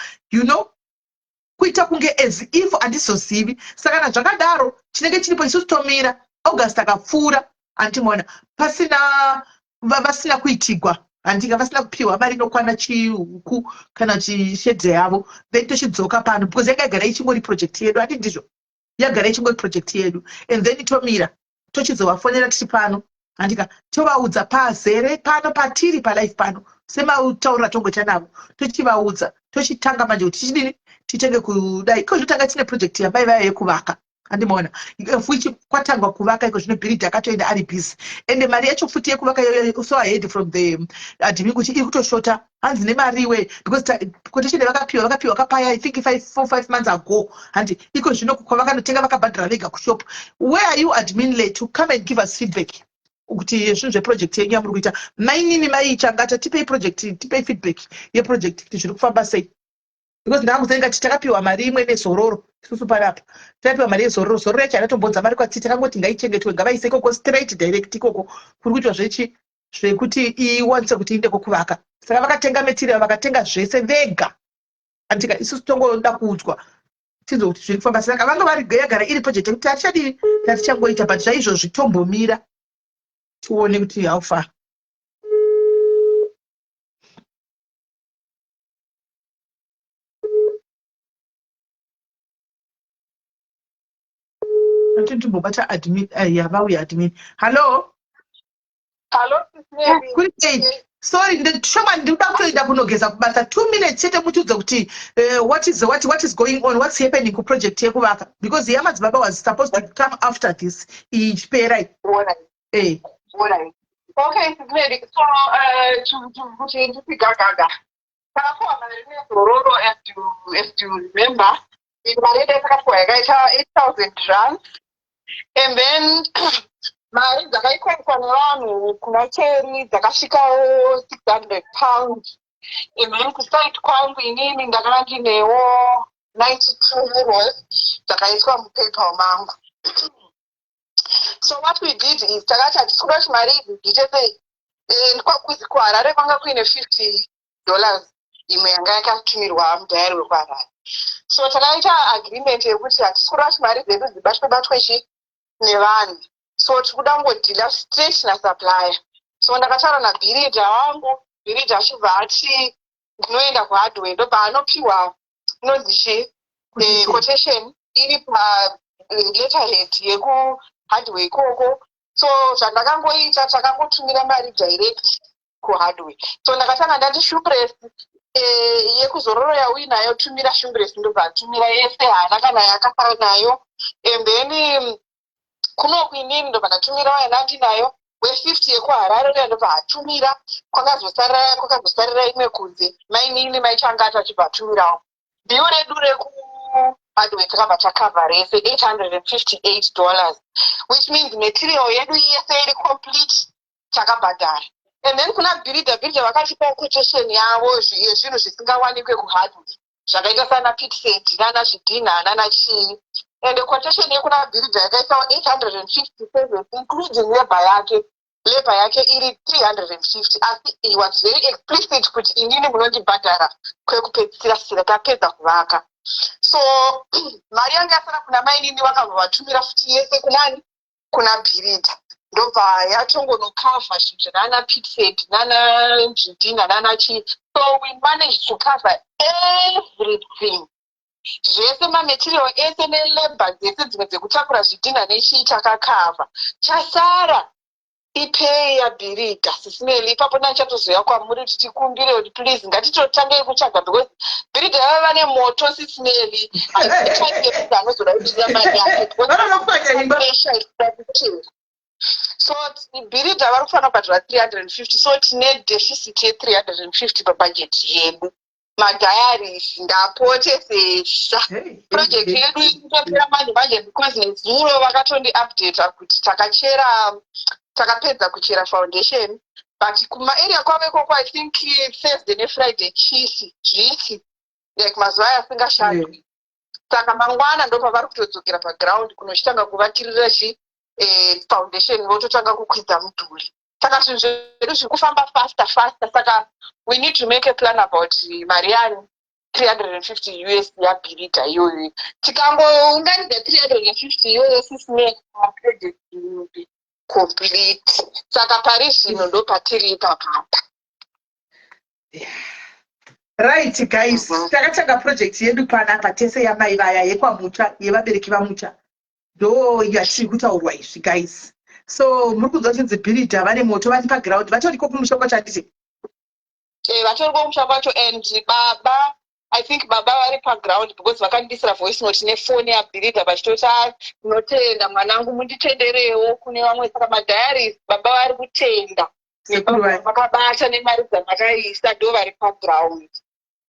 kuita kunge as if handizozivi saka kana zvakadaro chinenge chiripo isusu tomira August akapfuura antimaona vasina kuitigwa handika vasina kupiwa mari inokwana chihuku kana chishedze yavo then tochidzoka pano because yanga yagara ichingori project yedu hati ndizvo yagara ichingori project yedu and then tomira tochizovafonera tichi pano handika tovaudza pazere pano patiri palife pano semataurira tongoita navo tochivaudza tochitanga manje kuti tichidini titenge kudai kozvotanga tine project yamai vaya yekuvaka andimona which kwatangwa kuvaka iko zvino builder akatoenda ari busy ende mari yacho futi yekuvaka iyoyo so ahead from the admin kuti iri kutoshota hanzi nemari iwe because quotation vakapiwa kapaya I think 4-5 months ago handi iko zvino kwavakanotenga vakabhadhara vega kushop. Where are you admin late to come and give us feedback kuti zvinhu zveproject yenyu yamuri kuita mainini maichangata tipei project tipei feedback yeproject kuti zviri kufamba sei because ndakuzenga kuti takapiwa mari imwe nezororo isusu panapa takapiwa mari yezororo zororo yacho anatombodza mari kwatsi takangoti ngaichengetwe ngavaise ikoko straight direct ikoko kuri kuitwa zvechi zvekuti iwanise kuti inde kokuvaka saka vakatenga material vakatenga zvese vega andika isusu tongoda kuudzwa tizo kuti zviri kufamba saka vanga vari gayagara iri project yekuti hatichadi hatichangoita but zvaizvo zvitombomira tuone kuti how far. Bata admin yavauya admin. Hello. Good day. Sorry, ndishoma ndikuda kutoenda kunogeza kubata 2 minutes chete mutiudza kuti what is going on, what's happening ku project yekuvaka because Yamadzibaba was supposed to come after this ichipera. Okay, great. So to change the gaga. If you remember, in Malaysia, I 8,000 rands. And then mari dzakaikwaniswa nevanhu kuna cheri dzakasvikawo 600 pounds. And then kusite kwangu inini ndakanga ndinewo 92 euros dzakaiswa mupepa mangu. So what we did is takati hatisikuda kuti mari idzi dzichese ndikwakuzi kuharare kwanga kuine $50 imwe yanga yakatumirwa mudhayari wekuharare. So takaita agreement yekuti hatisikuda kuti mari dzedu dzibatwe nevanhu. So tikuda kungodhila straight nasupplier. So ndakataura nabhirija wangu, bhirija achibva ati ndinoenda kuhardware ndobva anopiwa inonzichi quotation iri paletterhead yekuhardware ikoko. So zvandakangoita takangotumira mari direct kuhardware. So ndakatanga ndati Shumpress yekuzororo yauyi nayo tumira Shumpress ndobva atumira yese hana kana yakasara nayo. And then kuno kuinini ndobva ndatumira wayanandi nayo we50 yekuharare uya ndobva atumira kwakazosarira imwe kunze mainini maichangata achibva atumirawo. Bill redu rekuhardware takabva takavha rese $858, which means material yedu yese iri complete takabhadhara. And then kuna bhirija vakatipa quotation yavo yezvinhu zvisingawanikwe kuhardware zvakaita sana pitset nana zvidhina nana chii. And the quotation yekuna bhirija yakaitawo 857 including labor yake iri 350 asi he was very explicit kuti inini munondibhadhara kwekupedzisira sira tapedza kuvaka. So mari yanga yasara kuna mainini vakabva vatumira futi yese kunani kuna bhirija ndobva yatongonokavha zvinhu zvanana pitset nana zvidhina nana chii. So we managed to cover everything. Zvese mamaterial ese nelabor dzese dzimwe dzekutakura zvidhina nechii takakavha. Chasara ipei yabhirija sisineli ipapo nachatozoya kwamuri kuti tikumbire kuti please ngatitotangei kutsvaga because bhirija yava nemoto sisineli aichaizekuti anozoda kutira mari yake. So bhirija vari kufanira kubhadhara 350. So tine deficit ye350 pabhajeti yedu. Madiaries ndapote sesha project yedu ikutopera manje because nezuro vakatondi update kuti takapedza kuchera foundation but kuma area kwaveko I think Thursday neFriday zvisi like mazuva asingashandi. Saka mangwana ndopa vari kutodzokera paground kunochitanga kuvakirira foundation vototanga kukwidza mudhuri. Saka zvinhu zvedu zviri kufamba faster. Saka we need to make a plan about Mariani 350 US yabhirija iyoyo. Tikangounganidza 350 iyoyo sisine project complete. Saka pari zvino ndo patiri ipapa. Right guys, takatanga project yedu panapa tese yamai vaya yekwamutsva yevabereki vamutsva ndo yatiri kutaurwa izvi guys. So muri kunzwa kuti bhirija vane moto vari paground vatoriko kumusha kwacho handiti? Vatoriko kumusha kwacho and baba I think baba vari paground because vakandisira voice note nefoni yabhiridha vachitoti tinotenda mwanangu munditenderewo kune vamwe. Saka madhayaris baba vari kutenda vakabata nemari dzavakaisa ndo vari paground.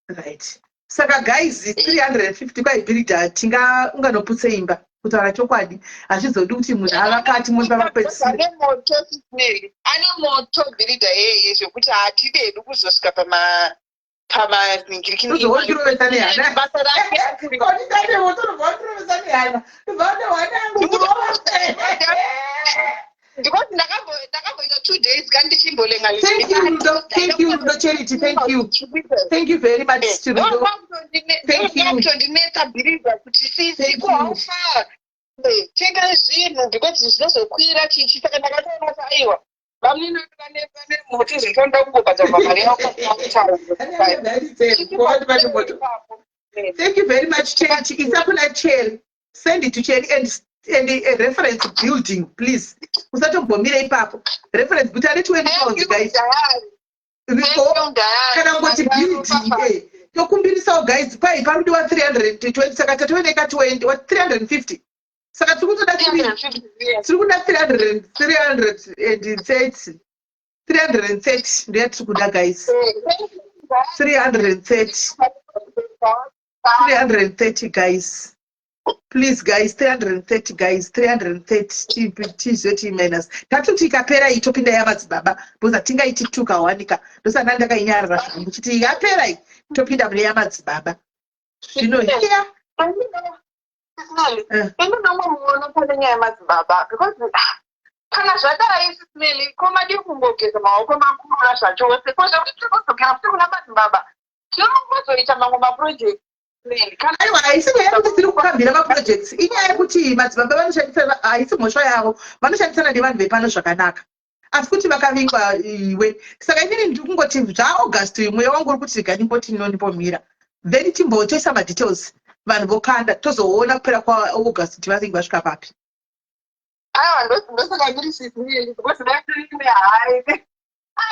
Right. Saka guys 350 kwaibhiridha tingaunganoputse imba kutaura chokwadi hazvizodi kuti munhu avakati mumba mapedzisire. Ane moto Sisneri, ane moto bhiridha yeye zvekuti hatidedi kuzosvika pamazingirikini uzoondirovesa nehana basa rake. ondidane moto unobvaondirovesa nehana ndobvaone hwanangu Because ndakagoita 2 days kandi ndichimbolenga. Thank you Rudo Charity, thank you very much Rudo. Thank you ndinetsa bhiridha kuti sisi kuhaufa tenga zvinhu because zvinozokwira chichi. Saka ndakatoona aiwa vaminokanepane moti zvitonda kungobhadza mari yako. Thank you very much Charity. Isapuna Cherry, send it to Cherry and a reference building please. Usatombomira ipapo reference but ari 20 pounds guys. Kana ngoti building tokumbirisawo guys pai parudiwa 320 saka tatooneka 20 wa 350 saka tiri kutoda tiri kuda 330 ndiye tiri kuda guys 330 guys please guys 330 guys 330 tizoti minus tatuti ikapera iyi topinda yamadzibaba because hatingaiti tukawanika ndosana ndakainyarara zvangu kuti ikapera iyi topinda mune yamadzibaba zvino hiya ndinomuona pane nyaya yamadzibaba because kana zvadai Sisneri komadi kungogeza maoko makurura zvachose koza kuti tirikuzogera futi kuna madzibaba tinozoita mamwe maproject. aiwa haisi nyaya yekuti tiri kukambira maprojects inyaya yekuti madzibaba vanoshandisa haisi mhosva yavo vanoshandisana nevanhu vepano zvakanaka asi kuti vakavingwa iwe saka inini ndiri kungoti zvaaugust mweya wangu uri kuti reganimboti nonimbomira then timbotoisa madetails vanhu vokanda tozoona kupera kwaaugust kuti vanenge vasvika papi. aiwa ndosaka ndiri Sisneri because ndaine hai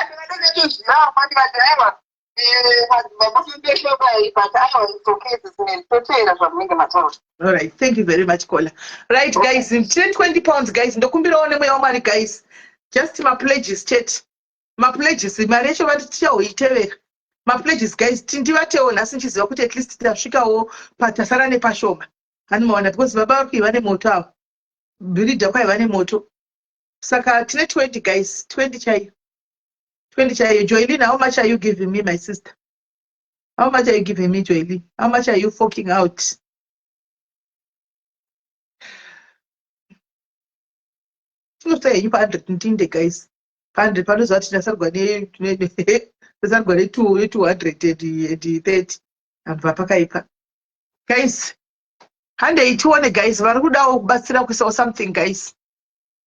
ndingatozviziva ndikati aiwa alright, thank you very much Kola. Right guys, 20 pounds guys ndokumbirawo nemweya wamwari guys, just mapledges chat mapledges mari yacho vati tichahoitevera mapledges guys tindivatewo nhasi nchiziva kuti at least tasvikawo patasara nepashoma hanimaona because baba vari kuiva nemoto avo bhiridha kwaiva nemoto saka tine 20 guys 20 chaiyo 20 chaiyo. Joylin, how much are you giving me my sister? How much are you giving me Joylin? How much are you forking out? Tinotaya you 100 guys 100 panozva kuti ndasarigwa ne230 abva pakaipa guys. Handei tione guys vari kudawo kubatsira kuisawo something guys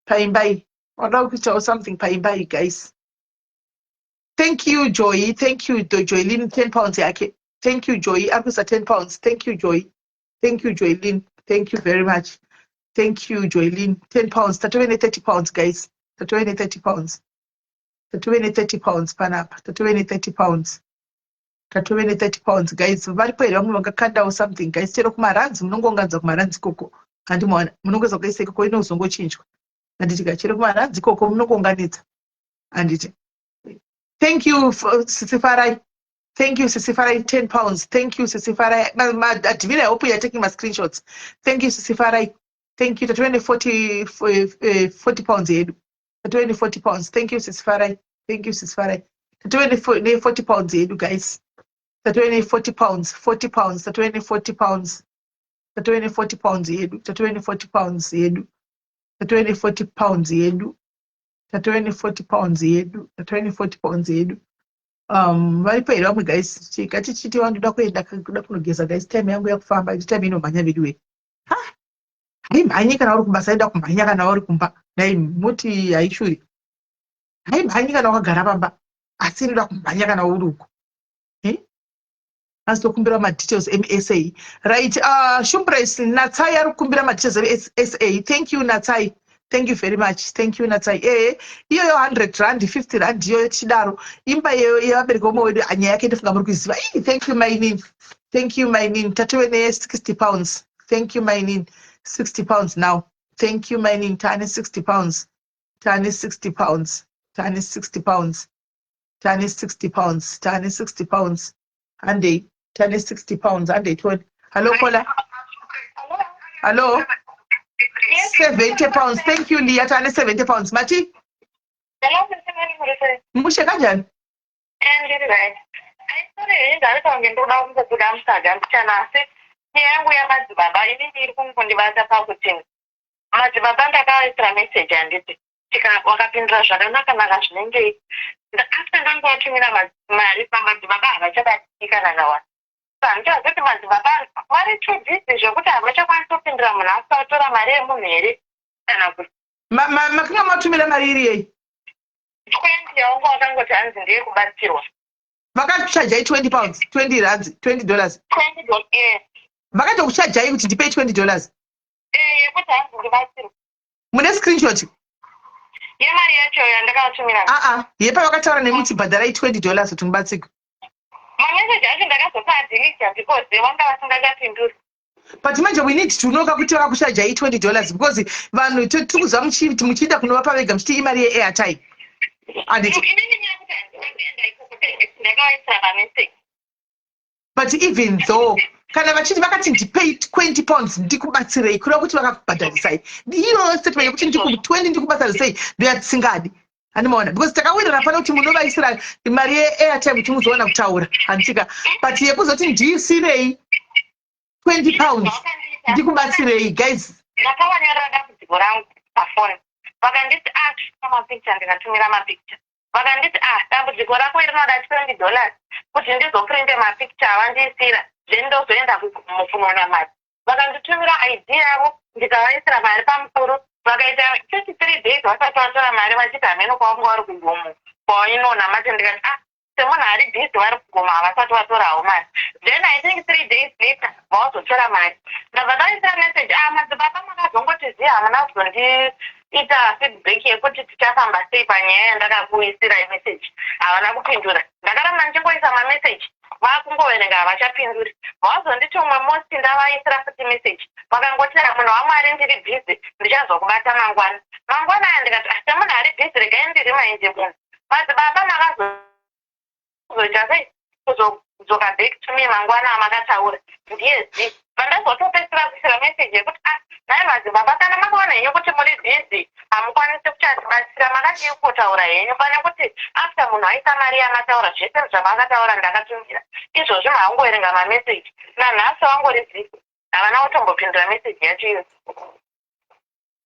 paimbai vanoda kuitawo something paimbai guys. Thank you Joy, thank you Joylin 10 pounds yake. Thank you Joy, akuisa 10 pounds. Thank you Joy, thank you Joylin, thank you very much. Thank you Joylin 10 pounds. Tatoene 30 pounds guys, tatoene 30 pounds, tatoene 30 pounds panapa, tatoene 30 pounds, tatoene 30 pounds guys. Varipo here vamwe vakakandawo something guys. Chero kumaranzi munongounganidza kumaranzi koko handimaona munongeza kuisa ikoko inozongochinjwa handiti ka chero kumaranzi koko munongounganidza handiti. Thank you Sisifarai. Thank you Sisifarai 10 pounds. Thank you Sisifarai. Adivina, I hope you are taking my screenshots. Thank you Sisifarai. Thank you. Tatoene 40 pounds yedu. Tatoene 40 pounds. Thank you Sisifarai. Thank you Sisifarai. Tatoene 40 pounds yedu guys. Tatoene 40 pounds. 40 pounds. Tatoene 40 pounds. Tatoene 40 pounds yedu. Tatoene 40 pounds yedu. Tatoene 40 pounds yedu. Tatoene 40 pounds yedu. Tatoene 40 pounds yedu. Varipo here vamwe guys chikatichiti vandoda kuenda kunogeza guys. Time yangu yakufamba time inomhanya vidiwe. Haimhanyi kana uri kumbasa enda kumhanya kana uri kumba dai muti haishuri. Haimhanyi kana wakagara pamba asi inoda kumhanya kana uri uko. Asi tokumbira madetails MSA. Right, Shumbrace Natsai ari kukumbira madetails SA. Thank you Natsai. Thank you very much. Thank you Natsai. Iyo 100 rand 50 rand iyo chidaro. Imba yevabereki vomwe wedu anya yake ndofunga muri kuziva. Thank you my name. Thank you, my nin. Tatuene 60 pounds. Thank you, my nin. 60 pounds now. Thank you, my nin. Tani 60 pounds. Tani 60 pounds. Tani 60 pounds. Tani 60 pounds. Tani 60 pounds. Andy. Tani 60 pounds. Andy 20. Hello, Paula. Hello. 70 pounds. Thank you, Leah. Tani 70 pounds. Mati. Mushe kanjani? madzibaba ndakaisira meseji handiti wakapindura zvakanaka zvinenge after ndangovatumira mari pamadzibaba havachabatikana nawa handichazi kuti madzibaba vari too busy zvekuti havachakwanisa kupindura munhu asikatora mari yemunhu here kana kuti makanga matumira mari iri yei 20 yaunga wakangoti hanzi ndiye kubatsirwa vakakuchajai 20 pounds 20 rands $20 yes vakatokuchajai kuti ndipei $20 yekuti hanzi ndibatsirwa mune screenshot yemari yacho yandakavatumira yepa vakataura nemuti bhadharai $20 kuti mubatsirwe mameseji acho ndakazopaadhilita because vanga vasingachapinduri but manje we need to know kuti vakakuchajai $20 because vanhu tiri kuzwa muchiida kunovapa vega muchiti imari yeairtime but even though kana vachiti vakati ndipei 20 pounds ndikubatsirei kureva kuti vakakubhadharisai iyo statement yekuti 20 ndikubatsirisei ndoyatisingadi handimaona because takawirira pana kuti munovaisira mari yeairtime kuti muzoona kutaura handitika but yekuzoti ndiisirei 20 pounds ndikubatsirei guys ndakavanyorera dambudziko rangu pafoni vakanditi mapikicha ndikatumira mapikicha vakanditi dambudziko rako rinoda $20 kuti ndizoprinte mapikicha avandiisira zvendozoenda kunoona mari vakanditumira id yavo ndikavaisira mari pamusoro vakaita 33 days vasati vatora mari vachiti hameno kwavanga vari kugomo kwainona mati ndikati semunhu ari bhizi vari kugoma havasati vatorawo mari then I think 3 days later vavazotora mari ndabva ndaisira message madzibaba makazongotiziya hamuna kuzondiita feedback yekuti tichafamba sei panyaya yandakakuisira message havana kupindura ndakaramba ndichingoisa mameseji vakungoverenga havachapinduri vazonditi umwe mosi ndavaisira futi meseji vakangotira munhu wamwari ndiri bhizi ndichazokubata mangwana aya ndikati semunhu ari bhizi regai ndiri mainje munhu madzibaba makazoita sei kuzodzoka back to me mangwana amakataura ndiyezi pandazotopesira kuisira meseji yekuti nai madzibaba kana makaona henyu kuti muri bhizi hamukwanisi kuchatibatsira makadii kutaura henyu pane kuti after munhu aisa mari yamataura zvese zvamakataura ndakatumira izvozvi maangoverenga mameseji nanhasi wangori bhizi havana kutombopindura meseji yacho iyo.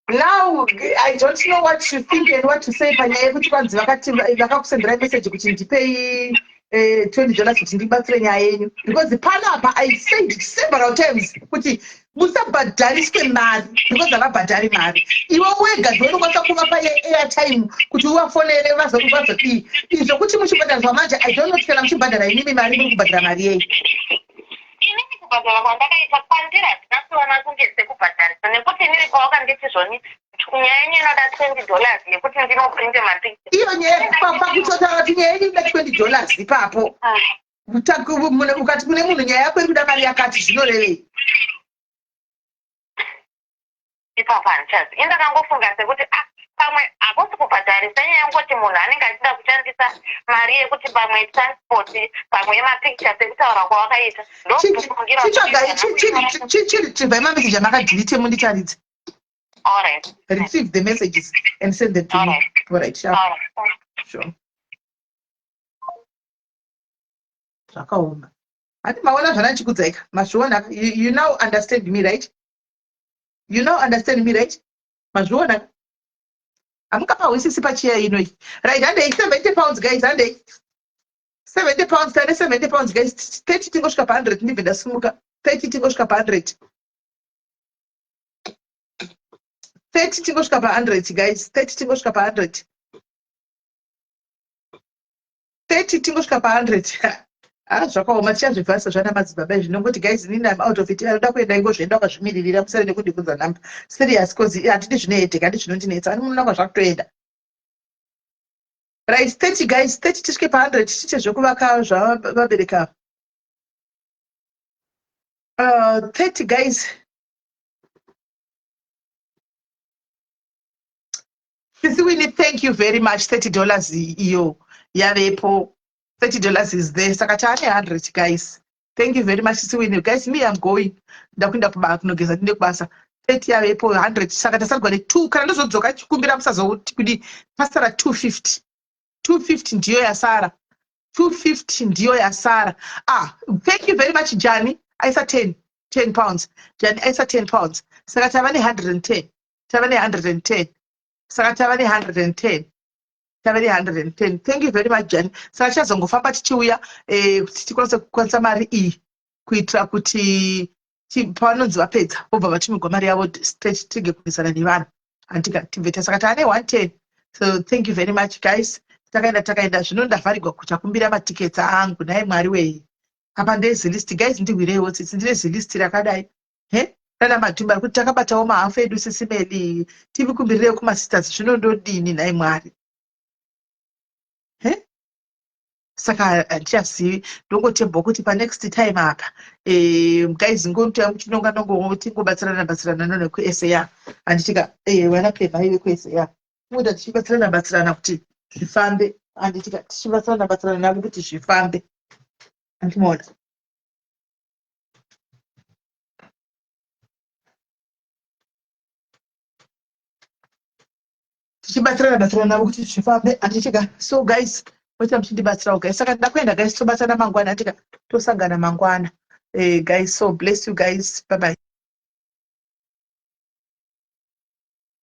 Now I don't know what you think and what to say panyaya yekuti kwanzi vakakusendera meseji kuti ndipei $20 kuti ndibatsire nyaya yenyu because panapa I said several times kuti musabhadhariswe mari because havabhadhari mari iwe wega ndonokwanisa kuvapa airtime kuti uvafonere vazodii izvo kuti muchibhadhariswa manje I don't know kana muchibhadhara inimi mari muri kubhadhara mari yei inini kubhadhara kwandakaita kwandira handinasiona kunge sekubhadharisa nekuti iniri kwawakanditi zvoni nyaya yenyu inoda $20 yekuti ndinoprinte mapikicha iyo nyaya pakutotaura kuti nyaya yenyu inoda $20 ipapo ukati kune munhu nyaya yako iri kuda mari yakati zvinorevei ipapo handichazi indakangofunga sekuti pamwe hakusi kubhadharisa nyaya yangoti munhu anenge achida kushandisa mari yekuti pamwe transport pamwe yemapikicha sekutaura kwawakaita chiri chibva mameseji amakadhilite munditaridze. All right. Receive the messages and send them to me. All right, sure. Sure. Zvakaoma. Hati maona zvanachikudzaika. Mazviona. You now understand me, right? You now understand me, right? Mazviona. Amukapawisisi pachiya inoi. Right, handei 70 pounds guys, handei. 70 pounds, 70 pounds guys. 30 tingosvika pa100 ndibve ndasimuka. 30 tingosvika pa100. 30 tingosvika pa100 guys. 30 tingosvika pa100. 30 tingosvika pa100. Zvakaoma tichazvivhasa zvana madzibaba izvi nongoti guys inini am out of it. Anoda kuenda ingozvienda ukazvimiririra musare nekundibvunza nhamba. Serious cause hatidi zvinoiteka handi zvinondinetsa. Ani munonanga zvakutoenda. Right, 30 guys, 30 tisvike pa100 tiite zvekuvaka zvavabereka. 30 guys. Sisiwini, thank you very much. $30 iyo yavepo. $30 is there. Saka tane 100 guys. Thank you very much Sisiwini. Guys, me I'm going. Ndakwenda kunogeza ndine kubasa. 30 yavepo 100. Saka tasarigwa ne2 kana ndozodzoka chikumbira musazoti kuti pasara 250. 250 ndiyo yasara. 250 ndiyo yasara. Thank you very much Jani. Aisa 10 pounds. Jani aisa 10 pounds. Saka tava ne 110. Tava ne 110. Saka tava ne 110. Tava ne 110. Thank you very much Jani. Saka chazongofamba tichiuya tikwanisa kukwanisa mari iyi kuitira kuti pavanonzi vapedza vobva vatumigwa mari yavo tige kumisana nevanhu andika tibveta. Saka tava ne 110. So thank you very much guys. Takaenda zvino ndavharigwa kuchakumbira matiketsi angu. Nai Mwari wei, apa ndezilisti guys, ndiwirewo tsitsi ndine zilisti rakadai rana madhumba rekuti takabatawo mahafu edu Sisimeli, tivikumbirirewo kumasisters zvino ndodini. Nai Mwari, saka handichazivi, ndongotembawo kuti panext time apa guys tingobatsirana nekuSAR handitika vanapemha ive kuSAR muda tichibatsirana kuti zvifambe, handitika tichibatsirana kuti zvifambe. Andimoda tichibatsirana kuti zvifambe, handitika. So guys, moita muchindibatsirawo guys. Saka ndakuenda guys, tobatsana mangwana, handika tosangana mangwana guys. So bless you guys, bye bye.